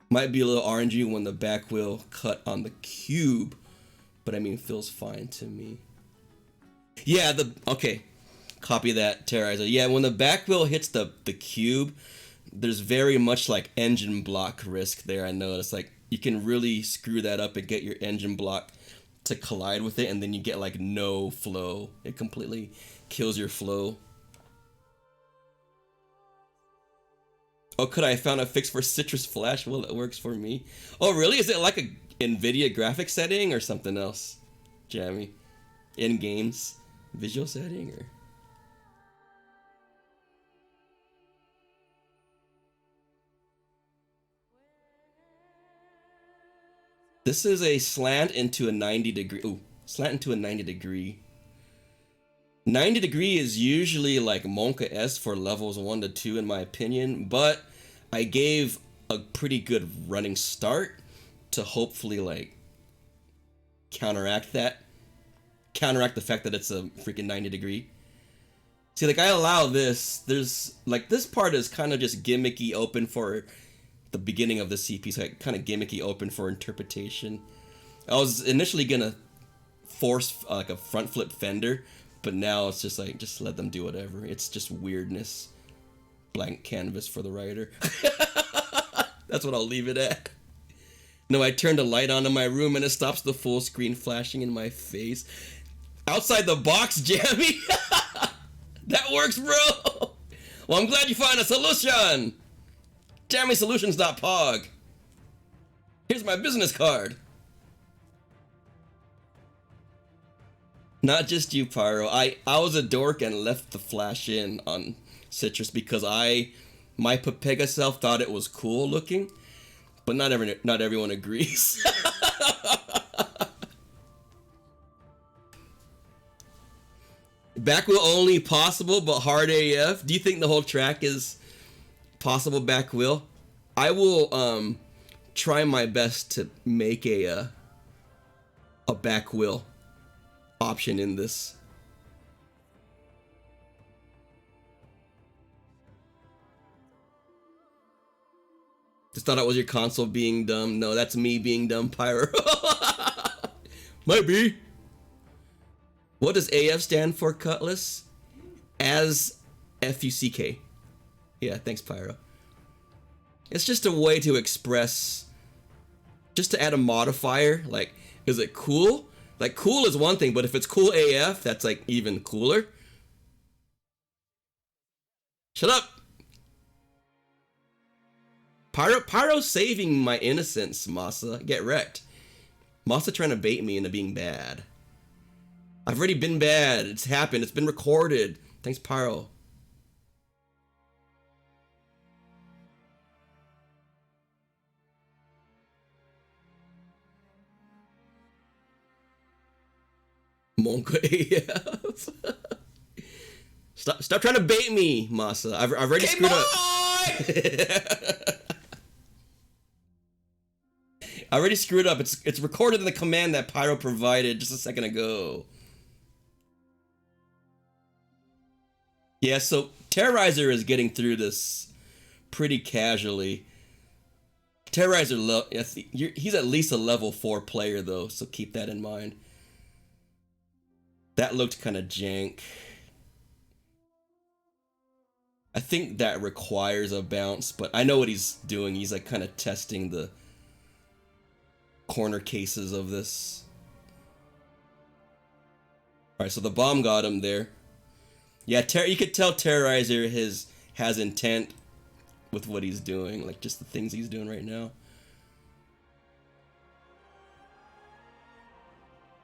Might be a little orangey when the back wheel cut on the cube, but I mean, feels fine to me. Yeah, okay, copy that, Terrorizer. Yeah, when the back wheel hits the cube, there's very much like engine block risk there. I noticed, like, you can really screw that up and get your engine block to collide with it, and then you get like no flow. It completely kills your flow. Oh, could I found a fix for Citrus Flash? Well, it works for me. Oh, really? Is it like a NVIDIA graphic setting or something else, Jammy? In games visual setting or? This is a slant into a 90 degree. Ooh, slant into a 90 degree. 90 degree is usually like Monka S for levels 1 to 2 in my opinion, but I gave a pretty good running start to hopefully like counteract the fact that it's a freaking 90 degree. See, like I allow this, there's like this part is kind of just gimmicky open for the beginning of the CP, so kind of gimmicky, open for interpretation. I was initially gonna force like a front flip fender, but now it's just like, just let them do whatever. It's just weirdness. Blank canvas for the writer. That's what I'll leave it at. No, I turned a light on in my room and it stops the full screen flashing in my face. Outside the box, Jammy. That works, bro. Well, I'm glad you found a solution. JammySolutions.pog. Here's my business card. Not just you, Pyro. I was a dork and left the flash in on Citrus because my Pepega self thought it was cool looking, but not everyone agrees. Back wheel only possible, but hard AF. Do you think the whole track is possible back wheel? I will try my best to make a back wheel option in this. Just thought it was your console being dumb. No, that's me being dumb, Pyro. Might be. What does AF stand for, Cutlass? As Fuck. Yeah, thanks, Pyro. It's just a way to express, just to add a modifier. Like, is it cool? Like, cool is one thing, but if it's cool AF, that's like even cooler. Shut up. Pyro's saving my innocence, Masa. Get wrecked. Masa trying to bait me into being bad. I've already been bad. It's happened. It's been recorded. Thanks, Pyro. Monka AF. Stop trying to bait me, Masa. I've already screwed up. I already screwed up. It's recorded in the command that Pyro provided just a second ago. Yeah, so Terrorizer is getting through this pretty casually. Terrorizer, he's at least a level 4 player though, so keep that in mind. That looked kind of jank. I think that requires a bounce, but I know what he's doing. He's like kind of testing the corner cases of this. Alright, so the bomb got him there. Yeah, you could tell Terrorizer has intent with what he's doing, like just the things he's doing right now.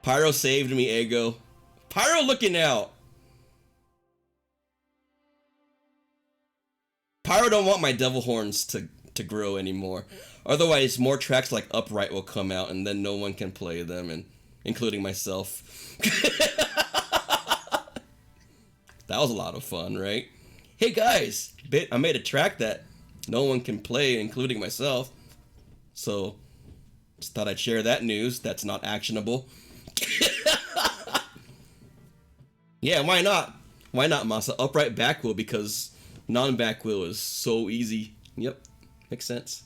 Pyro saved me, Ego. Pyro looking out. Pyro don't want my devil horns to grow anymore. Otherwise, more tracks like Upright will come out and then no one can play them, and including myself. That was a lot of fun, right? Hey guys, I made a track that no one can play, including myself. So, just thought I'd share that news. That's not actionable. Yeah, why not? Why not, Masa? Upright back wheel, because non-back wheel is so easy. Yep, makes sense.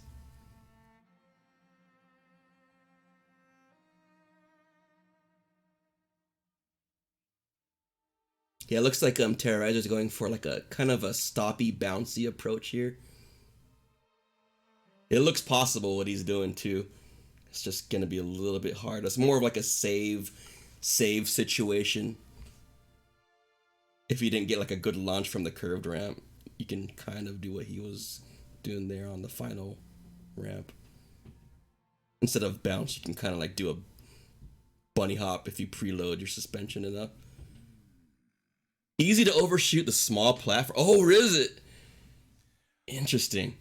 Yeah, it looks like Terrorizer's going for like a kind of a stoppy, bouncy approach here. It looks possible what he's doing too. It's just gonna be a little bit hard. It's more of like a save situation. If you didn't get like a good launch from the curved ramp, you can kind of do what he was doing there on the final ramp. Instead of bounce, you can kind of like do a bunny hop if you preload your suspension enough. Easy to overshoot the small platform. Oh, is it? Interesting.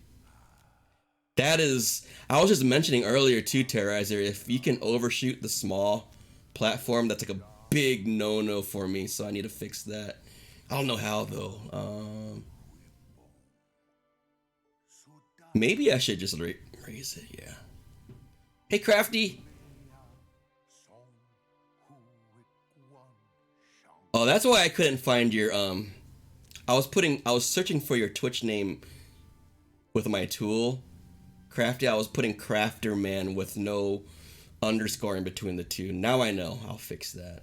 That is, I was just mentioning earlier too, Terrorizer, if you can overshoot the small platform, that's like a big no-no for me, so I need to fix that. I don't know how though. Maybe I should just raise it, yeah. Hey, Crafty. Oh, that's why I couldn't find your, I was searching for your Twitch name with my tool, Crafty, I was putting Crafter Man with no underscore in between the two. Now I know. I'll fix that.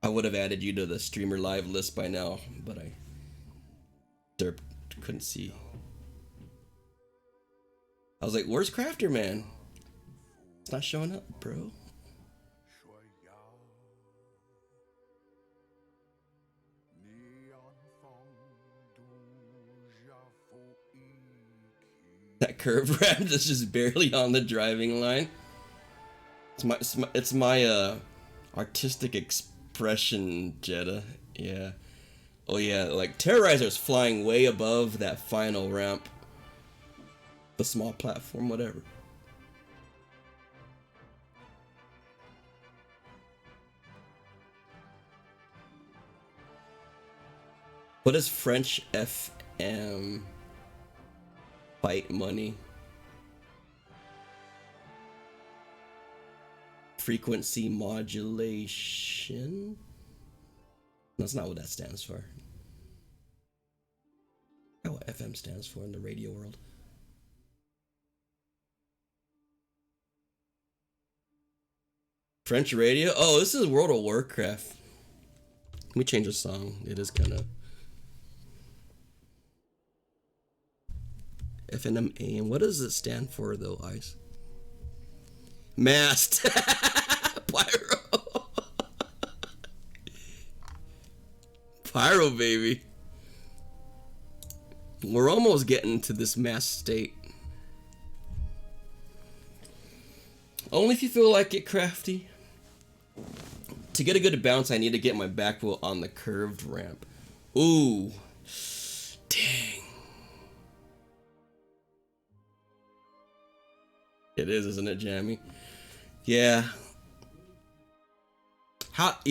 I would have added you to the streamer live list by now, but I couldn't see. I was like, where's Crafter Man? It's not showing up, bro. That curve ramp that's just barely on the driving line. It's my artistic expression, Jetta. Yeah. Oh yeah, like Terrorizer's flying way above that final ramp. The small platform, whatever. What is French FM? Fight money. Frequency modulation? That's not what that stands for. I know what FM stands for in the radio world. French radio? Oh, this is World of Warcraft. Let me change the song. It is kind of... FNM. What does it stand for though, Ice? Mast. Pyro. Pyro, baby. We're almost getting to this mast state. Only if you feel like it, Crafty. To get a good bounce, I need to get my back wheel on the curved ramp. Ooh. Dang. It is, isn't it, Jammy? Yeah. How do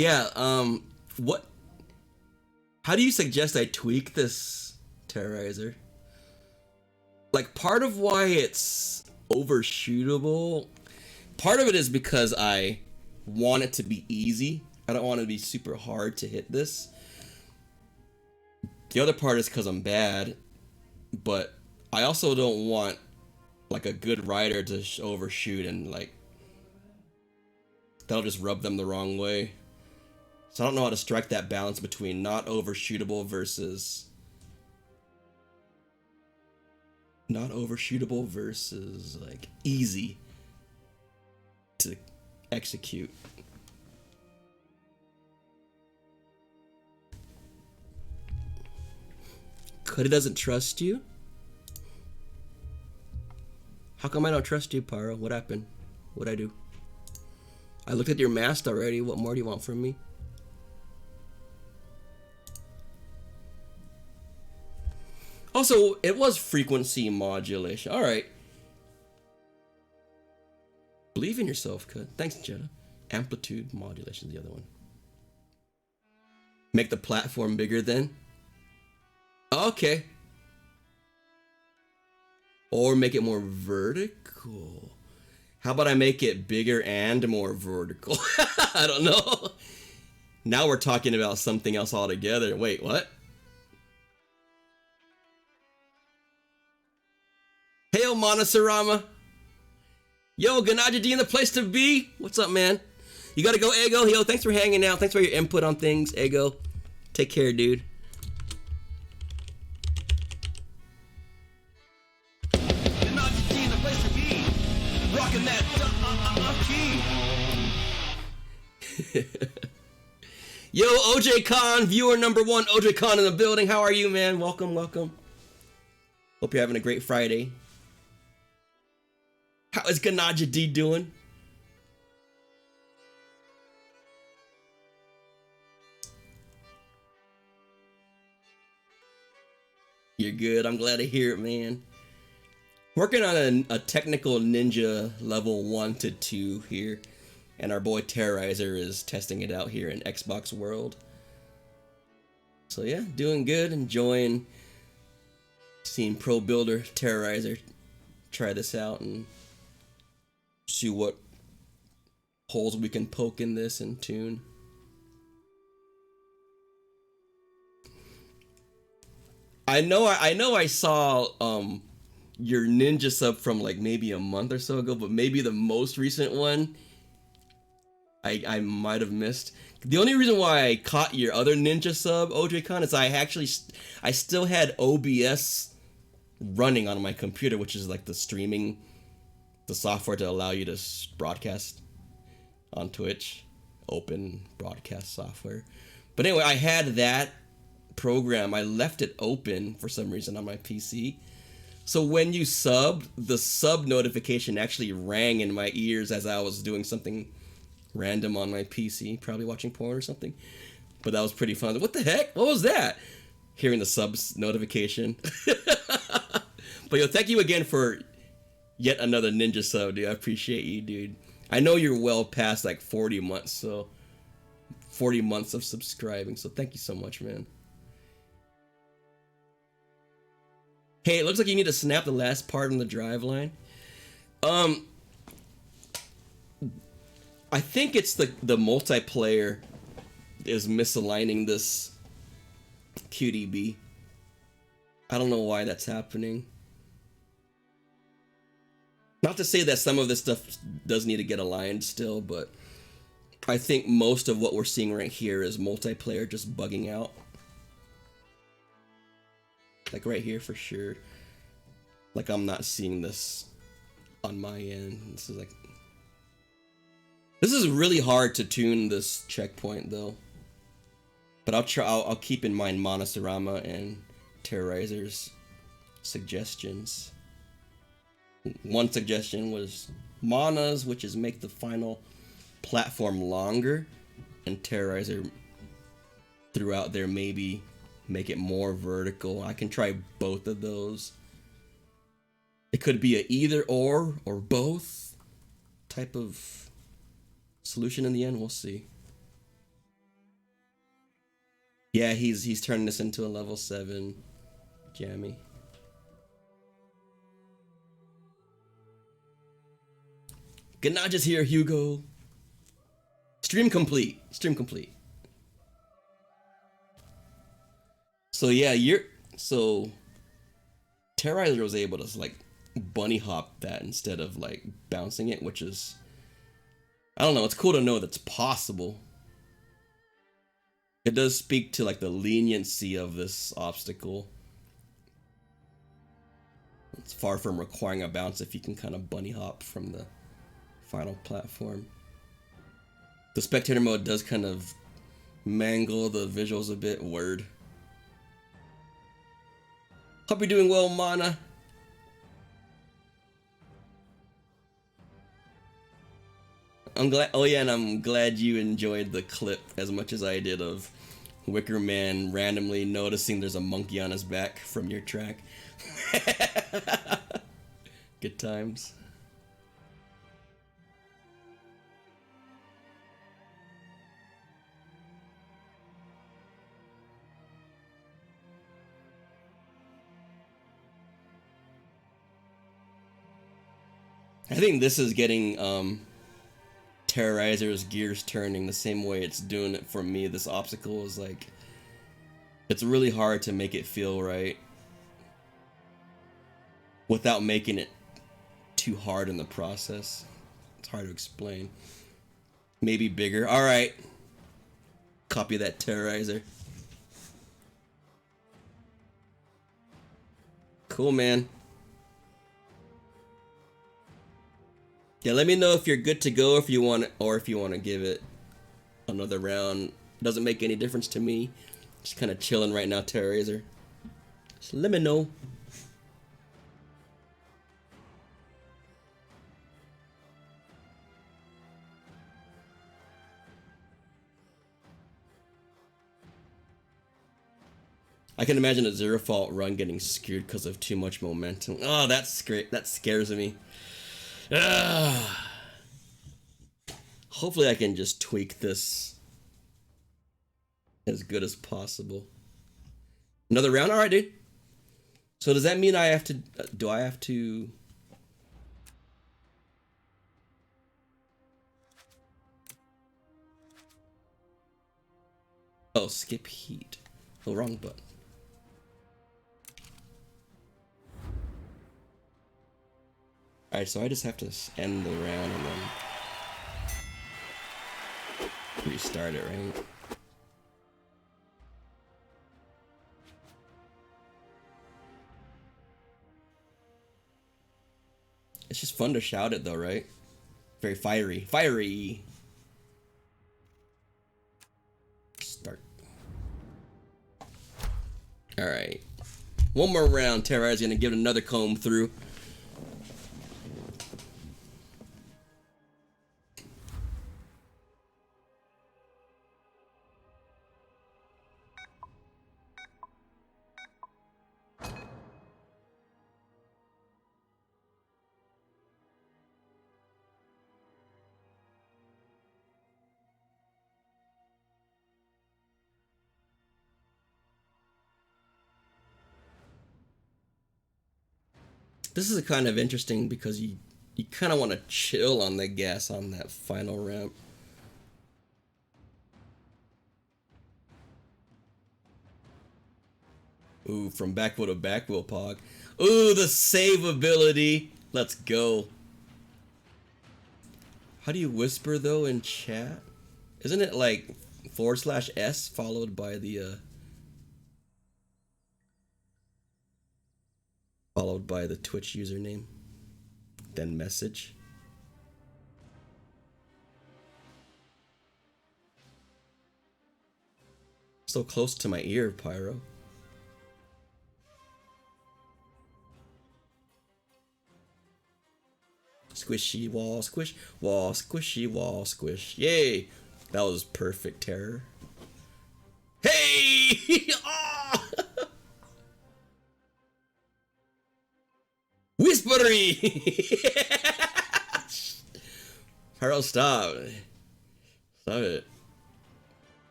you suggest I tweak this, Terrorizer? Like, part of why it's overshootable, part of it is because I want it to be easy. I don't want it to be super hard to hit this. The other part is because I'm bad, but I also don't want like a good rider to overshoot and like that'll just rub them the wrong way. So I don't know how to strike that balance between not overshootable versus like easy to execute. Coda doesn't trust you? How come I don't trust you, Pyro? What happened? What'd I do? I looked at your mast already. What more do you want from me? Also, it was frequency modulation. Alright. Believe in yourself, Cut. Thanks, Jetta. Amplitude modulation is the other one. Make the platform bigger then? Okay. Or make it more vertical. How about I make it bigger and more vertical? I don't know. Now we're talking about something else altogether. Wait, what? Hail, Monosarama. Yo, Ganaja D in the place to be. What's up, man? You gotta go, Ego. Yo, thanks for hanging out. Thanks for your input on things, Ego. Take care, dude. Rocking that key. Yo, OJ Khan, viewer number one, OJ Khan in the building. How are you, man? Welcome, welcome. Hope you're having a great Friday. How is Ganaja D doing? You're good. I'm glad to hear it, man. Working on a technical ninja level 1 to 2 here, and our boy Terrorizer is testing it out here in Xbox World. So yeah, doing good, enjoying seeing Pro Builder Terrorizer try this out and see what holes we can poke in this and tune. I know I saw your ninja sub from like maybe a month or so ago, but maybe the most recent one I might have missed. The only reason why I caught your other ninja sub, OJCon, is I still had OBS running on my computer, which is like the software to allow you to broadcast on Twitch, open broadcast software. But anyway, I had that program. I left it open for some reason on my PC. So when you subbed, the sub notification actually rang in my ears as I was doing something random on my PC, probably watching porn or something. But that was pretty fun. What the heck? What was that? Hearing the subs notification. But yo, thank you again for yet another ninja sub, dude. I appreciate you, dude. I know you're well past like 40 months, so 40 months of subscribing, so thank you so much, man. Hey, it looks like you need to snap the last part on the drive line. I think it's the multiplayer is misaligning this QDB. I don't know why that's happening. Not to say that some of this stuff does need to get aligned still, but I think most of what we're seeing right here is multiplayer just bugging out. Like right here for sure. Like I'm not seeing this on my end. This is really hard to tune this checkpoint though. But I'll keep in mind Monosorama and Terrorizer's suggestions. One suggestion was Mona's, which is make the final platform longer, and Terrorizer throughout there maybe make it more vertical. I can try both of those. It could be a either or both type of solution in the end. We'll see. Yeah, he's turning this into a level 7 jammy. Ganaj is here, Hugo. Stream complete. Stream complete. So yeah, Terrorizer was able to like bunny hop that instead of like bouncing it, which is, I don't know, it's cool to know that's possible. It does speak to like the leniency of this obstacle. It's far from requiring a bounce if you can kind of bunny hop from the final platform. The spectator mode does kind of mangle the visuals a bit. Word. Hope you're doing well, Mana. I'm glad. Oh yeah, and I'm glad you enjoyed the clip as much as I did of Wicker Man randomly noticing there's a monkey on his back from your track. Good times. I think this is getting Terrorizer's gears turning the same way it's doing it for me. This obstacle is like, it's really hard to make it feel right without making it too hard in the process. It's hard to explain. Maybe bigger. All right. Copy that, Terrorizer. Cool, man. Yeah, let me know if you're good to go, if you want, or if you want to give it another round. Doesn't make any difference to me. Just kind of chilling right now, Terrorizer. Just let me know. I can imagine a zero fault run getting skewed because of too much momentum. Oh, that's great. That scares me. Hopefully I can just tweak this as good as possible. Another round? Alright, dude. So does that mean I have to... do I have to... Oh, skip heat. Oh, wrong button. Alright, so I just have to end the round and then restart it, right? It's just fun to shout it though, right? Very fiery. Fiery! Start. Alright. One more round. Terra is gonna give it another comb through. This is kind of interesting because you kind of want to chill on the gas on that final ramp. Ooh, from back wheel to back wheel pog. Ooh, the save ability. Let's go. How do you whisper though in chat? Isn't it like /S followed by the Twitch username, then message? So close to my ear, Pyro. Squishy wall, squish, wall, squishy wall, squish. Yay! That was perfect, Terror. Hey! Oh! Whispery! Pyro, stop. Stop it.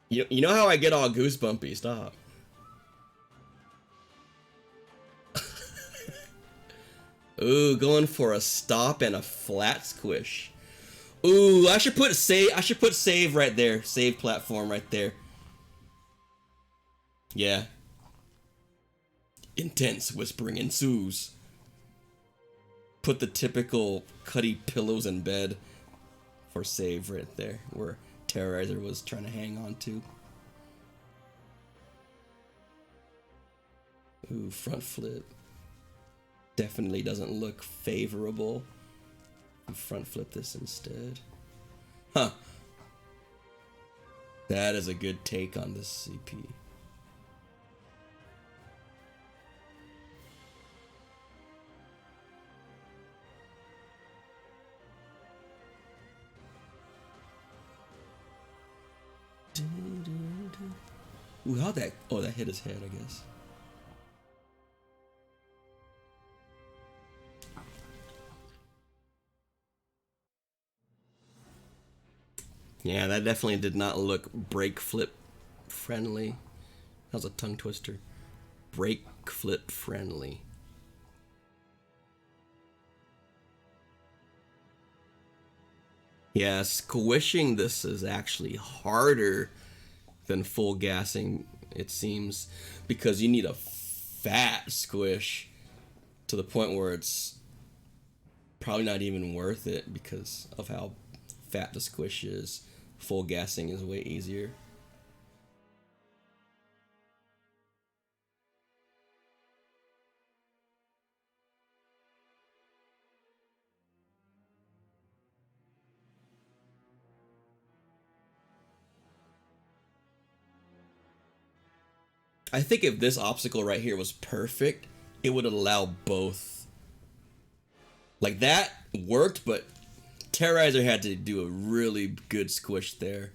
You know how I get all goosebumpy, stop. Ooh, going for a stop and a flat squish. Ooh, I should put save right there. Save platform right there. Yeah. Intense whispering ensues. Put the typical Cuddy pillows in bed for save right there, where Terrorizer was trying to hang on to. Ooh, front flip. Definitely doesn't look favorable. Front flip this instead. Huh. That is a good take on this CP. Ooh, how'd that? Oh, that hit his head, I guess. Yeah, that definitely did not look brake flip friendly. That was a tongue twister. Brake flip friendly. Yeah, squishing this is actually harder than full gassing, it seems, because you need a fat squish to the point where it's probably not even worth it because of how fat the squish is. Full gassing is way easier. I think if this obstacle right here was perfect, it would allow both. Like that worked, but Terrorizer had to do a really good squish there.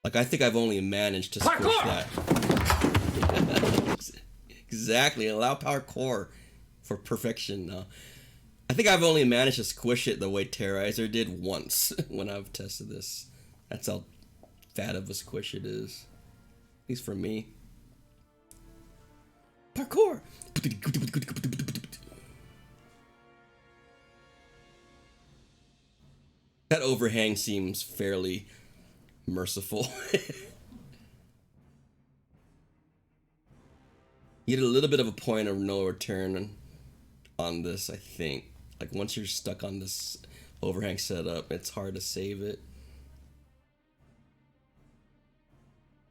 Like I think I've only managed to squish that. Exactly, allow parkour for perfection now. I think I've only managed to squish it the way Terrorizer did once when I've tested this. That's how fat of a squish it is. At least for me. Parkour! That overhang seems fairly merciful. You get a little bit of a point of no return on this, I think. Like, once you're stuck on this overhang setup, it's hard to save it.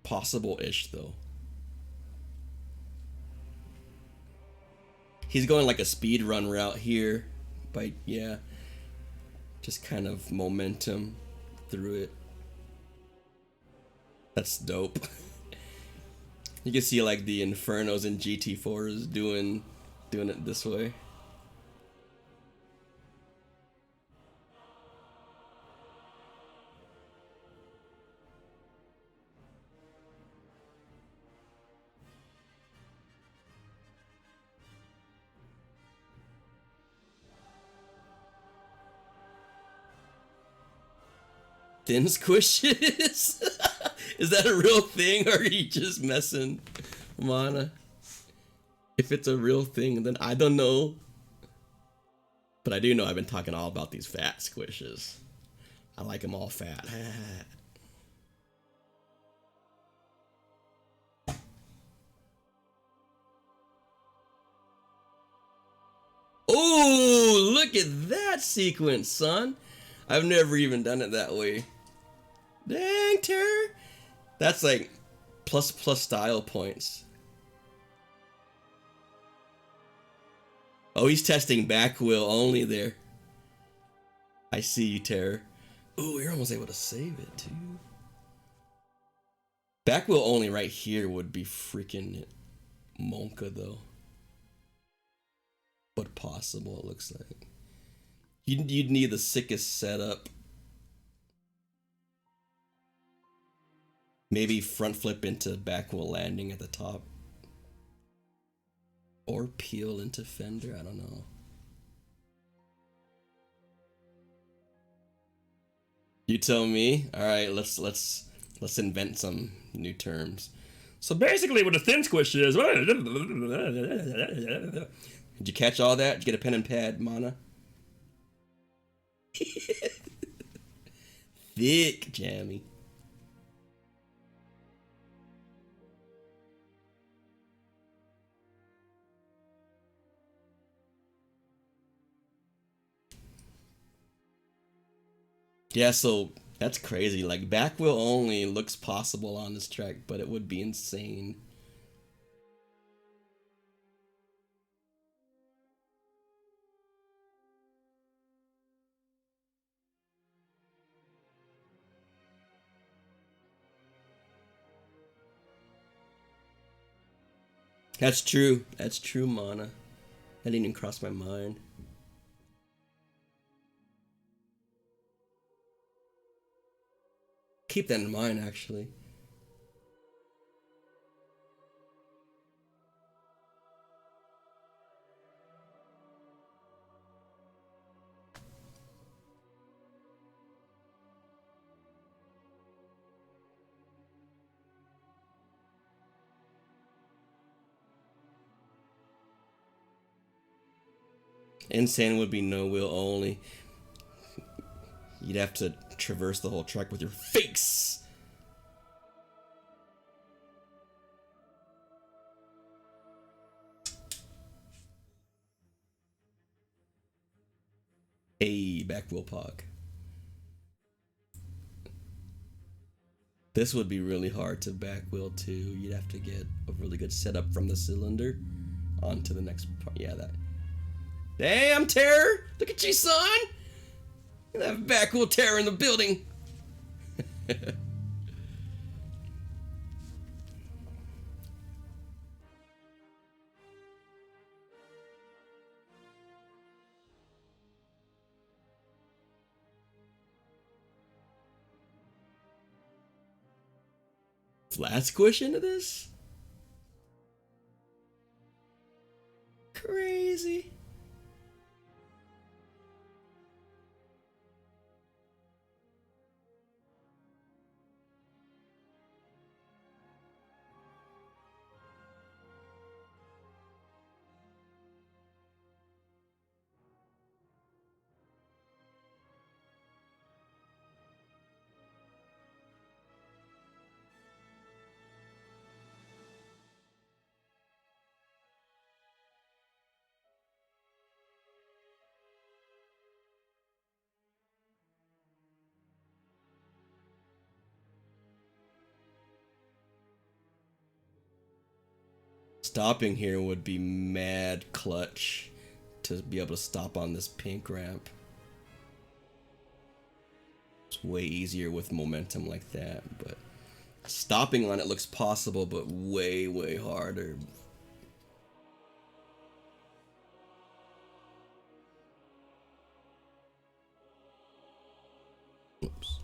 Possible-ish, though. He's going like a speed run route here. But, yeah. Just kind of momentum through it. That's dope. You can see like the Infernos and GT4s doing it this way. Thin squishes? Is that a real thing, or are you just messing, Mana? If it's a real thing, then I don't know. But I do know I've been talking all about these fat squishes. I like them all fat. Oh, look at that sequence, son. I've never even done it that way. Dang, Terror. That's like plus style points. Oh, he's testing back wheel only there. I see you, Terror. Ooh, you're almost able to save it, too. Back wheel only right here would be freaking monka, though. But possible, it looks like. You'd need the sickest setup. Maybe front flip into back wheel landing at the top. Or peel into fender, I don't know. You tell me. All right, let's invent some new terms. So basically, what a thin squish is. Did you catch all that? Did you get a pen and pad, Mana? Thick, Jammy. Yeah, so that's crazy. Like, back wheel only looks possible on this track, but it would be insane. That's true. That's true, Mana. That didn't even cross my mind. Keep that in mind, actually. Insane would be no wheel only. You'd have to traverse the whole track with your face. Hey, back wheel pog. This would be really hard to back wheel too. You'd have to get a really good setup from the cylinder onto the next part. Yeah, that. Damn, Terror! Look at you, son! You have back wheel Terror in the building. Flat squish into this? Crazy. stopping here would be mad clutch to be able to stop on this pink ramp. It's way easier with momentum like that, but stopping on it looks possible, but way, way harder. Oops.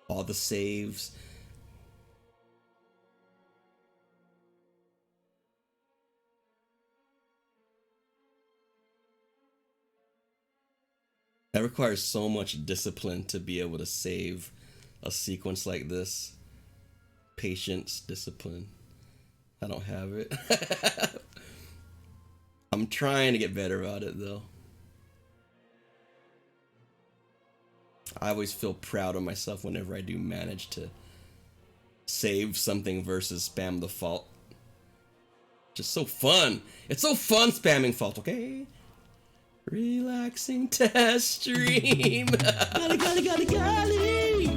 All the saves. That requires so much discipline to be able to save a sequence like this. Patience, discipline. I don't have it. I'm trying to get better about it though. I always feel proud of myself whenever I do manage to save something versus spam the fault. Just so fun. It's so fun spamming fault, okay? Relaxing test stream. Golly, golly, golly, golly.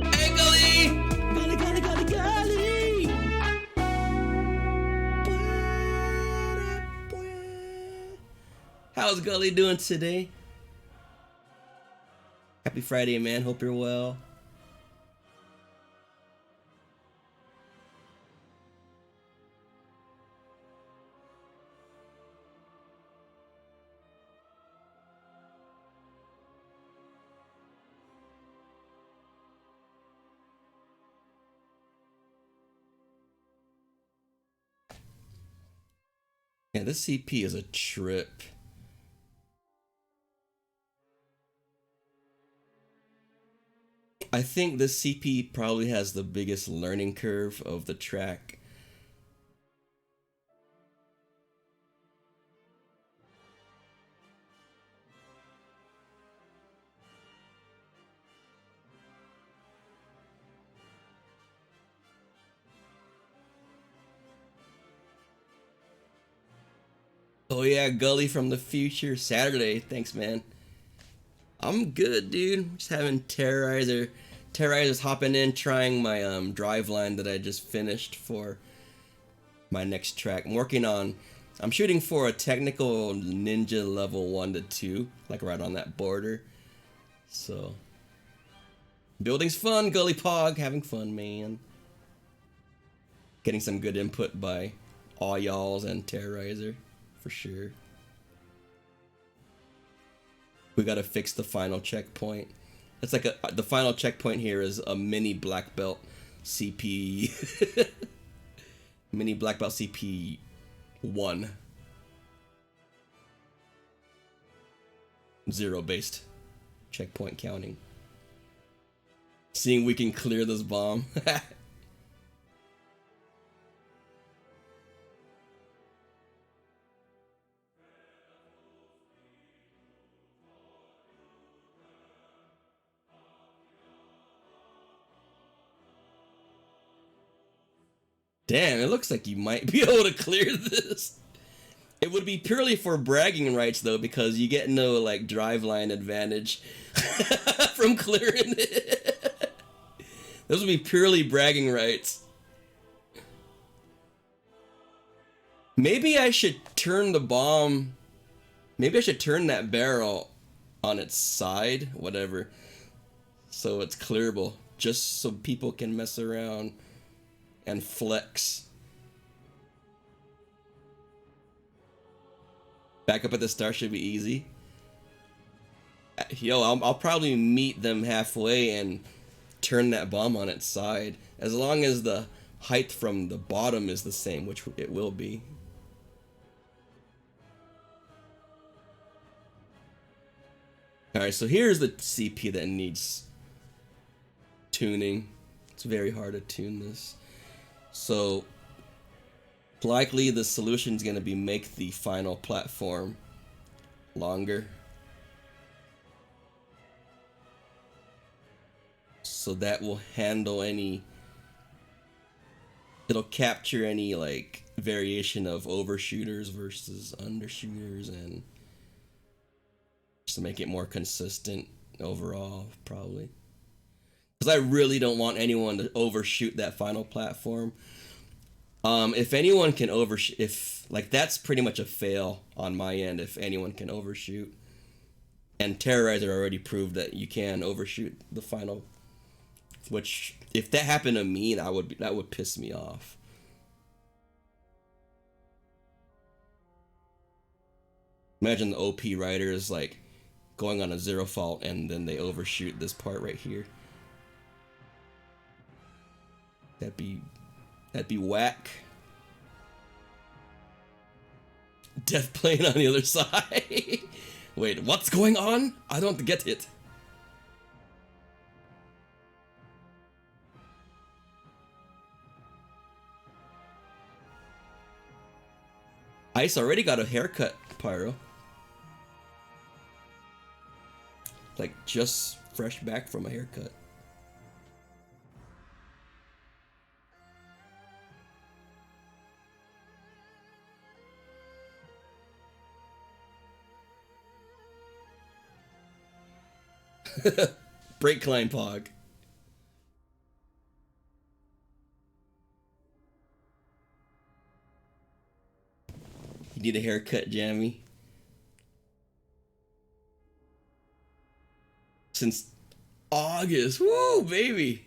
Hey, Gully. Golly, golly, golly, golly. How's Gully doing today? Happy Friday, man. Hope you're well. Yeah, this CP is a trip. I think this CP probably has the biggest learning curve of the track. Oh yeah, Gully from the future. Saturday. Thanks, man. I'm good, dude. Just having Terrorizer's hopping in, trying my drive line that I just finished for my next track. I'm shooting for a technical ninja level 1 to 2, like right on that border. So building's fun, Gully Pog, having fun, man. Getting some good input by all y'alls and Terrorizer, for sure. We gotta fix the final checkpoint. It's like the final checkpoint here is a mini black belt CP. Mini black belt CP 1. 0 based checkpoint counting. Seeing we can clear this bomb. Damn, it looks like you might be able to clear this. It would be purely for bragging rights though, because you get no like driveline advantage from clearing it. Those would be purely bragging rights. Maybe I should turn the bomb. Maybe I should turn that barrel on its side, whatever, so it's clearable, just so people can mess around and flex. Back up at the start should be easy. Yo, I'll probably meet them halfway and turn that bomb on its side, as long as the height from the bottom is the same, which it will be. Alright, so here's the CP that needs tuning. It's very hard to tune this. So likely the solution is going to be make the final platform longer, so that will handle any, it'll capture any like variation of overshooters versus undershooters, and just to make it more consistent overall, probably. Because I really don't want anyone to overshoot that final platform. If anyone can overshoot, if like that's pretty much a fail on my end. If anyone can overshoot, and Terrorizer already proved that you can overshoot the final. Which, if that happened to me, that would piss me off. Imagine the OP riders like going on a zero fault and then they overshoot this part right here. That'd be whack. Death plane on the other side. Wait, what's going on? I don't get it. Ice already got a haircut, Pyro. Like, just fresh back from a haircut. Break climb pog. You need a haircut, Jammy. Since August. Woo, baby.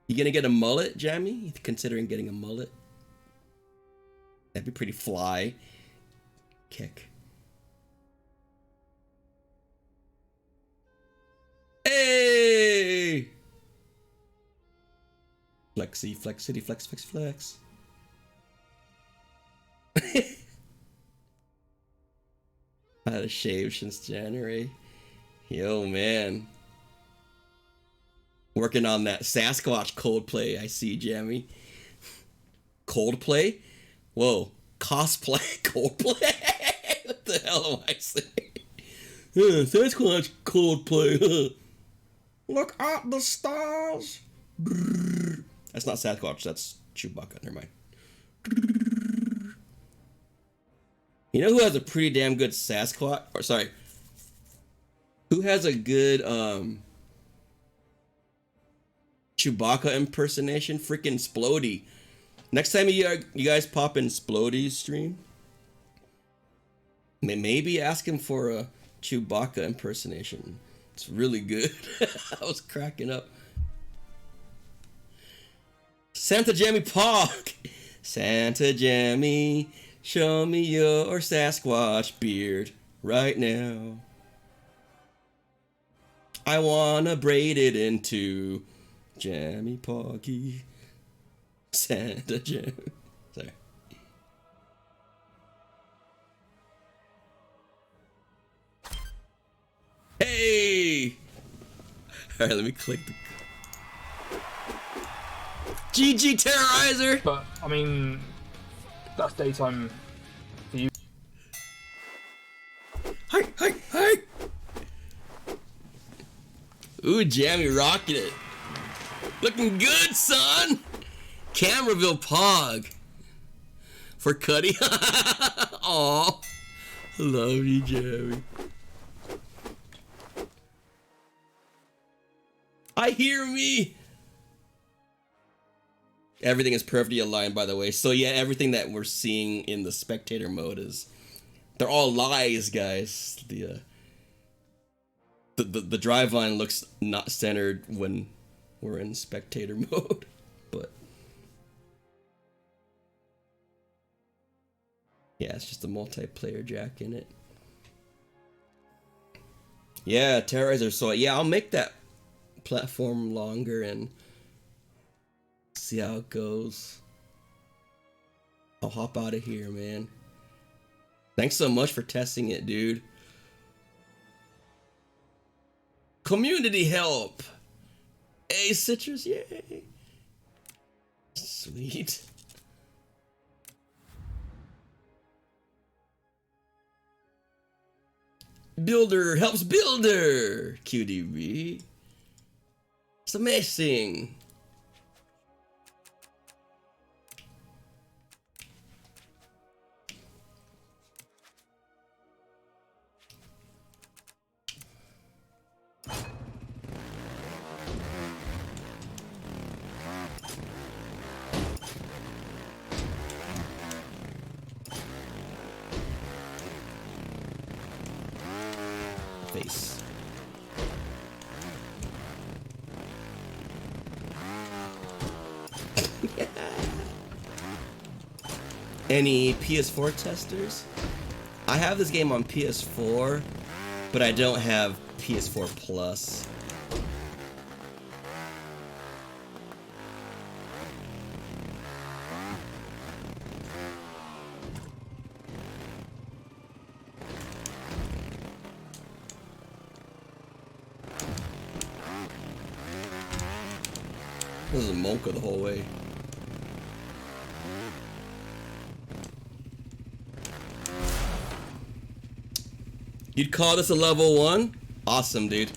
You gonna get a mullet, Jammy? You considering getting a mullet? That'd be pretty fly. Kick. Hey! Flexy, flexity, flex, flex, flex. I had a shave since January. Yo, man. Working on that Sasquatch Coldplay, I see, Jammy. Coldplay? Whoa. Cosplay Coldplay? What the hell am I saying? Sasquatch Coldplay. Look at the stars. That's not Sasquatch, that's Chewbacca. Never mind. You know who has a pretty damn good Sasquatch? Or sorry. Who has a good Chewbacca impersonation? Freaking Splody. Next time you guys pop in Splody's stream, maybe ask him for a Chewbacca impersonation. It's really good. I was cracking up. Santa Jammy Pog. Santa Jammy, show me your Sasquatch beard right now. I wanna braid it into Jammy Poggy. Santa Jammy. Sorry. Hey! Alright, let me click the... GG Terrorizer! But, I mean, that's daytime for you. Hi, hi, hi! Ooh, Jammy rocking it. Looking good, son! Cameraville Pog. For Cuddy. Aw. Love you, Jammy. I hear me! Everything is perfectly aligned, by the way. So yeah, everything that we're seeing in the spectator mode is... They're all lies, guys. The driveline looks not centered when we're in spectator mode, but... Yeah, it's just a multiplayer jack in it. Yeah, Terrorizer. So yeah, I'll make that platform longer and see how it goes. I'll hop out of here, man. Thanks so much for testing it, dude. Community help. Hey, Citrus, yay. Sweet. Builder helps builder. QDB. It's amazing. Face. Any PS4 testers? I have this game on PS4, but I don't have PS4 Plus. This is a monka the whole way. You'd call this a level 1? Awesome, dude.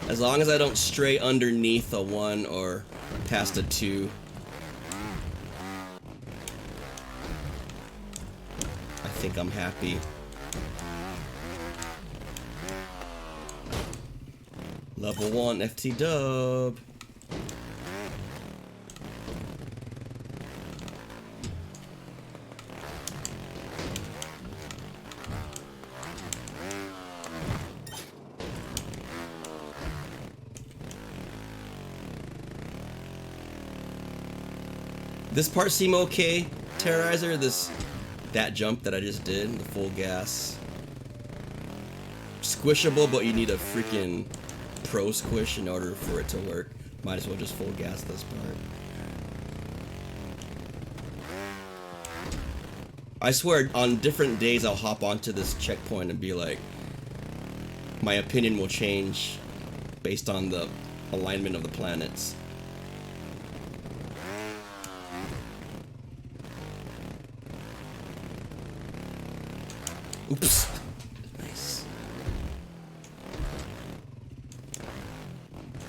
As long as I don't stray underneath a 1 or past a 2. I think I'm happy. Level 1 FT dub. This part seem okay, Terrorizer? That jump that I just did, the full gas. Squishable, but you need a freaking pro squish in order for it to work. Might as well just full gas this part. I swear, on different days I'll hop onto this checkpoint and be like, my opinion will change based on the alignment of the planets. Oops. Nice.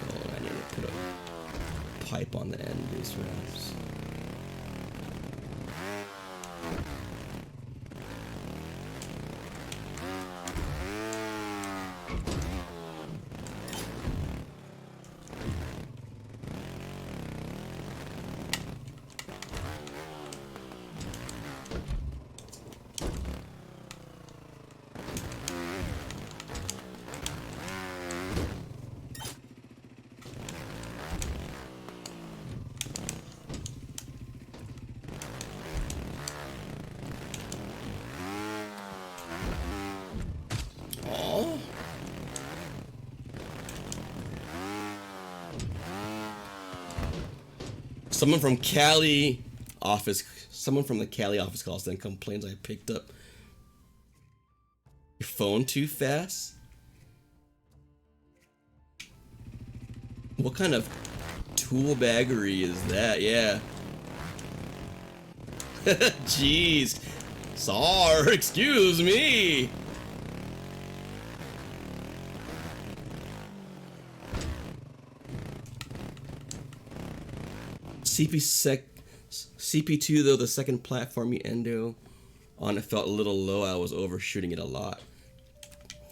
Oh, I need to put a pipe on the end of these ramps. Someone from the Cali office calls then complains I picked up your phone too fast. What kind of tool baggery is that? Yeah. Jeez. Sorry, excuse me. CP2 though, the second platform you endo on, it felt a little low. I was overshooting it a lot.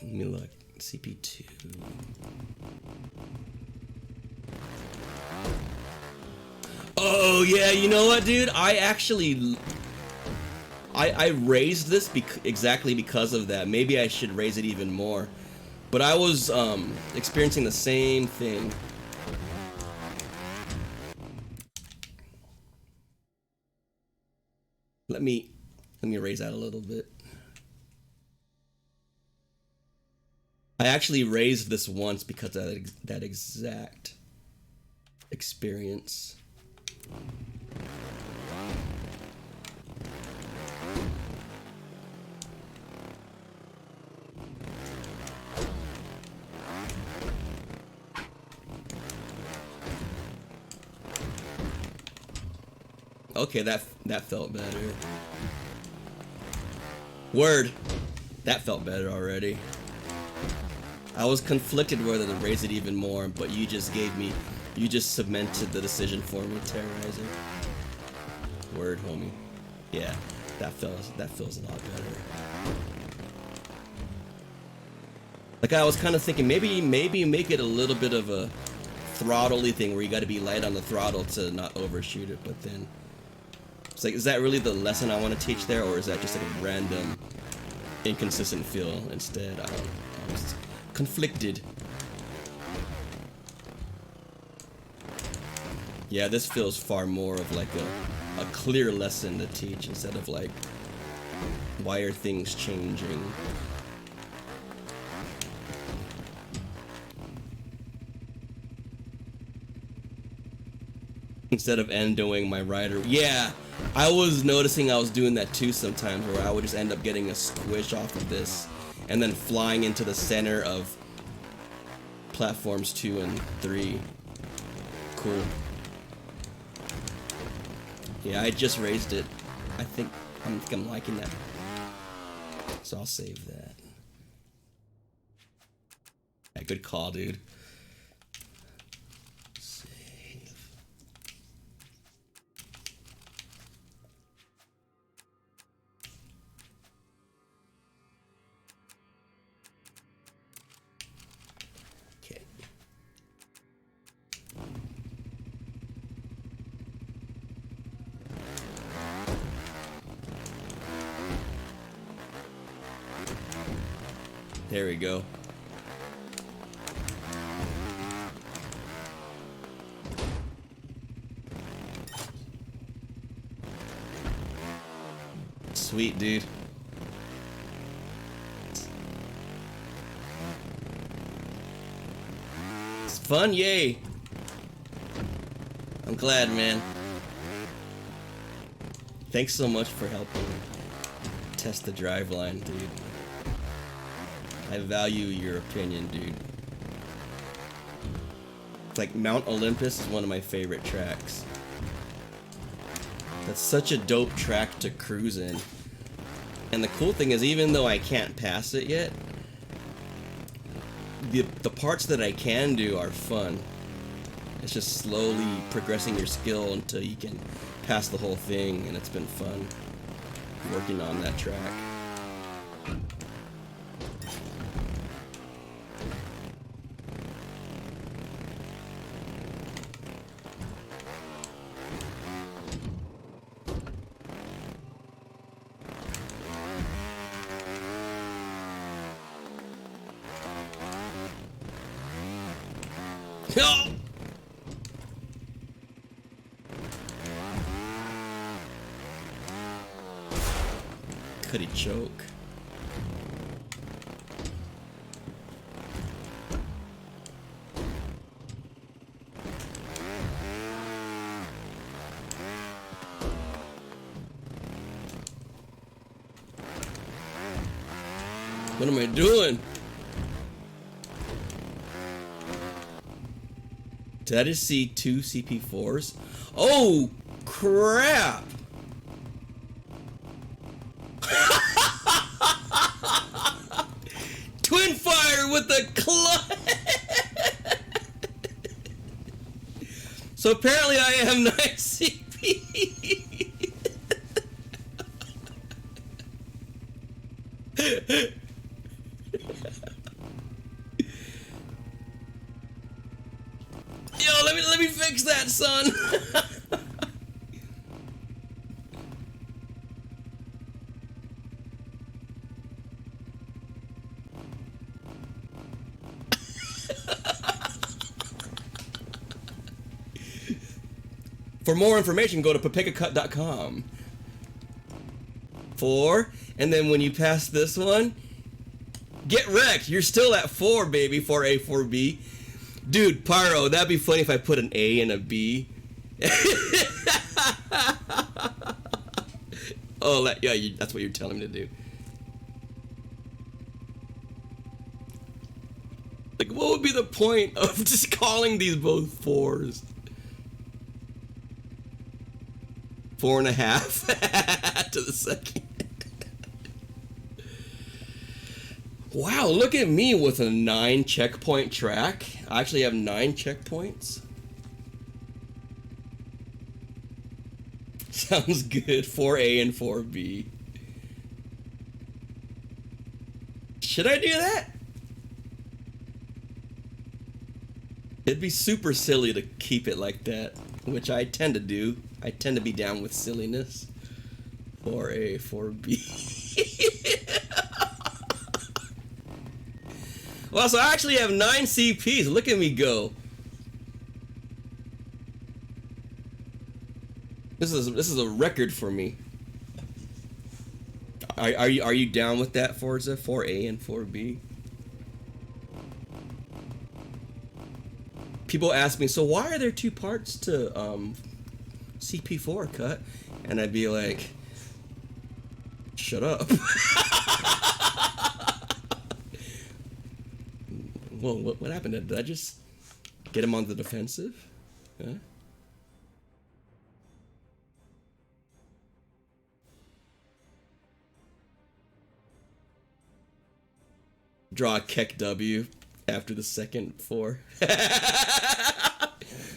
Let me look. CP2. Oh yeah, you know what, dude? I raised this exactly because of that. Maybe I should raise it even more. But I was experiencing the same thing. Let me raise that a little bit. I actually raised this once because of that exact experience. Okay, that felt better. Word. That felt better already. I was conflicted whether to raise it even more, but you just cemented the decision for me, Terrorizer. Word, homie. Yeah, that feels a lot better. Like I was kind of thinking, maybe make it a little bit of a throttle-y thing where you got to be light on the throttle to not overshoot it. But then it's like, is that really the lesson I want to teach there, or is that just like a random, inconsistent feel instead? I was conflicted. Yeah, this feels far more of like a clear lesson to teach instead of like, why are things changing? Instead of endoing my rider. Yeah, I was noticing I was doing that too sometimes, where I would just end up getting a squish off of this and then flying into the center of platforms 2 and 3. Cool. Yeah, I just raised it. I think I'm liking that. So I'll save that. Yeah, good call, dude. Save. Okay. There we go. Sweet, dude. It's fun, yay. I'm glad, man. Thanks so much for helping test the driveline, dude. I value your opinion, dude. It's like Mount Olympus is one of my favorite tracks. That's such a dope track to cruise in. And the cool thing is, even though I can't pass it yet, the parts that I can do are fun. It's just slowly progressing your skill until you can pass the whole thing, and it's been fun working on that track. No! Could he choke? What am I doing? Did I just see 2 CP4s? Oh, crap! Twin fire with the clutch! So apparently I have 9 CP. Yo, let me fix that, son. For more information, go to papegacut.com. 4, and then when you pass this one, get wrecked. You're still at 4, baby. 4A, 4B. Dude, Pyro, that'd be funny if I put an A and a B. Oh, yeah, that's what you're telling me to do. Like, what would be the point of just calling these both 4s? 4.5 to the second. Wow, look at me with a 9 checkpoint track. I actually have 9 checkpoints. Sounds good. 4A and 4B. Should I do that? It'd be super silly to keep it like that, which I tend to do. I tend to be down with silliness. 4A, 4B. Well, so I actually have 9 CPs. Look at me go. This is a record for me. Are you down with that, Forza? 4A and 4B? People ask me, so why are there 2 parts to CP4 cut? And I'd be like, shut up. Well, what happened? Did I just get him on the defensive? Huh? Draw a Keck W after the second 4.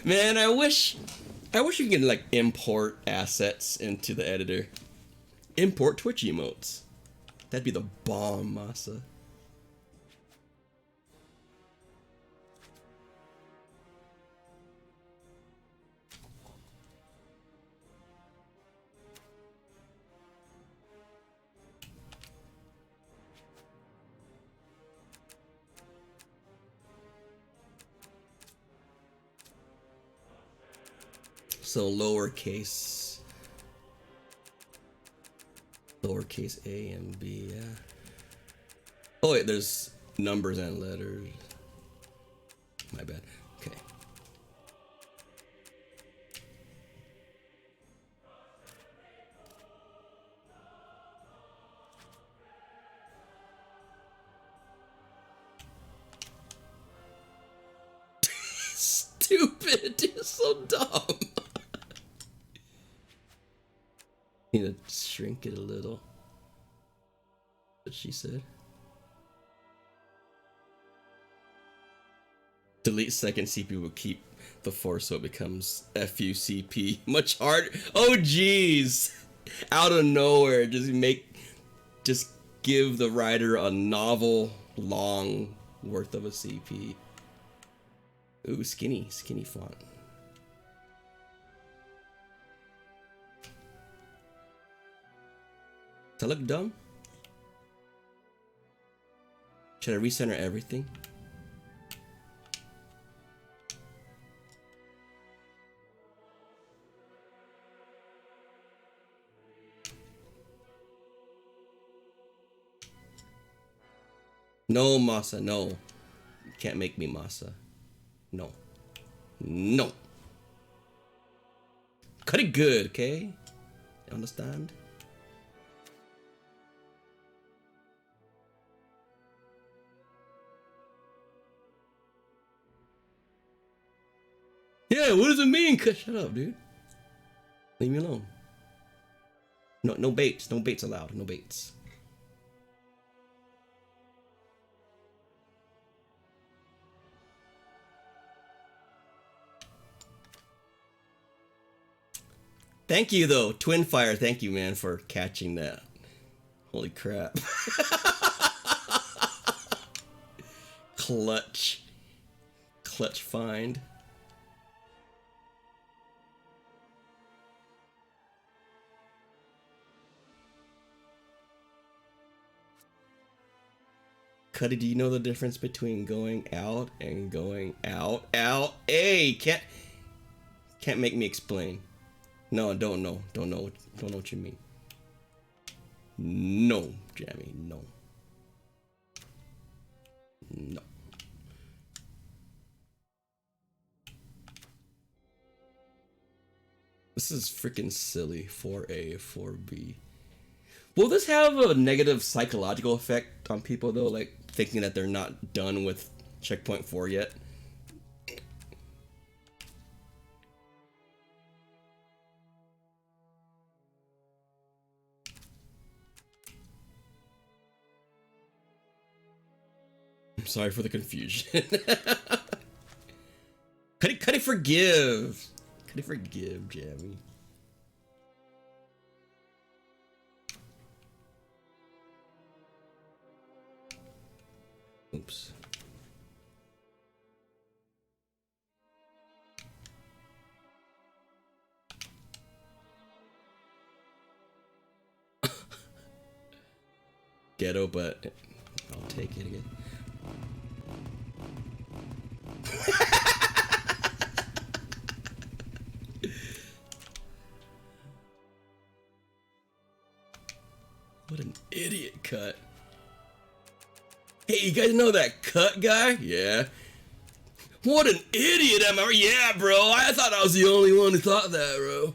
Man, I wish you could like import assets into the editor. Import Twitch emotes. That'd be the bomb, Masa. So lowercase A and B, yeah. Oh wait, there's numbers and letters. My bad. Okay. Stupid. You're so dumb. Need to shrink it a little. What she said. Delete second CP will keep the 4 so it becomes FUCP. Much harder. Oh jeez. Out of nowhere, just give the writer a novel long worth of a CP. Ooh, skinny font. Does that look dumb? Should I recenter everything? No, Masa, no. You can't make me Masa. No. No. Cut it good, okay? You understand? Yeah, what does it mean? Shut up, dude. Leave me alone. No baits. No baits allowed. No baits. Thank you, though. Twinfire, thank you, man, for catching that. Holy crap. Clutch. Clutch find. Cuddy, do you know the difference between going out and going out? Out. Hey, can't make me explain. No, don't know. Don't know what you mean. No, Jammy, no. No. This is freaking silly. 4A, 4B. Will this have a negative psychological effect on people though, like thinking that they're not done with checkpoint 4 yet? I'm sorry for the confusion. Could he forgive? Could he forgive, Jammy? Oops. Ghetto, but I'll take it again. What an idiot cut. Hey, you guys know that cut guy? Yeah. What an idiot am I? Yeah, bro. I thought I was the only one who thought that, bro.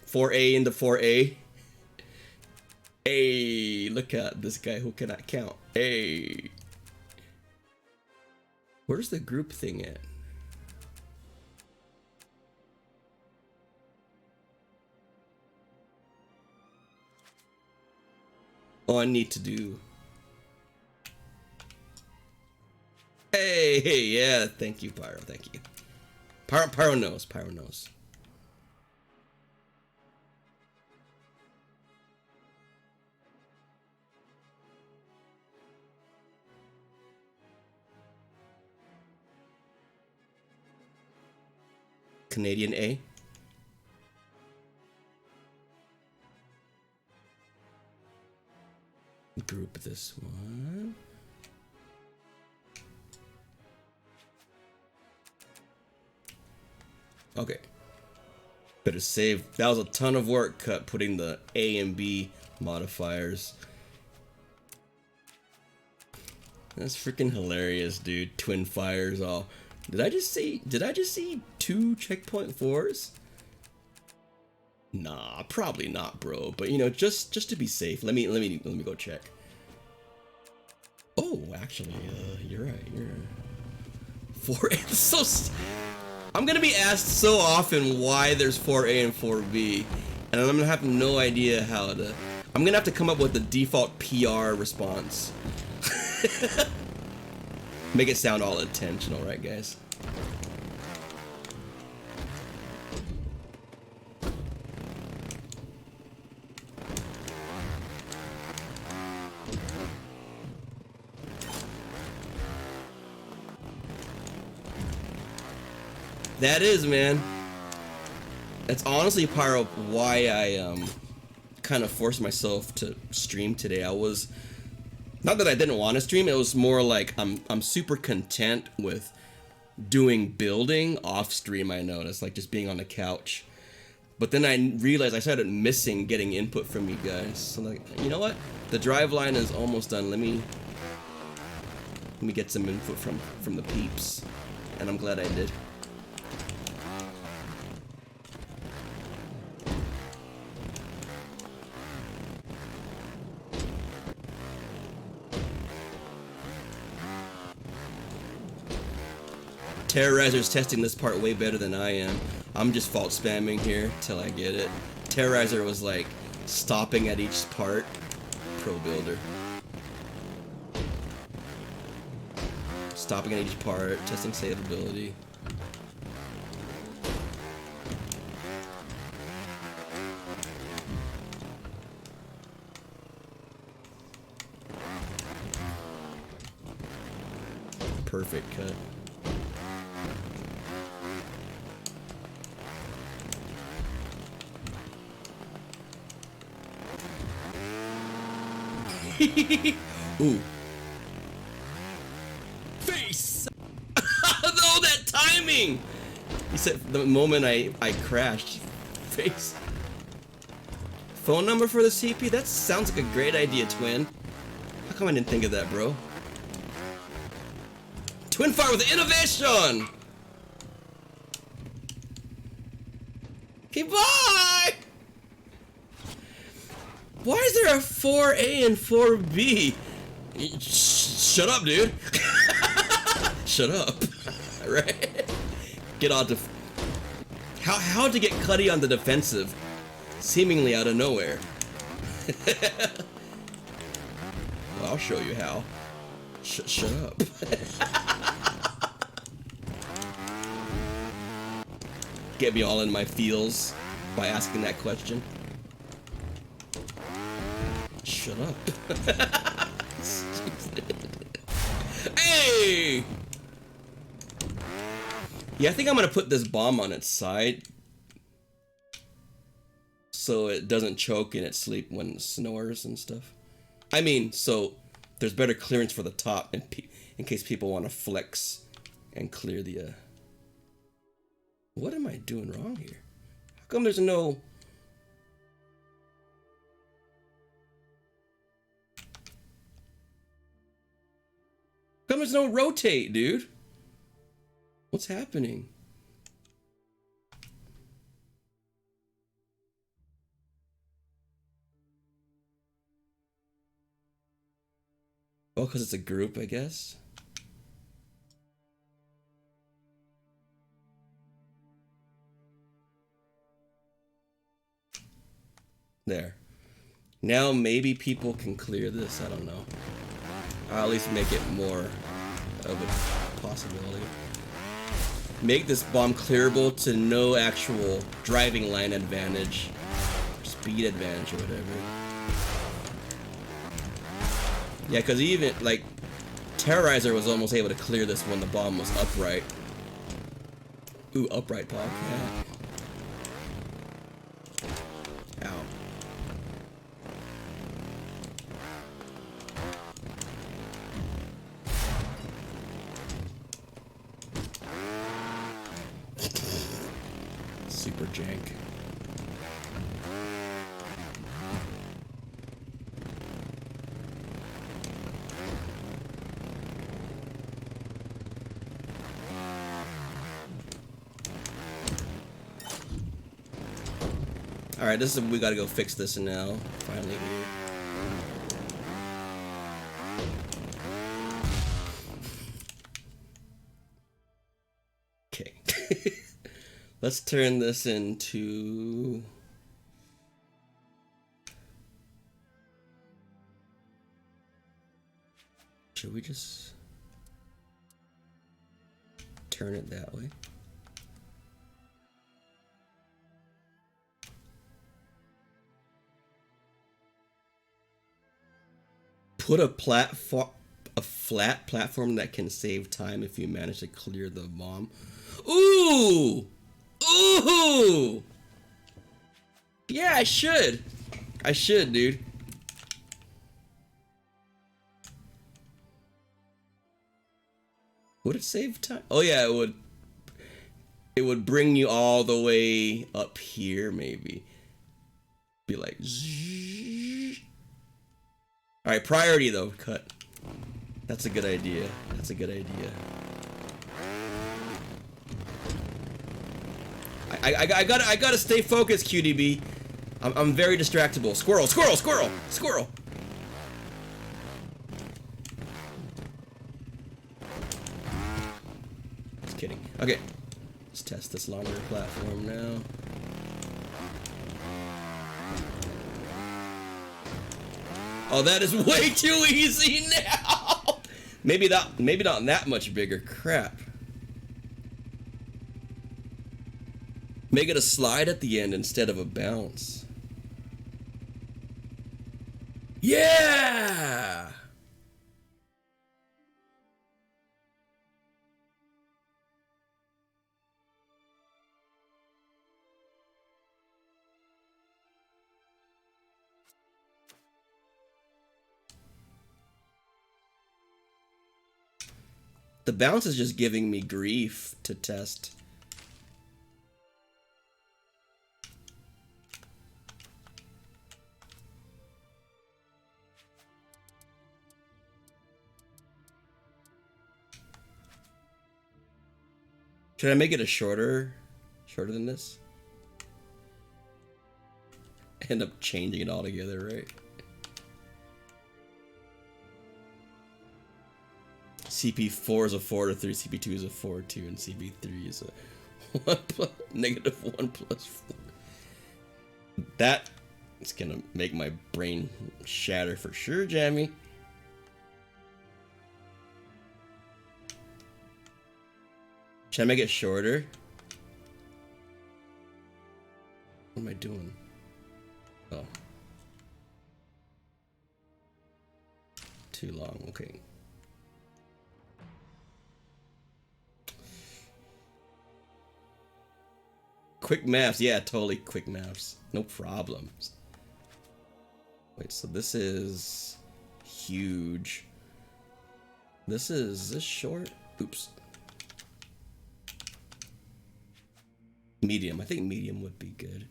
4A into 4A. Hey, look at this guy who cannot count. Hey. Where's the group thing at? Oh, I need to do. Hey, yeah, thank you, Pyro, thank you. Pyro knows, Pyro knows. Canadian A. Group this one. Okay. Better save. That was a ton of work cut putting the A and B modifiers. That's freaking hilarious, dude. Twin fires all. Did I just see 2 checkpoint 4s? Nah, probably not, bro. But you know, just to be safe, let me go check. Oh, actually, you're right. You're 4A. So I'm gonna be asked so often why there's 4A and 4B, and I'm gonna have no idea how to. I'm gonna have to come up with the default PR response. Make it sound all intentional, right, guys? That is, man. That's honestly, Pyro, why I kind of forced myself to stream today. I was not that I didn't want to stream. It was more like I'm super content with doing building off stream. I noticed, like just being on the couch. But then I realized I started missing getting input from you guys. So like, you know what? The drive line is almost done. Let me get some input from the peeps, and I'm glad I did. Terrorizer's testing this part way better than I am. I'm just fault spamming here till I get it. Terrorizer was like stopping at each part. Pro builder. Stopping at each part, testing saveability. Perfect cut. Ooh. Face! No, that timing! He said the moment I crashed. Face. Phone number for the CP? That sounds like a great idea, Twin. How come I didn't think of that, bro? Twin fire with innovation! Okay, bye! Why is there a 4A and 4B? Shut up, dude. Shut up. Right? Get on to... How to get Cuddy on the defensive? Seemingly out of nowhere. I'll show you how. Shut up. Get me all in my feels by asking that question. Shut up. Hey! Yeah, I think I'm gonna put this bomb on its side so it doesn't choke in its sleep when it snores and stuff. I mean, so there's better clearance for the top in case people want to flex and clear the What am I doing wrong here? How come there's no... How come there's no rotate, dude? What's happening? Oh, because it's a group, I guess. There. Now maybe people can clear this, I don't know. I'll at least make it more of a possibility. Make this bomb clearable to no actual driving line advantage, or speed advantage, or whatever. Yeah, because even, like, Terrorizer was almost able to clear this when the bomb was upright. Ooh, upright pop, yeah. Ow. Super jank. Alright, this is we gotta go fix this now. Finally here. Okay. Let's turn this into... Should we just turn it that way? Put a flat platform that can save time if you manage to clear the bomb. Ooh! Ooh! Yeah, I should. I should, dude. Would it save time? Oh yeah, it would. It would bring you all the way up here, maybe. Be like, zzz. All right, priority though, cut. That's a good idea. That's a good idea. I gotta stay focused, QDB. I'm very distractible. Squirrel, squirrel, squirrel, squirrel. Just kidding. Okay, let's test this longer platform now. Oh, that is way too easy now. Maybe not that much bigger. Crap. Make it a slide at the end instead of a bounce. Yeah! The bounce is just giving me grief to test. Should I make it shorter than this? End up changing it all together, right? CP4 is a 4 to 3, CP2 is a 4 2, and CP3 is a 1 plus, negative 1 plus 4. That is gonna make my brain shatter for sure, Jammy. Should I make it shorter? What am I doing? Oh. Too long, okay. Quick maps, yeah, totally quick maps. No problems. Wait, so this is huge. This short? Oops. Medium. I think medium would be good.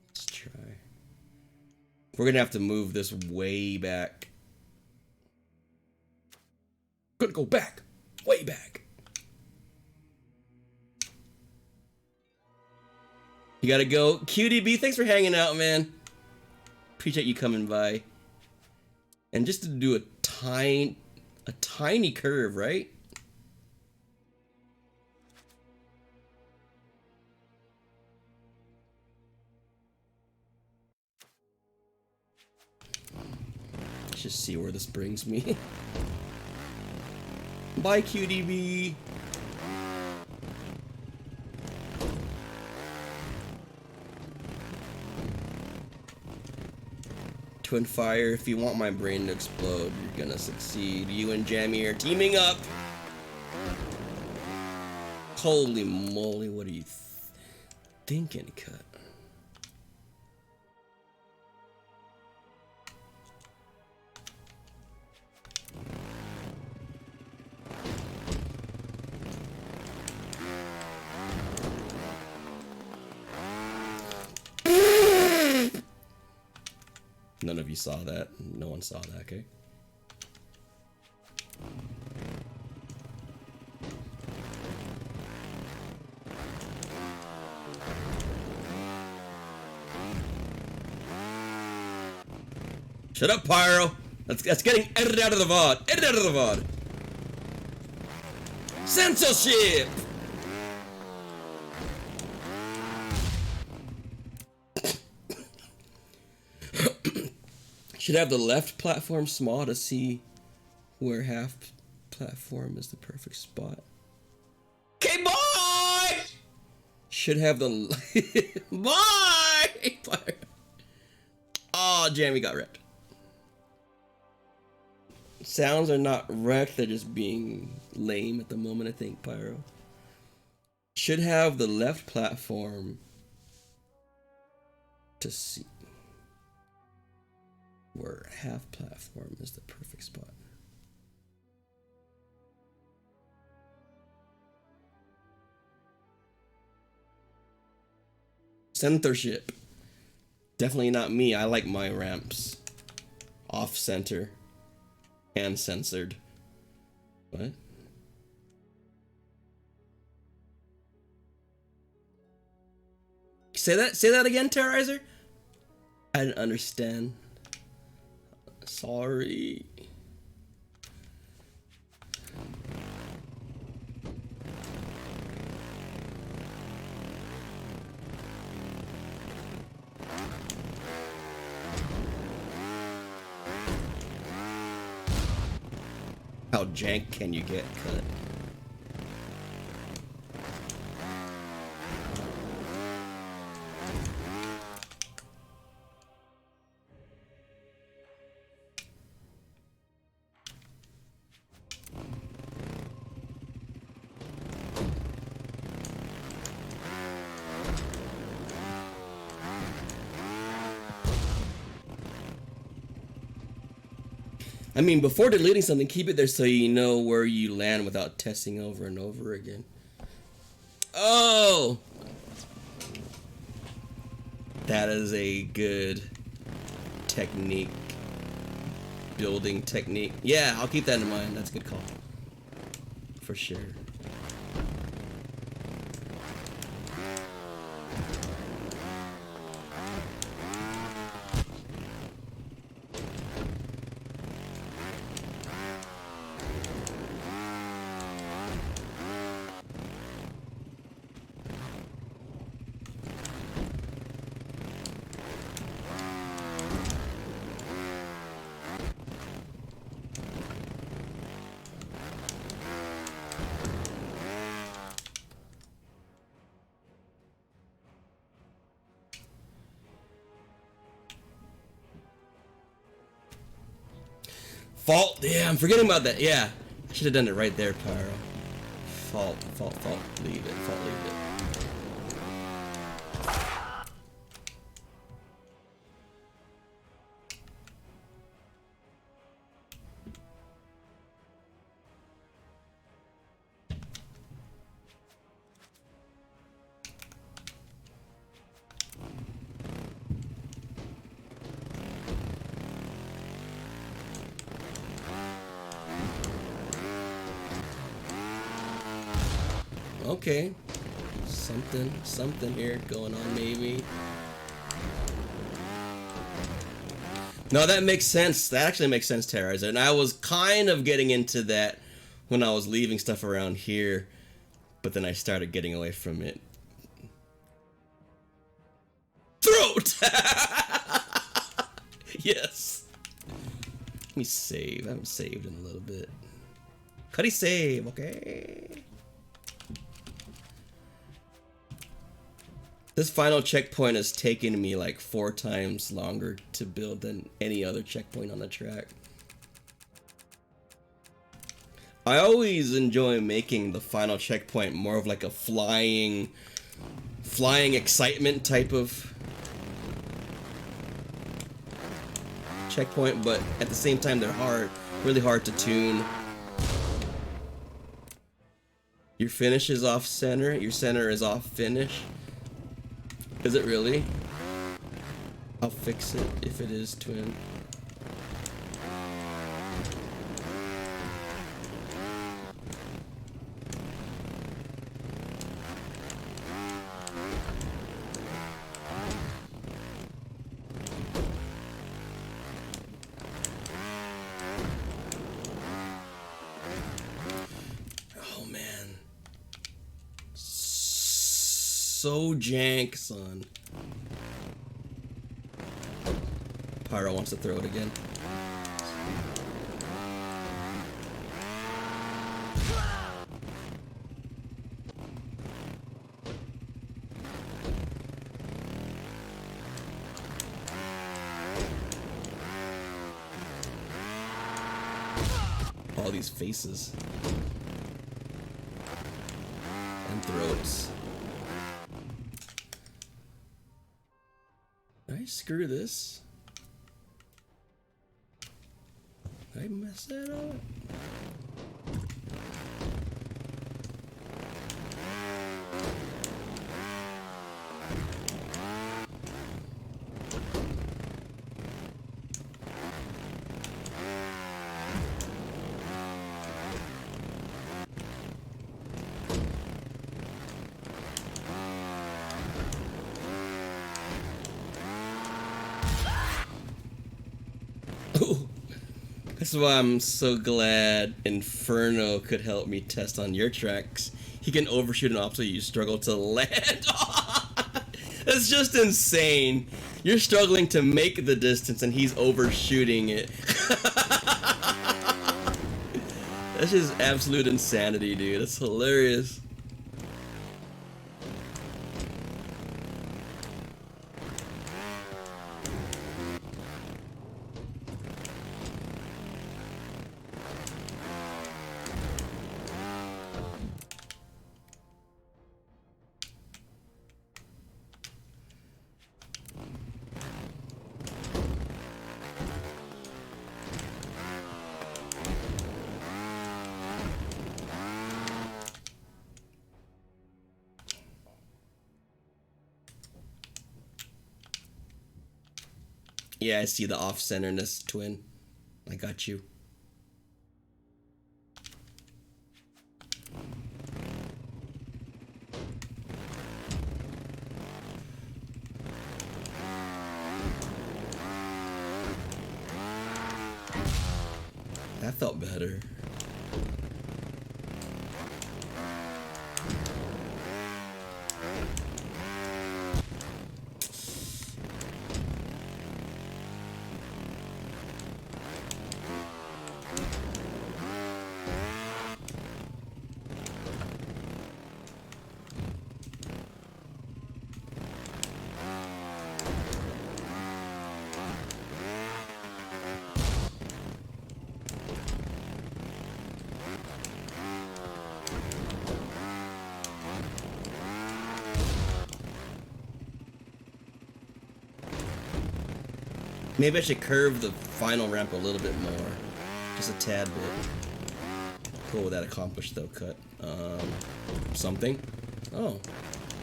Let's try. We're gonna have to move this way back. Gonna go back. Way back. You gotta go. QDB, thanks for hanging out, man. Appreciate you coming by. And just to do a tiny curve, right? Let's just see where this brings me. Bye, QDB. Twin Fire, if you want my brain to explode, you're gonna succeed. You and Jammy are teaming up. Holy moly, what are you thinking, cut? None of you saw that. No one saw that, okay? Shut up, Pyro! That's getting edited out of the VOD! Edit out of the VOD! Censorship! Should have the left platform small to see where half platform is the perfect spot. Okay, boy! Should have the boy! Oh, Jammy got wrecked. Sounds are not wrecked, they're just being lame at the moment, I think, Pyro. Should have the left platform to see where half platform is the perfect spot. Censorship. Definitely not me. I like my ramps off center and censored. What? Say that again, Terrorizer? I didn't understand. Sorry. How jank can you get cut? I mean, before deleting something, keep it there so you know where you land without testing over and over again. Oh! That is a good technique. Building technique. Yeah, I'll keep that in mind. That's a good call. For sure. Fault. Yeah, I'm forgetting about that. Yeah, I should have done it right there, Pyro. Fault. Leave it. Fault. Leave it. Okay, something here going on maybe. No, that makes sense. That actually makes sense, Terrorizer. And I was kind of getting into that when I was leaving stuff around here, but then I started getting away from it. Throat! Yes. Let me save. I haven't saved in a little bit. Cuddy save, okay? This final checkpoint has taken me like 4 times longer to build than any other checkpoint on the track. I always enjoy making the final checkpoint more of like a flying excitement type of checkpoint, but at the same time they're really hard to tune. Your finish is off center, your center is off finish. Is it really? I'll fix it if it is, twin. Oh man. So jank, son. Pyro wants to throw it again. All these faces and throats. Did I screw this? Did I mess that up? That's why I'm so glad Inferno could help me test on your tracks. He can overshoot an obstacle you struggle to land. That's just insane. You're struggling to make the distance and he's overshooting it. That's just absolute insanity, dude. That's hilarious. Yeah, I see the off-centerness, twin. I got you. That felt better. Maybe I should curve the final ramp a little bit more. Just a tad bit. Cool, that accomplished though, cut. Something. Oh,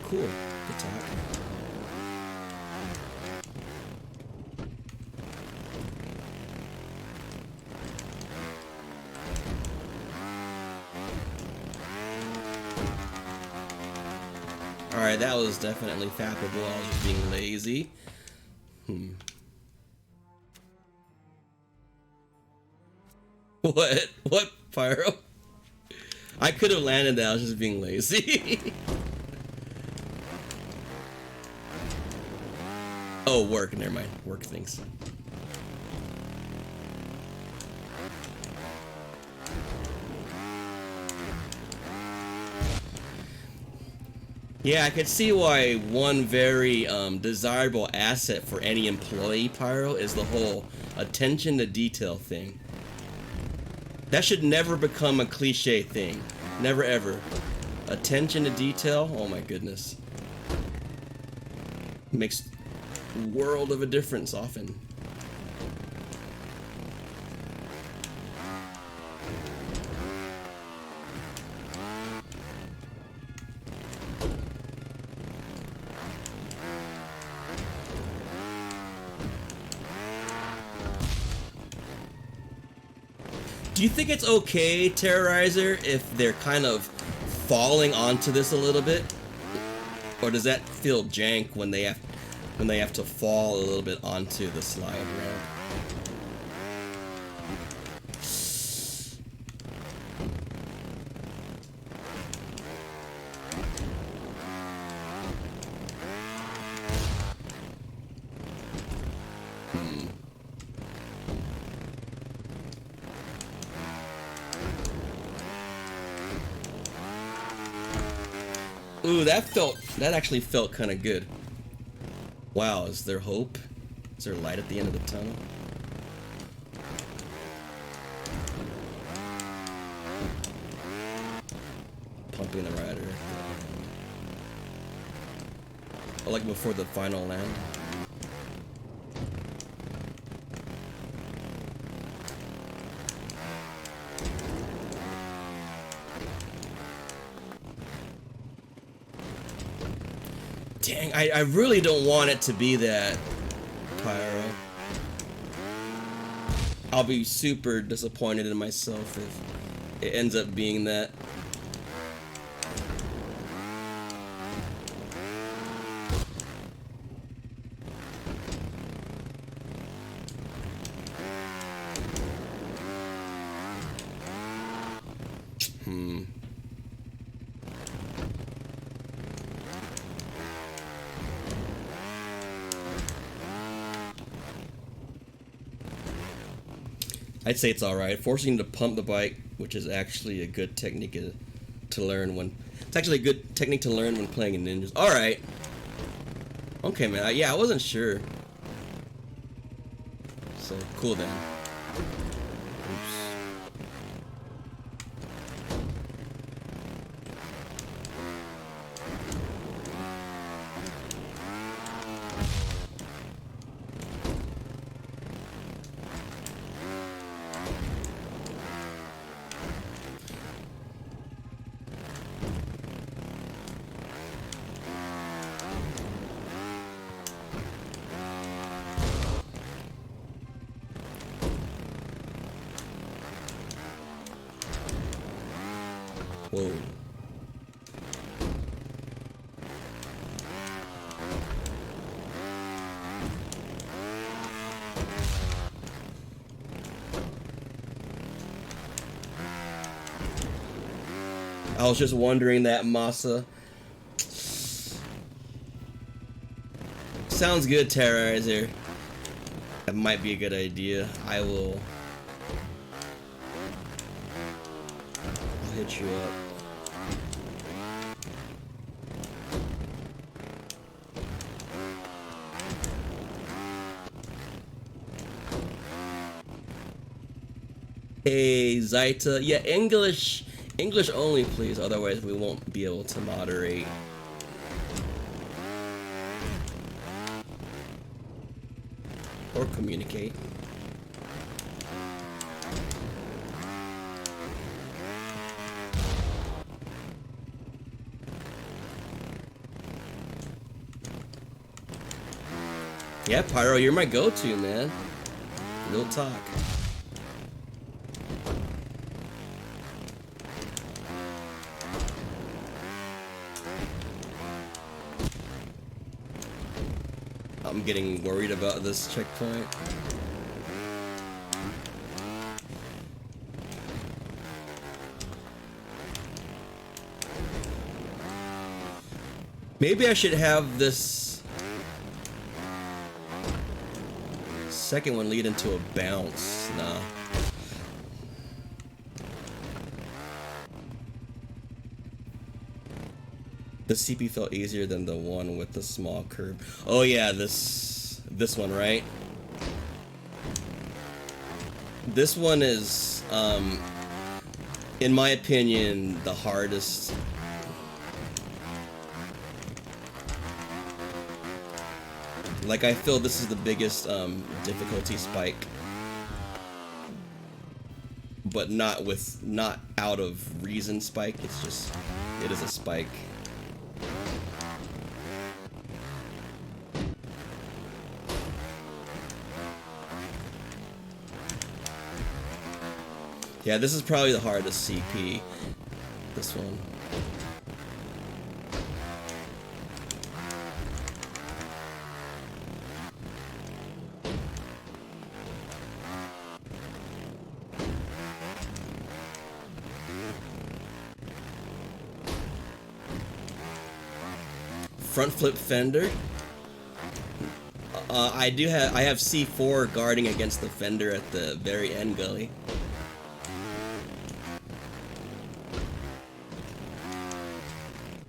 cool. Good talk. Alright, that was definitely fappable. I was just being lazy. What? What, Pyro? I could have landed that, I was just being lazy. Oh, work, never mind. Work things. Yeah, I could see why one very desirable asset for any employee, Pyro, is the whole attention to detail thing. That should never become a cliche thing. Never ever. Attention to detail, oh my goodness. Makes a world of a difference often. Do you think it's okay, Terrorizer, if they're kind of falling onto this a little bit? Or does that feel jank when they have to fall a little bit onto the slide ramp? Ooh, that actually felt kind of good. Wow, is there hope? Is there light at the end of the tunnel? Pumping the rider. Oh, like before the final land. Dang, I really don't want it to be that, Pyro. I'll be super disappointed in myself if it ends up being that. I'd say it's alright. Forcing you to pump the bike, which is actually a good technique to learn when... It's actually a good technique to learn when playing in ninjas. Alright. Okay, man. Yeah, I wasn't sure. So, cool then. Oops. Whoa. I was just wondering that, Masa. Sounds good, Terrorizer. That might be a good idea. I'll hit you up. Hey, Zaita. Yeah, English only, please. Otherwise, we won't be able to moderate. Or communicate. Yeah, Pyro, you're my go-to, man. Real talk. I'm getting worried about this checkpoint. Maybe I should have this second one lead into a bounce. Nah. The CP felt easier than the one with the small curve. Oh yeah, this one, right? This one is, in my opinion, the hardest. Like, I feel this is the biggest difficulty spike, but not out of reason spike. It's just, it is a spike. Yeah, this is probably the hardest CP. This one. Front flip fender. I have C4 guarding against the fender at the very end gully.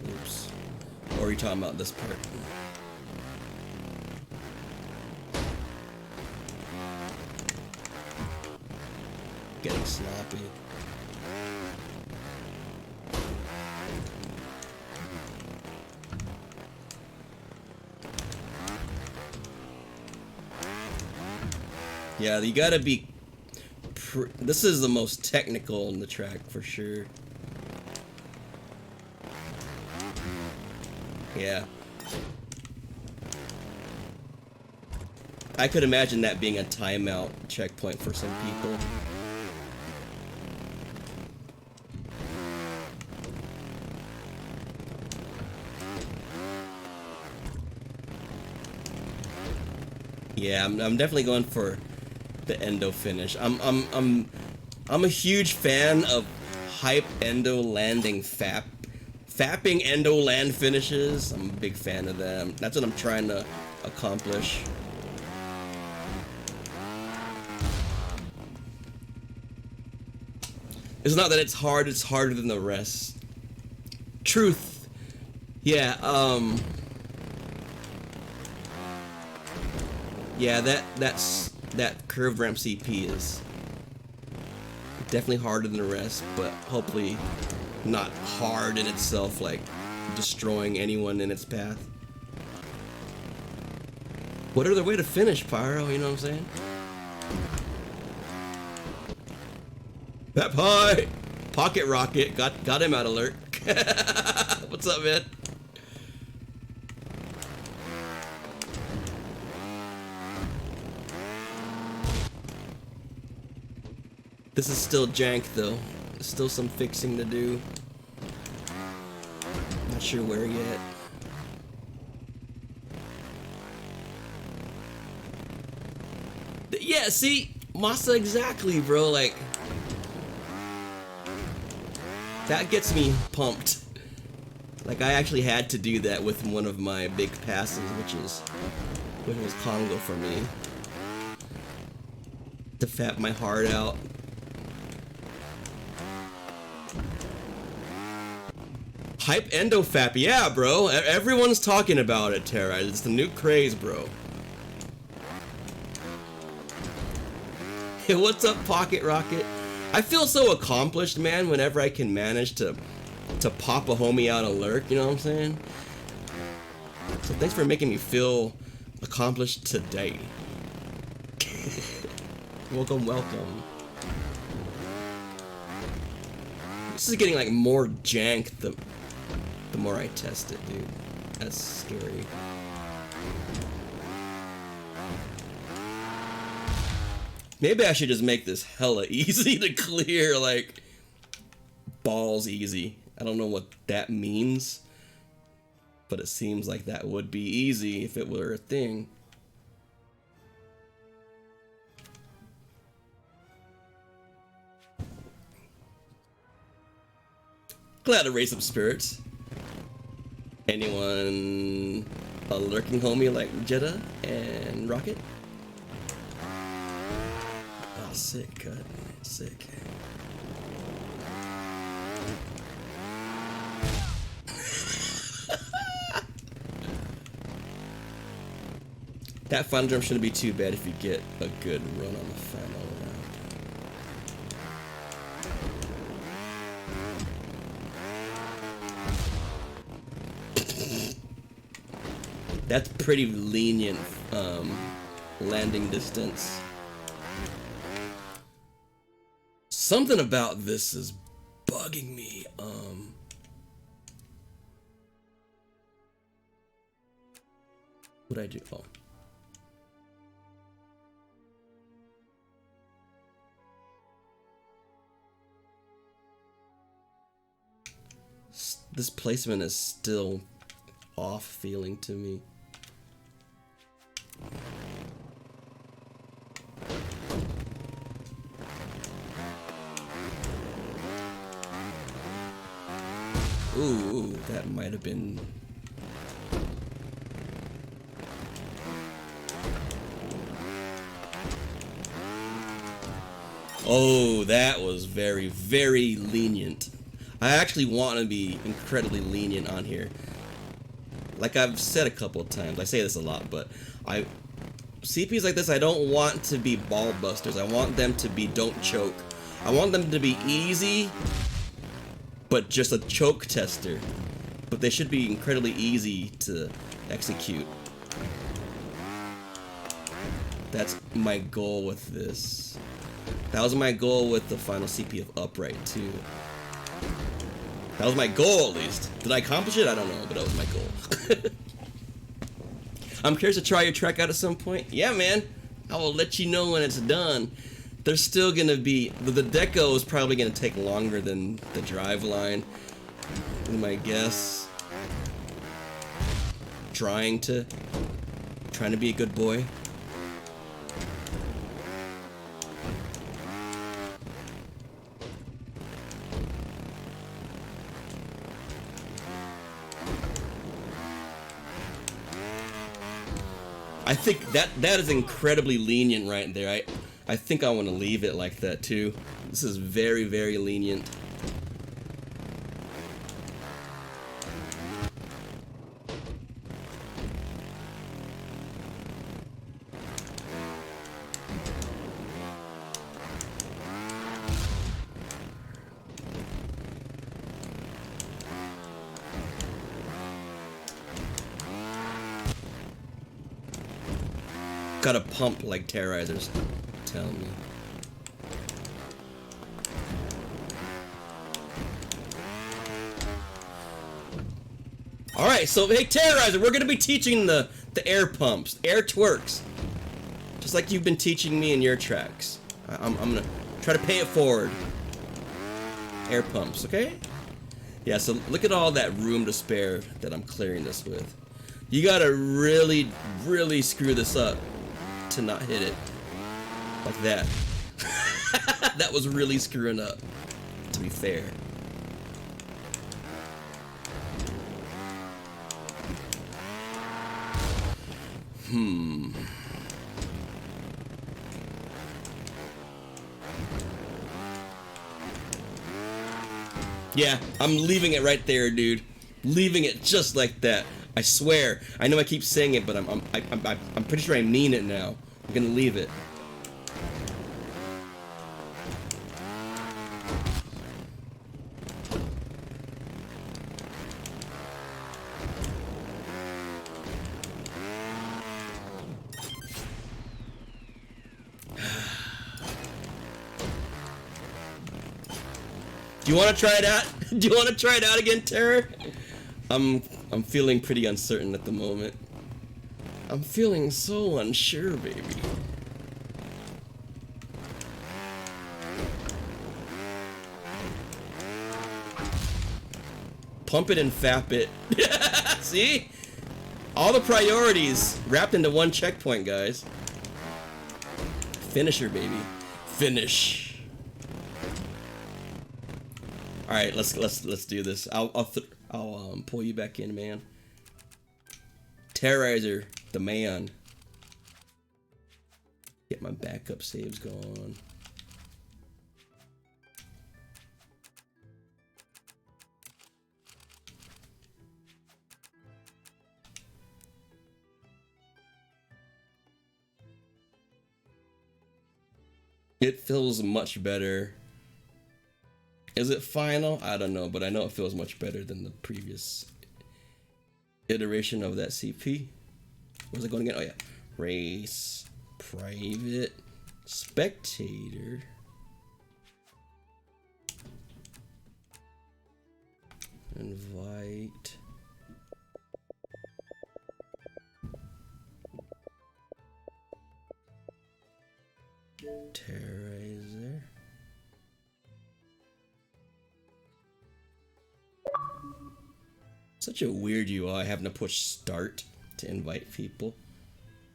Oops. Or are you talking about this part? Getting sloppy. Yeah, you gotta be. This is the most technical in the track for sure. Yeah. I could imagine that being a timeout checkpoint for some people. Yeah, I'm definitely going for the endo finish. I'm a huge fan of hype endo landing fapping endo land finishes. I'm a big fan of them. That's what I'm trying to accomplish. It's not that it's hard, it's harder than the rest. Truth. Yeah, yeah, that curved ramp CP is definitely harder than the rest, but hopefully not hard in itself, like destroying anyone in its path. What other way to finish, Pyro? You know what I'm saying? Pep high! Pocket rocket, got him out alert. What's up, man? This is still jank though. There's still some fixing to do. Not sure where yet. Yeah, see? Masa exactly, bro. Like, that gets me pumped. Like, I actually had to do that with one of my big passes, which was Congo for me. To fap my heart out. Hype endo fap, yeah, bro. Everyone's talking about it, Terra. It's the new craze, bro. Hey, what's up, Pocket Rocket? I feel so accomplished, man, whenever I can manage to pop a homie out of lurk, you know what I'm saying? So thanks for making me feel accomplished today. Welcome, welcome. This is getting like more jank the more I test it, dude. That's scary. Maybe I should just make this hella easy to clear, like balls easy. I don't know what that means, but it seems like that would be easy if it were a thing. Glad to raise some spirits. Anyone a lurking homie like Jetta and Rocket? Oh, sick cut. Sick. That final jump shouldn't be too bad if you get a good run on the final round. That's pretty lenient landing distance. Something about this is bugging me. What'd I do? Oh. This placement is still off feeling to me. Ooh, that might have been... Oh, that was very, very lenient. I actually want to be incredibly lenient on here. Like I've said a couple of times, I say this a lot, but CPs like this, I don't want to be ball busters. I want them to be don't choke. I want them to be easy, but just a choke tester. But they should be incredibly easy to execute. That's my goal with this. That was my goal with the final CP of upright too. That was my goal, at least. Did I accomplish it? I don't know, but that was my goal. I'm curious to try your track out at some point. Yeah, man. I will let you know when it's done. There's still gonna be... The deco is probably gonna take longer than the drive line, is my guess. Trying to be a good boy. I think that is incredibly lenient right there. I think I want to leave it like that too. This is very, very lenient. Gotta pump like terrorizers tell me. Alright, so hey Terrorizer, we're gonna be teaching the air pumps, air twerks. Just like you've been teaching me in your tracks. I'm gonna try to pay it forward. Air pumps, okay? Yeah, so look at all that room to spare that I'm clearing this with. You gotta really, really screw this up to not hit it like that. That was really screwing up, to be fair. Yeah, I'm leaving it right there, dude. Leaving it just like that. I swear. I know I keep saying it, but I'm pretty sure I mean it now. I'm gonna leave it. Do you want to try it out? Do you want to try it out again, Terror? I'm feeling pretty uncertain at the moment. I'm feeling so unsure, baby. Pump it and fap it. See? All the priorities wrapped into one checkpoint, guys. Finisher, baby. Finish. All right, let's do this. I'll pull you back in, man. Terrorizer, the man. Get my backup saves going. It feels much better. Is it final? I don't know, but I know it feels much better than the previous iteration of that CP. Where's it going again? Oh yeah. Race, private, spectator. Invite. Terrorizer. Such a weird UI having to push start to invite people.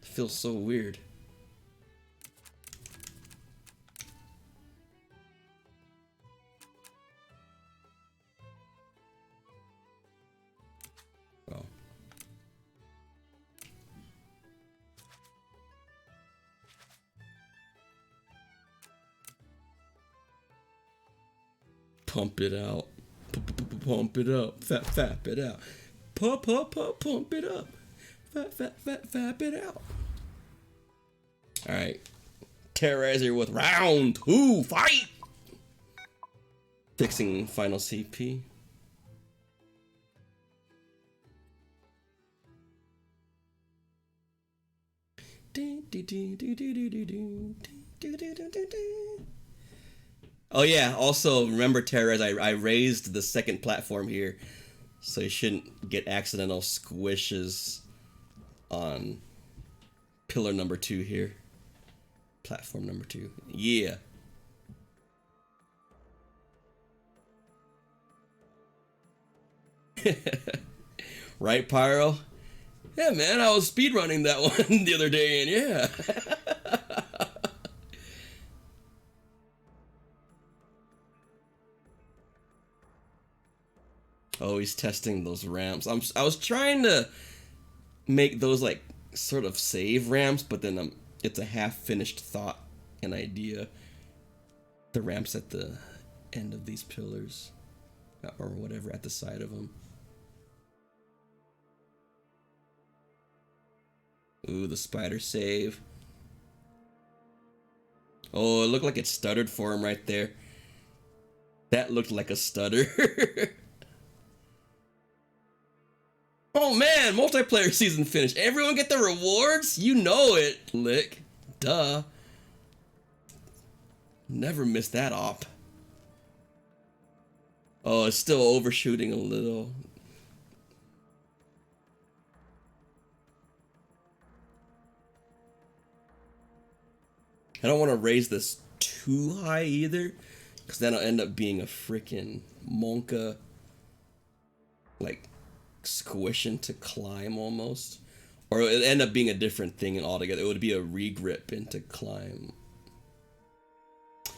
It feels so weird. Oh. Pump it out. Pump it up. Fap it out. Pump it up. Fap it out. Alright. Terrorizer with round 2. Fight! Fixing final CP. Oh yeah, also remember, Terrorizer, I raised the second platform here, so you shouldn't get accidental squishes on pillar number 2 here. Platform number 2. Yeah. Right, Pyro? Yeah, man, I was speedrunning that one the other day, and yeah. Oh, he's testing those ramps. I was trying to make those like sort of save ramps, but then it's a half-finished thought and idea. The ramps at the end of these pillars, or whatever, at the side of them. Ooh, the spider save. Oh, it looked like it stuttered for him right there. That looked like a stutter. Oh man, multiplayer season finished. Everyone get the rewards? You know it, Lick. Duh. Never miss that op. Oh, it's still overshooting a little. I don't want to raise this too high either, because then I'll end up being a freaking monka, like squishing to climb almost, or it'll end up being a different thing altogether. It would be a regrip into climb.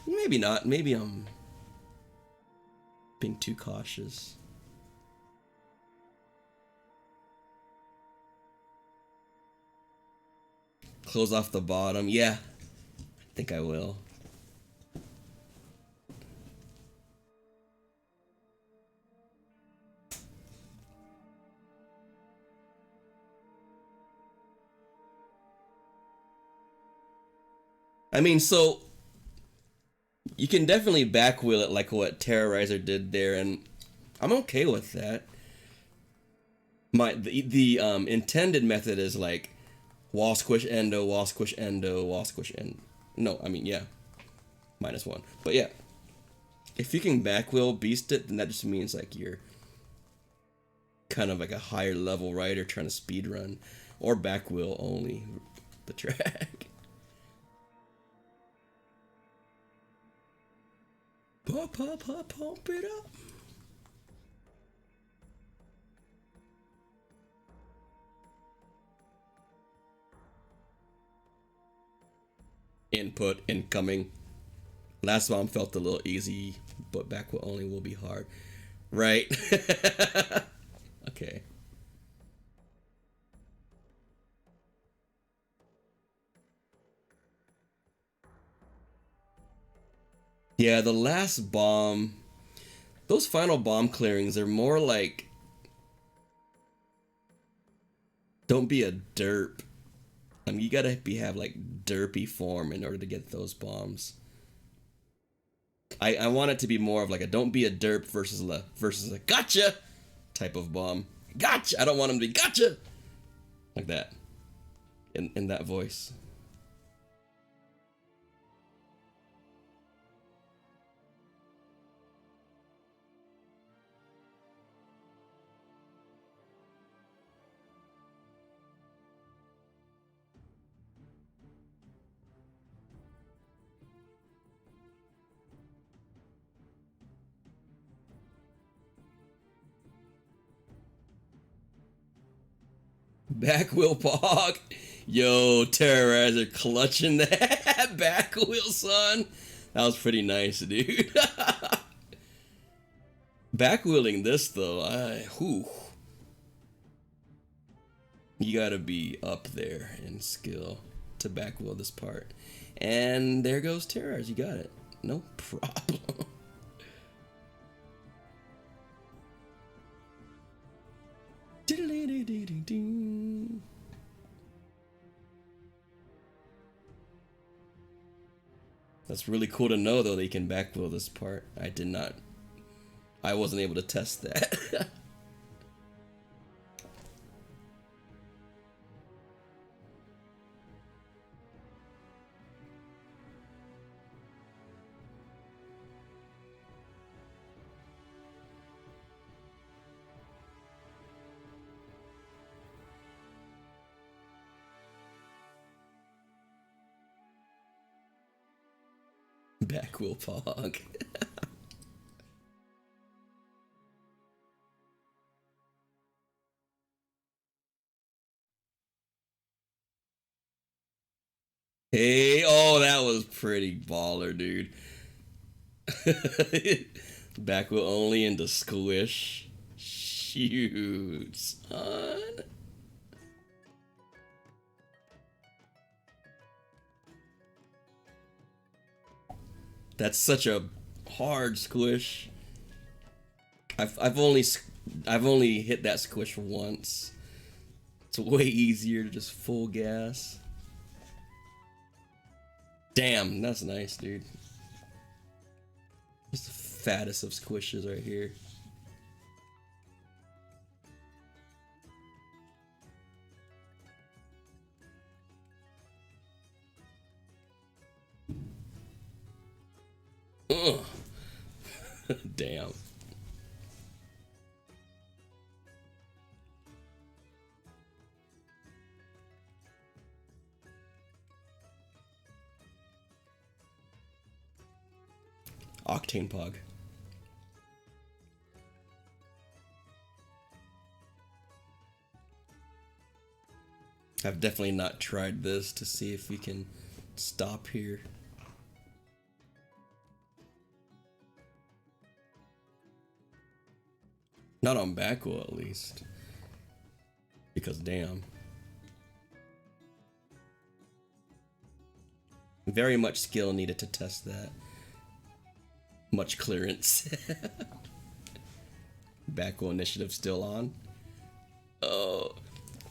Maybe not. Maybe I'm being too cautious. Close off the bottom. Yeah, I think I will. I mean, so you can definitely back wheel it like what Terrorizer did there, and I'm okay with that. The intended method is like wall squish endo, wall squish endo, wall squish end. No, I mean, yeah, -1. But yeah, If you can back wheel beast it, then that just means like you're kind of like a higher level rider trying to speed run, or back wheel only the track. Pump it up. Input incoming. Last bomb felt a little easy, but back wheel only will be hard. Right. Okay. Yeah, the last bomb, those final bomb clearings are more like, don't be a derp. I mean, you gotta have like derpy form in order to get those bombs. I want it to be more of like a don't be a derp versus a gotcha type of bomb. Gotcha. I don't want him to be gotcha like that in that voice. Back wheel pog. Yo, Terrorizer clutching that back wheel, son. That was pretty nice, dude. Back wheeling this though, you gotta be up there in skill to back wheel this part. And there goes Terrorizer, you got it. No problem. That's really cool to know though that you can back wheel this part. I wasn't able to test that. Back wheel pog. Hey, oh, that was pretty baller, dude. Back wheel only into squish. Shoot, son. That's such a hard squish. I've only hit that squish once. It's way easier to just full gas. Damn, that's nice, dude. Just the fattest of squishes right here. Ugh. Damn. Octane Pog. I've definitely not tried this to see if we can stop here. Not on back wheel at least. Because damn. Very much skill needed to test that. Much clearance. Back wheel initiative still on. Oh.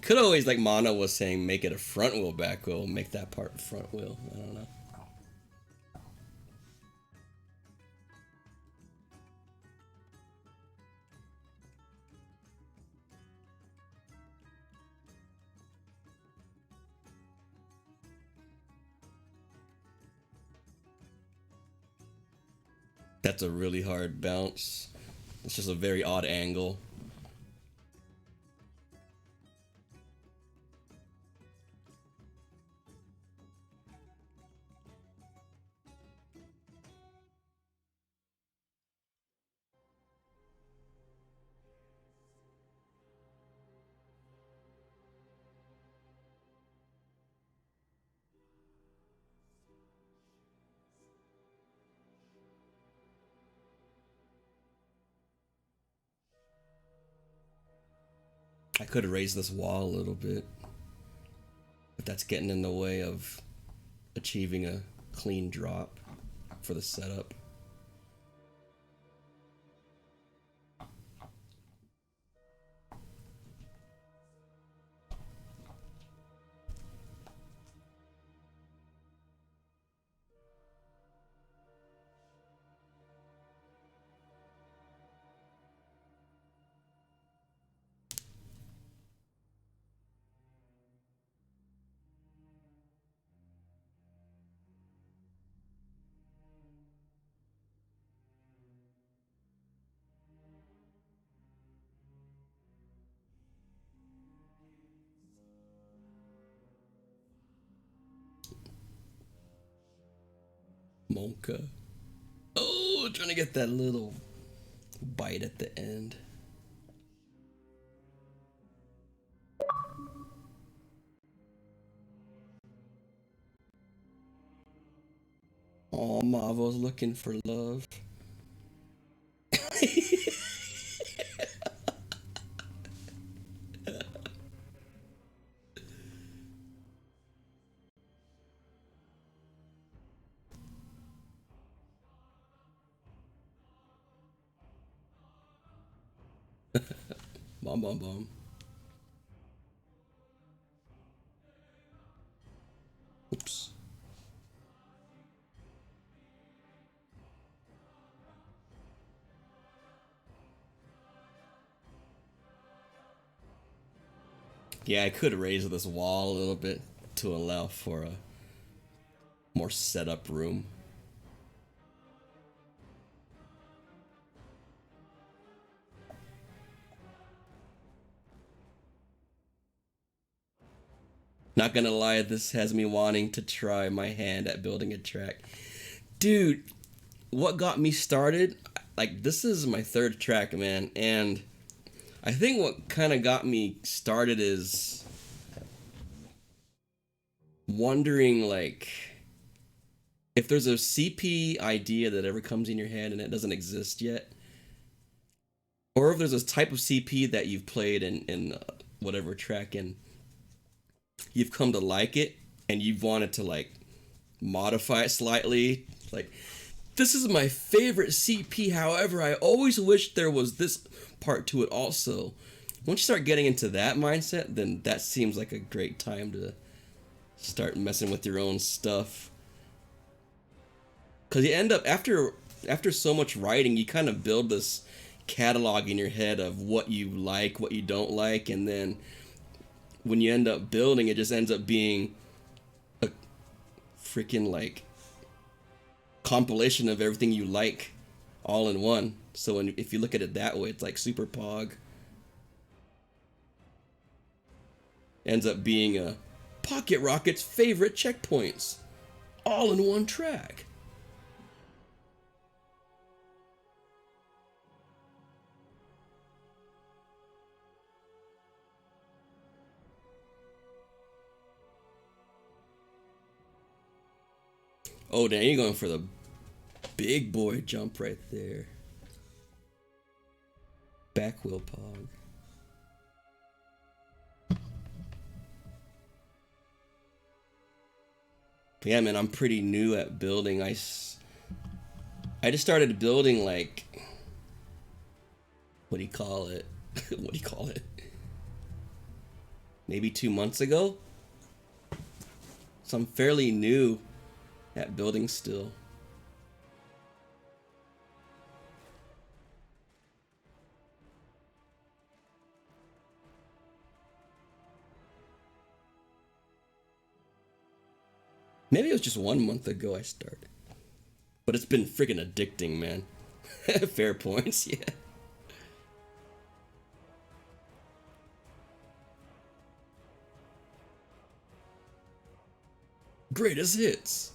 Could always, like Mana was saying, make it a front wheel back wheel. Make that part front wheel. I don't know. That's a really hard bounce. It's just a very odd angle. I could have raised this wall a little bit, but that's getting in the way of achieving a clean drop for the setup. Monka. Oh, trying to get that little bite at the end. Oh, Marvel's looking for love. Bomb, bomb, bomb. Oops. Yeah, I could raise this wall a little bit to allow for a more setup room. Not gonna lie, this has me wanting to try my hand at building a track. Dude, what got me started, like, this is my third track, man, and I think what kind of got me started is wondering, like, if there's a CP idea that ever comes in your head and it doesn't exist yet, or if there's a type of CP that you've played in whatever track and you've come to like it and you've wanted to, like, modify it slightly, like, this is my favorite CP, however I always wish there was this part to it also. Once you start getting into that mindset, then that seems like a great time to start messing with your own stuff, because you end up, after so much writing, you kind of build this catalog in your head of what you like, what you don't like, and then when you end up building, it just ends up being a freaking, like, compilation of everything you like all in one. So if you look at it that way, it's like Super Pog ends up being a Pocket Rocket's favorite checkpoints all in one track. Oh, damn, you're going for the big boy jump right there. Back wheel pog. But yeah, man, I'm pretty new at building. I just started building, like, what do you call it? What do you call it? Maybe 2 months ago? So I'm fairly new at building still. Maybe it was just 1 month ago I started. But it's been freaking addicting, man. Fair points, yeah. Greatest hits.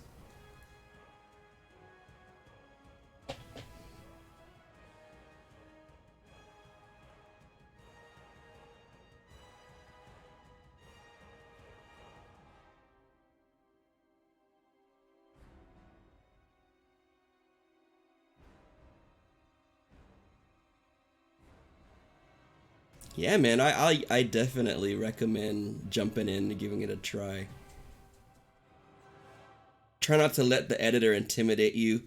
Yeah, man, I definitely recommend jumping in and giving it a try. Try not to let the editor intimidate you.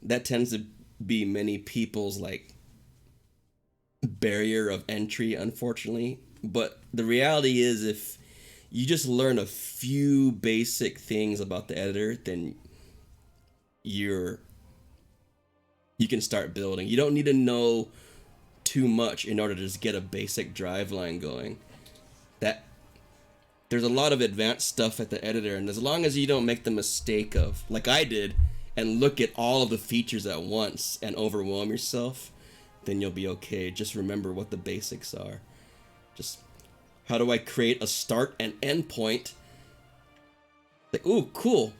That tends to be many people's like barrier of entry, unfortunately. But the reality is, if you just learn a few basic things about the editor, then you can start building. You don't need to know too much in order to just get a basic driveline going. There's a lot of advanced stuff at the editor, and as long as you don't make the mistake of, like I did, and look at all of the features at once and overwhelm yourself, then you'll be okay. Just remember what the basics are. Just, how do I create a start and end point? Like, ooh, cool.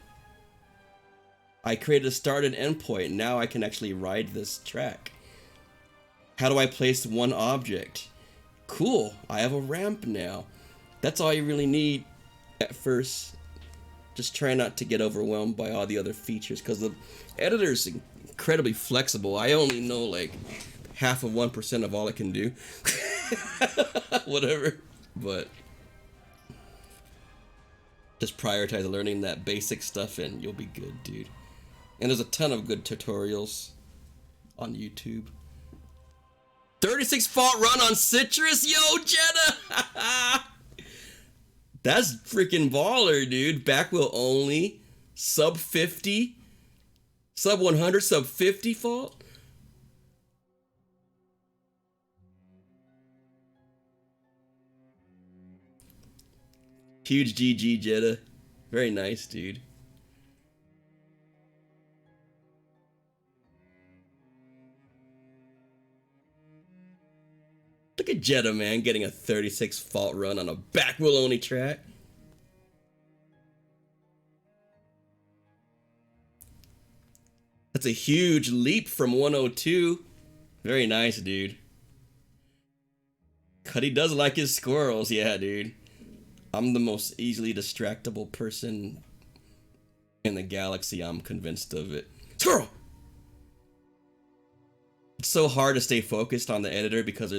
I created a start and end point. Now I can actually ride this track. How do I place one object? Cool, I have a ramp now. That's all you really need at first. Just try not to get overwhelmed by all the other features, because the editor is incredibly flexible. I only know like half of 1% of all it can do. Whatever. But just prioritize learning that basic stuff and you'll be good, dude. And there's a ton of good tutorials on YouTube. 36 fault run on Citrus? Yo, Jenna! That's freaking baller, dude. Back wheel only. Sub 50. Sub 100, sub 50 fault. Huge GG, Jetta. Very nice, dude. Look at Jetta, man, getting a 36 fault run on a back wheel only track. That's a huge leap from 102. Very nice, dude. Cuddy does like his squirrels. Yeah, dude. I'm the most easily distractible person in the galaxy. I'm convinced of it. Squirrel! It's so hard to stay focused on the editor because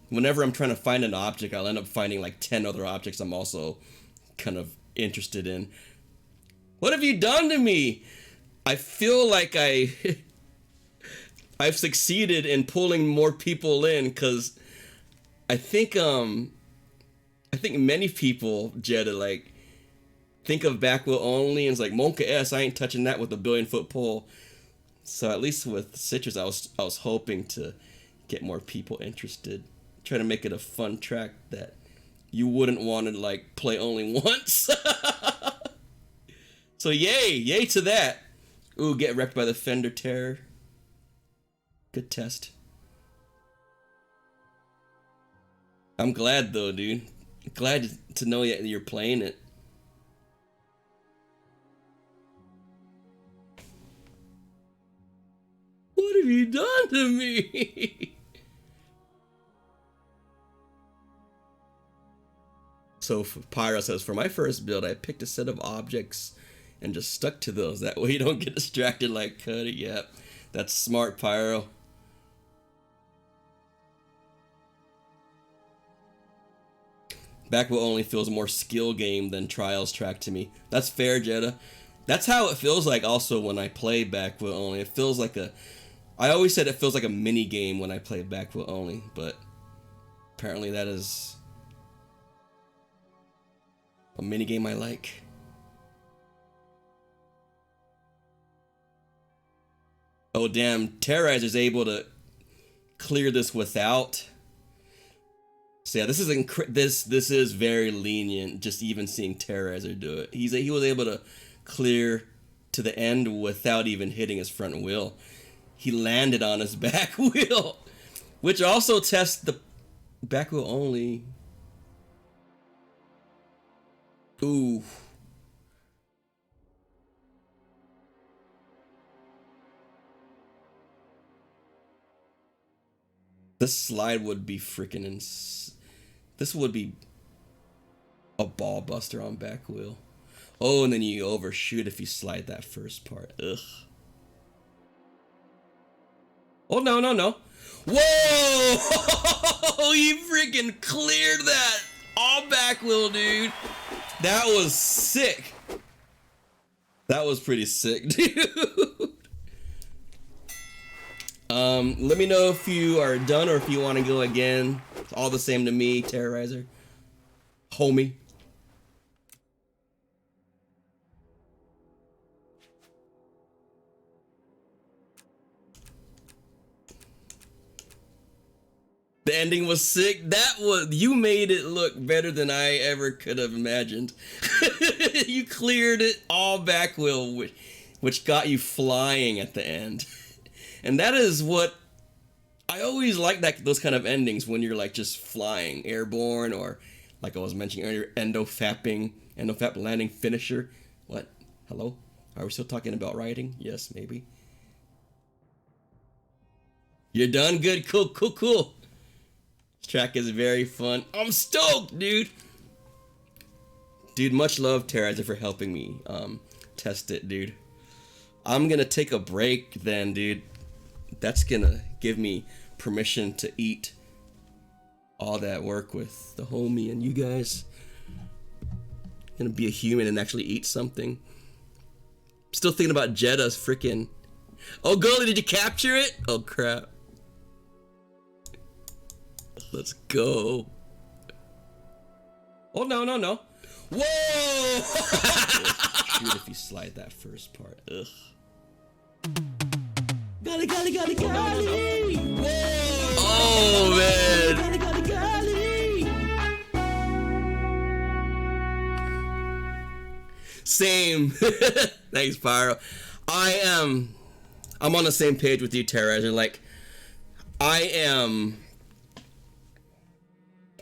whenever I'm trying to find an object, I'll end up finding like 10 other objects I'm also kind of interested in. What have you done to me? I feel like I've succeeded in pulling more people in, because I think many people, Jetta, like think of back wheel only and it's like Monka S, I ain't touching that with a 1 billion foot pole. So at least with Citrus, I was hoping to get more people interested. Try to make it a fun track that you wouldn't want to like play only once. So yay to that. Ooh, get wrecked by the fender terror. Good test. I'm glad though, dude. Glad to know that you're playing it. What have you done to me? So Pyro says, for my first build, I picked a set of objects and just stuck to those. That way you don't get distracted like Cuddy. Yep, that's smart, Pyro. Back wheel only feels more skill game than Trials track to me. That's fair, Jetta. That's how it feels like also when I play back wheel only. It feels like I always said it feels like a mini game when I play back wheel only, but apparently that is a mini game I like. Oh damn, Terrorizer's able to clear this without. So yeah, this is very lenient. Just even seeing Terrorizer do it, he was able to clear to the end without even hitting his front wheel. He landed on his back wheel, which also tests the back wheel only. Ooh. This slide would be freaking this would be a ball buster on back wheel. Oh, and then you overshoot if you slide that first part. Ugh. Oh, no, no, no. Whoa! You freaking cleared that all back wheel, dude. That was sick. That was pretty sick, dude. Let me know if you are done or if you want to go again. It's all the same to me, Terrorizer. Homie. The ending was sick. You made it look better than I ever could have imagined. You cleared it all back wheel, which got you flying at the end. And that is what I always like, those kind of endings when you're like just flying, airborne, or like I was mentioning earlier, endofap landing finisher. What? Hello? Are we still talking about riding? Yes, maybe. You're done? Good. Cool, cool, cool. This track is very fun. I'm stoked, dude. Dude, much love, Terrorizer, for helping me test it, dude. I'm gonna take a break then, dude. That's gonna give me permission to eat all that work with the homie and you guys. Gonna be a human and actually eat something. Still thinking about Jeddah's freaking. Oh, Goalie, did you capture it? Oh, crap. Let's go. Oh, no, no, no. Whoa! Shoot if you slide that first part. Ugh. Golly, golly, golly, golly! Whoa! Oh, man! Golly, golly, golly! Same. Thanks, Pyro. I'm on the same page with you, Terrorizer. Like, I'm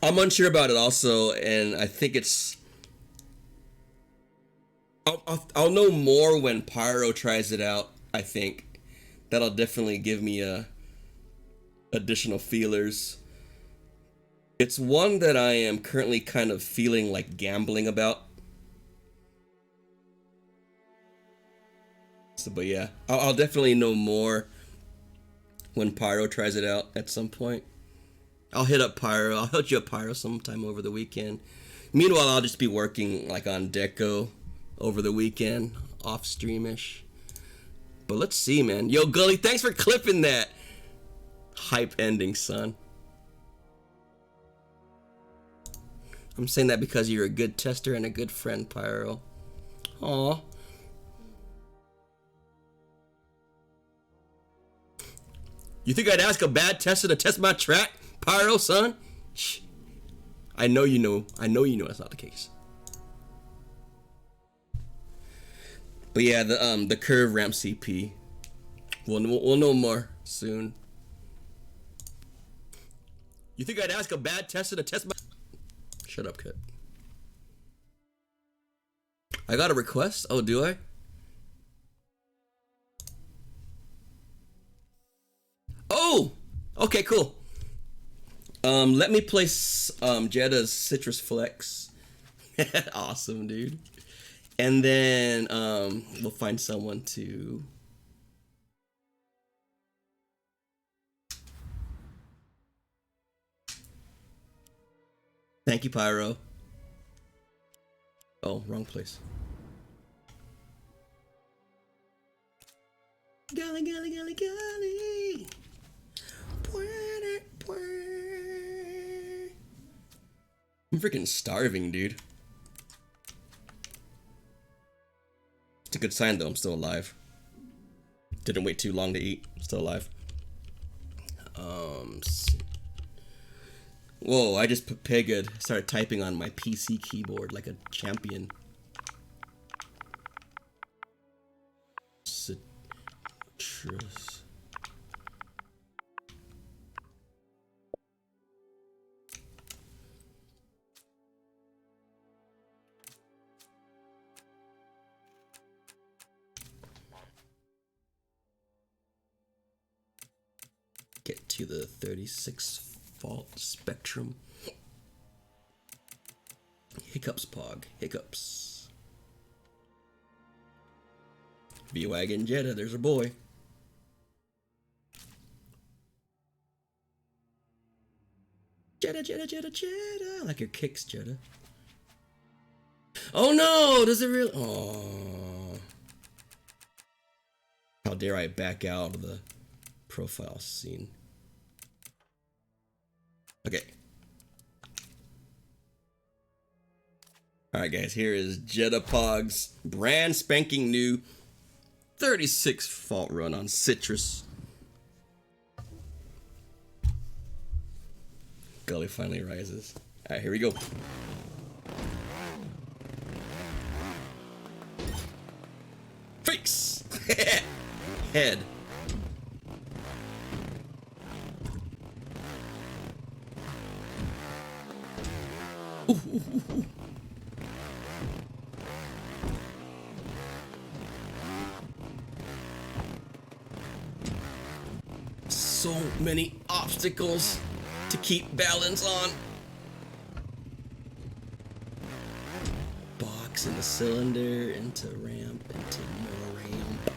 unsure about it also, and I think it's... I'll know more when Pyro tries it out, I think. That'll definitely give me additional feelers. It's one that I am currently kind of feeling like gambling about. So, but yeah, I'll definitely know more when Pyro tries it out at some point. I'll hit up Pyro. I'll hit you up, Pyro, sometime over the weekend. Meanwhile, I'll just be working like on Deco over the weekend, off streamish. But let's see, man. Yo, Gully, thanks for clipping that hype ending, son. I'm saying that because you're a good tester and a good friend, Pyro. Aw. You think I'd ask a bad tester to test my track, Pyro, son? Shh. I know you know that's not the case. But yeah, the curve ramp CP. We'll know more soon. You think I'd ask a bad tester to test my... Shut up, kid. I got a request? Oh, do I? Oh! Okay, cool. Let me place Jeddah's Citrus Flex. Awesome, dude. And then we'll find someone to... Thank you, Pyro. Oh, wrong place. Golly, golly, golly, golly. I'm freaking starving, dude. It's a good sign, though. I'm still alive. Didn't wait too long to eat. Still alive. Whoa, I just started typing on my PC keyboard like a champion. citrus. Get to the 36 fault spectrum. Hiccups, Pog. Hiccups. V-Wagon Jetta, there's a boy. Jetta, Jetta, Jetta, Jetta. I like your kicks, Jetta. Oh no! Does it really? Oh. How dare I back out of the profile scene? Okay. Alright guys, here is Jetta Pog's brand spanking new 36 fault run on citrus. Gully finally rises. Alright, here we go. Face! Head. Ooh, ooh, ooh, ooh. So many obstacles to keep balance on. Box in the cylinder, into ramp, into more ramp.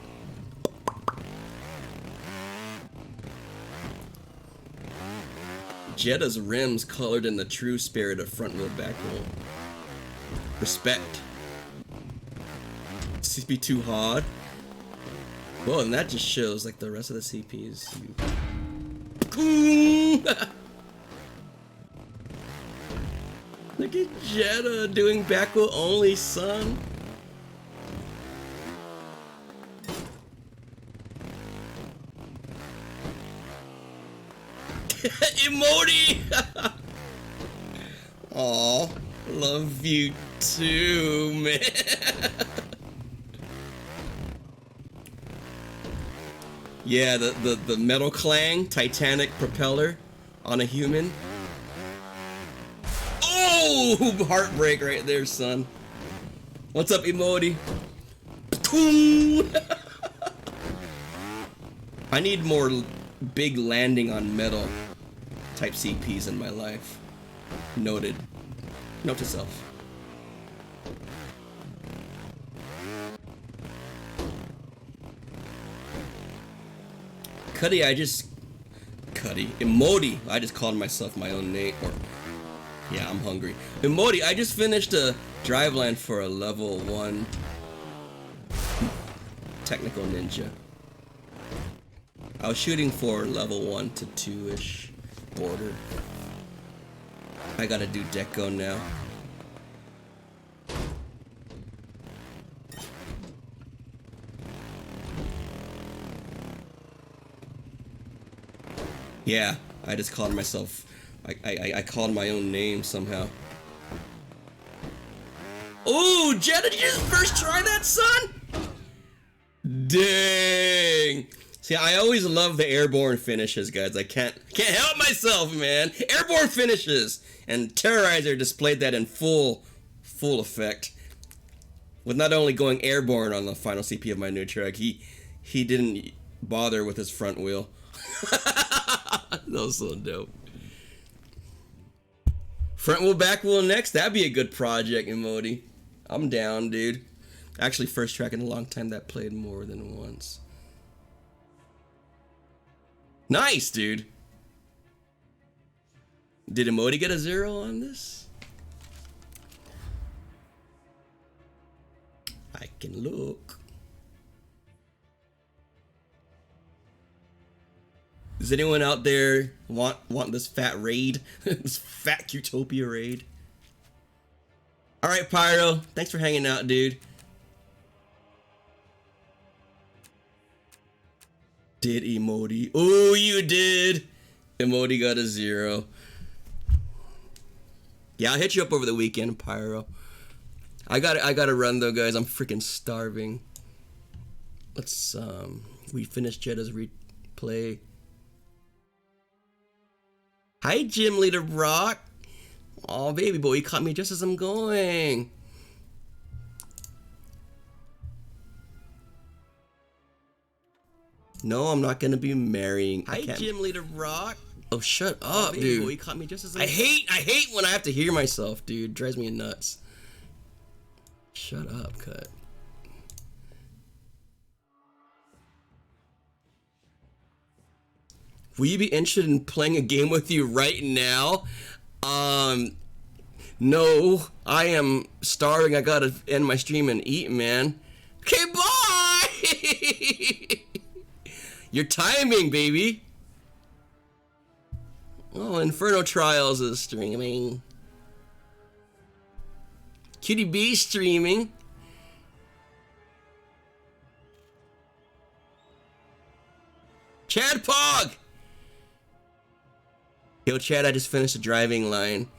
Jetta's rims colored in the true spirit of front wheel back wheel. Respect. CP too hard. Well, and that just shows like the rest of the CPs. Look at Jetta doing back wheel only, son. Emoji! Aw, love you too, man. Yeah, the metal clang, Titanic propeller on a human. Oh, heartbreak right there, son. What's up, Emoji? I need more big landing on metal type CPs in my life. Noted. Note to self. Cuddy, Emoji, I just called myself my own name, or, yeah, I'm hungry. Emoji, I just finished a driveline for a level 1 technical ninja. I was shooting for level 1 to 2-ish border. I gotta do deco now. Yeah, I just called myself, I called my own name somehow. Ooh, Jetta, did you just first try that, son? Dang. See, I always love the airborne finishes, guys. I can't help myself, man. Airborne finishes. And Terrorizer displayed that in full effect. With not only going airborne on the final CP of my new truck, he didn't bother with his front wheel. That was so dope. Front wheel, back wheel next. That'd be a good project, Emoji. I'm down, dude. Actually, first track in a long time that played more than once. Nice, dude. Did Emoji get a 0 on this? I can look. Does anyone out there want this fat raid? This fat Qtopia raid? Alright, Pyro. Thanks for hanging out, dude. Did Emoji? Oh, you did. Emoji got a 0. Yeah, I'll hit you up over the weekend, Pyro. I gotta run though, guys. I'm freaking starving. Let's We finished Jetta's replay. Hi, Gym Leader Brock. Oh, baby boy, you caught me just as I'm going. No, I'm not gonna be marrying. Hi, Gym Leader Brock. Oh, shut up, dude. Boy, you caught me just as I hate when I have to hear myself, dude. Drives me nuts. Shut up, cut. Will you be interested in playing a game with you right now? No, I am starving. I gotta end my stream and eat, man. Okay, bye! Your timing, baby. Oh, Inferno Trials is streaming. Cutie B streaming. Chad Pog! Yo, Chad, I just finished a driving line.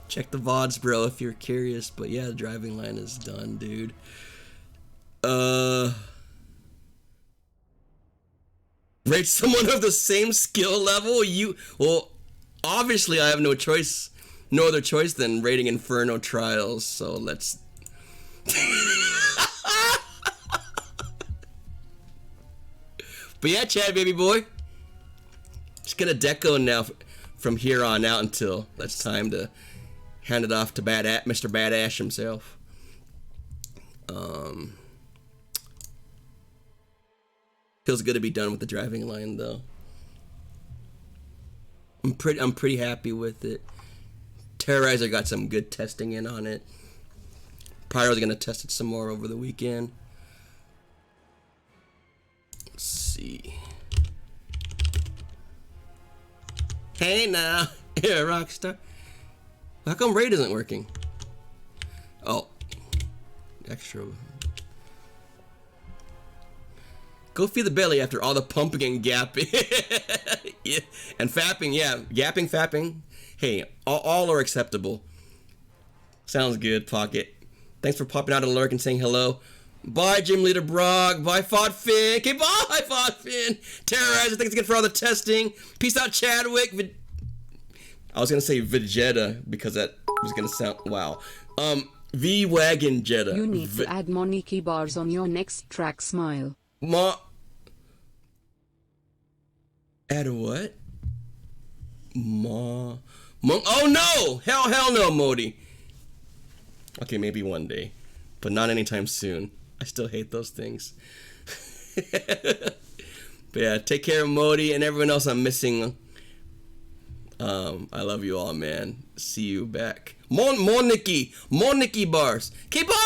Check the VODs, bro, if you're curious. But yeah, the driving line is done, dude. Rate someone of the same skill level? Well, obviously I have no other choice than rating Inferno Trials, so let's... But yeah, Chad, baby boy. Just gonna deco now from here on out until it's time to hand it off to Mr. Badass himself. Feels good to be done with the driving line, though. I'm pretty happy with it. Terrorizer got some good testing in on it. Pyro's gonna test it some more over the weekend. Let's see. Hey now, yeah, Rockstar. How come raid isn't working? Oh, extra. Go feed the belly after all the pumping and gapping. Yeah. And fapping, yeah. Gapping, fapping. Hey, all are acceptable. Sounds good, Pocket. Thanks for popping out of the lurk and saying hello. Bye, Gym Leader Brog. Bye, Fodfin. Okay, bye, Fodfin. Terrorizer, thanks again for all the testing. Peace out, Chadwick. I was going to say Vegeta because that was going to sound... Wow. V-Wagon Jetta. You need to add Moniki bars on your next track, Smile. Add a what? Oh no! Hell no, Modi. Okay, maybe one day, but not anytime soon. I still hate those things. But yeah, take care of Modi and everyone else I'm missing. I love you all, man. See you back. More Nikki bars. Keep on!